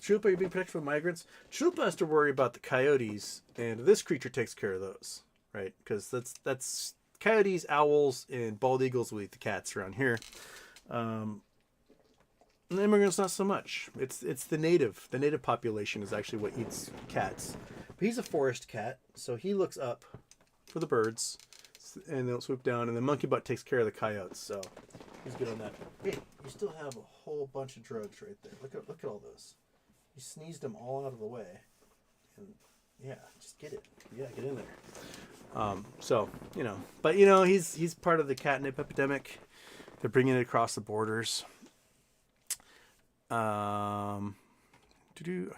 A: Chalupa, you're being protected from migrants. Chalupa has to worry about the coyotes, and this creature takes care of those, right? Because that's coyotes, owls, and bald eagles will eat the cats around here. And the immigrants not so much. It's the native population is actually what eats cats. But he's a forest cat, so he looks up for the birds, and they'll swoop down. And the monkey butt takes care of the coyotes, so he's good on that. Hey, you still have a whole bunch of drugs right there. Look at all those. You sneezed them all out of the way, and yeah, just get it. Yeah, get in there. So you know, but you know, he's part of the catnip epidemic. They're bringing it across the borders.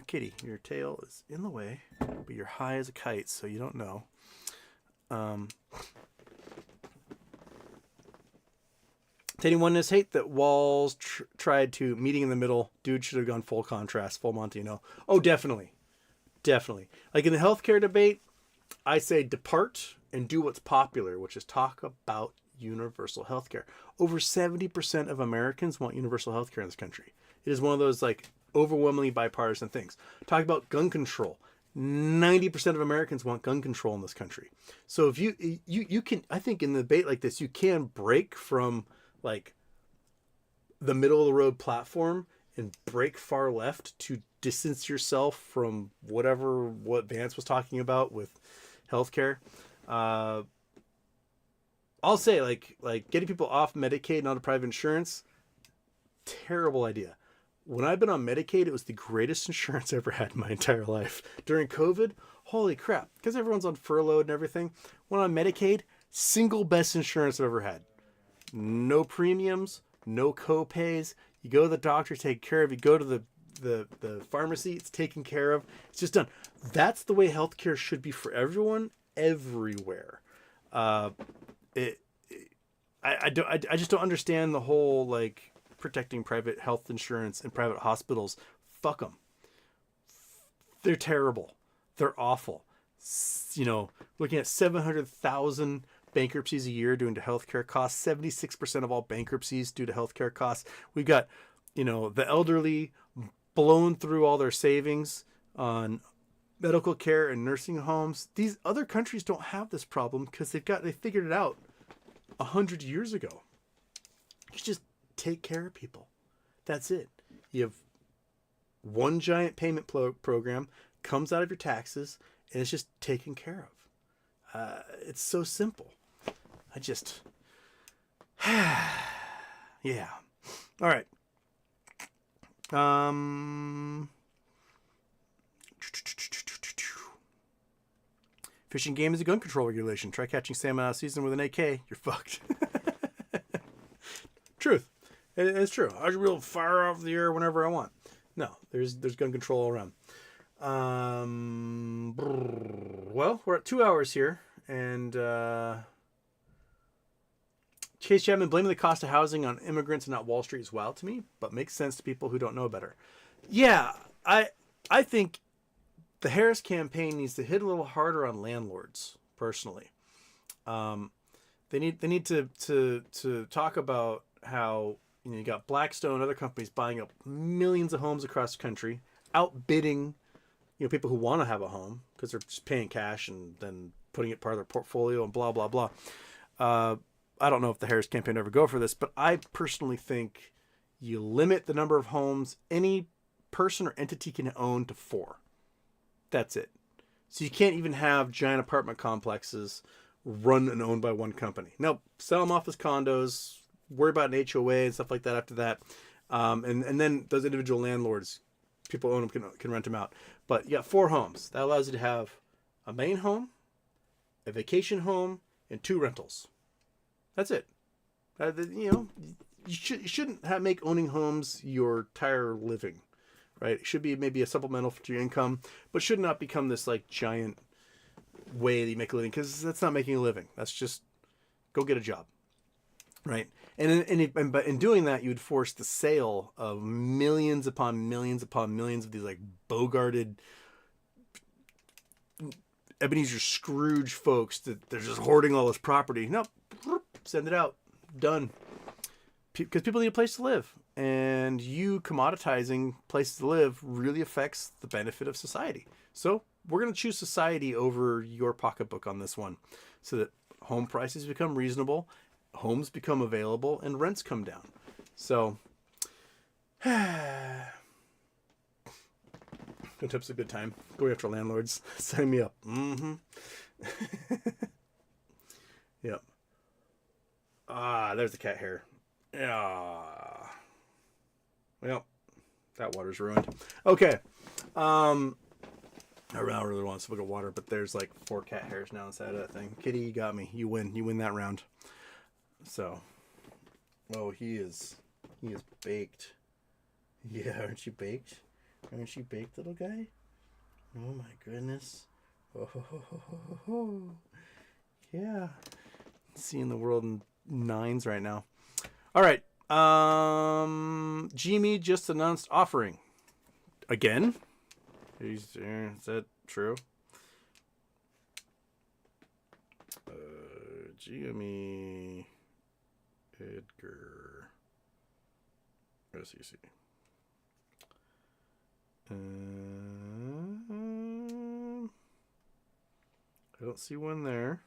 A: Kitty, your tail is in the way, but you're high as a kite, so you don't know. To anyone this hate that Walz tried to meeting in the middle, dude should have gone full contrast, full Montino. Oh, definitely. Like in the healthcare debate, I say depart and do what's popular, which is talk about universal healthcare. Over 70% of Americans want universal healthcare in this country. It is one of those like overwhelmingly bipartisan things. Talk about gun control. 90% of Americans want gun control in this country. So if you can, I think in the debate like this, you can break from like the middle of the road platform and break far left to distance yourself from what Vance was talking about with healthcare. I'll say like getting people off Medicaid and onto private insurance, terrible idea. When I've been on Medicaid, it was the greatest insurance I ever had in my entire life. During COVID, holy crap, because everyone's on furlough and everything. When on Medicaid, single best insurance I've ever had. No premiums, no co-pays. You go to the doctor, take care of. You go to the pharmacy, it's taken care of. It's just done. That's the way healthcare should be for everyone, everywhere. I just don't understand the whole like protecting private health insurance and private hospitals. Fuck them. They're terrible. They're awful. You know, looking at 700,000 bankruptcies a year due to healthcare costs. 76% of all bankruptcies due to healthcare costs. We've got, you know, the elderly blown through all their savings on medical care and nursing homes. These other countries don't have this problem because they figured it out 100 years ago. You just take care of people. That's it. You have one giant payment program, comes out of your taxes, and it's just taken care of. It's so simple. Yeah. All right. Fishing game is a gun control regulation. Try catching salmon out of season with an AK. You're fucked. Truth. It's true. I should be able to fire off the air whenever I want. No, there's gun control all around. Well, we're at 2 hours here, and Chase Chapman blaming the cost of housing on immigrants and not Wall Street is wild to me, but makes sense to people who don't know better. Yeah, I think the Harris campaign needs to hit a little harder on landlords. Personally, they need to talk about how, you know, you got Blackstone and other companies buying up millions of homes across the country, outbidding, you know, people who want to have a home because they're just paying cash and then putting it part of their portfolio and blah blah blah. I don't know if the Harris campaign ever go for this, but I personally think you limit the number of homes any person or entity can own to 4. That's it. So you can't even have giant apartment complexes run and owned by one company. No, sell them off as condos, worry about an HOA and stuff like that after that. And then those individual landlords, people own them, can rent them out. But you got 4 homes. That allows you to have a main home, a vacation home, and 2 rentals. That's it. You know, you shouldn't make owning homes your entire living, right? It should be maybe a supplemental to your income, but should not become this like giant way that you make a living, because that's not making a living. That's just go get a job, right? But in doing that, you would force the sale of millions upon millions upon millions of these like bogarted Ebenezer Scrooge folks that they're just hoarding all this property. No, send it out. Done. Because people need a place to live. And you commoditizing places to live really affects the benefit of society. So we're going to choose society over your pocketbook on this one, so that home prices become reasonable, homes become available, and rents come down. So, don't tips a good time. Go after landlords. Sign me up. Mm-hmm. Yep. There's the cat hair. Yeah. Well, that water's ruined. Okay. I really want to look at water, but there's like 4 cat hairs now inside of that thing. Kitty, you got me. You win. You win that round. So, oh, he is baked. Yeah, aren't you baked? Aren't you baked, little guy? Oh my goodness. Oh, yeah. Seeing the world in 9s right now. All right. Jimmy just announced offering. Again? Is that true? Jimmy Edgar SEC. I don't see one there.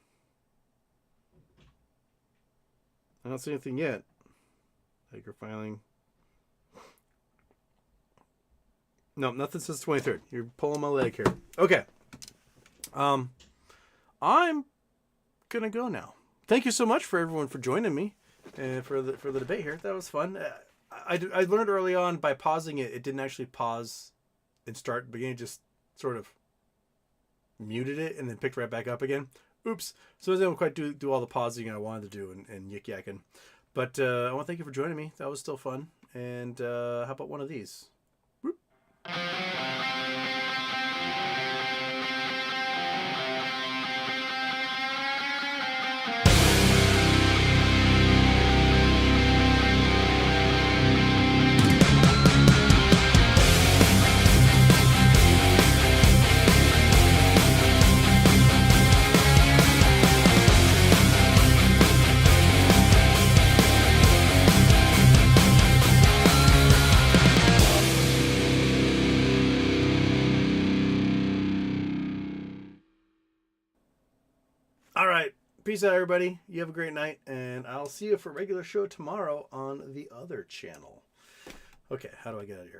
A: I don't see anything yet. Edgar filing. No, nothing since 23rd. You're pulling my leg here. Okay. I'm gonna go now. thank you so much for everyone for joining me and for the debate here. That was fun. I learned early on by pausing it didn't actually pause and start beginning, just sort of muted it and then picked right back up again. Oops. So I didn't quite do all the pausing I wanted to do and yik yakking. But I want to thank you for joining me. That was still fun. And how about one of these? Whoop. All right. Peace out, everybody. You have a great night, and I'll see you for a regular show tomorrow on the other channel. Okay, how do I get out of here?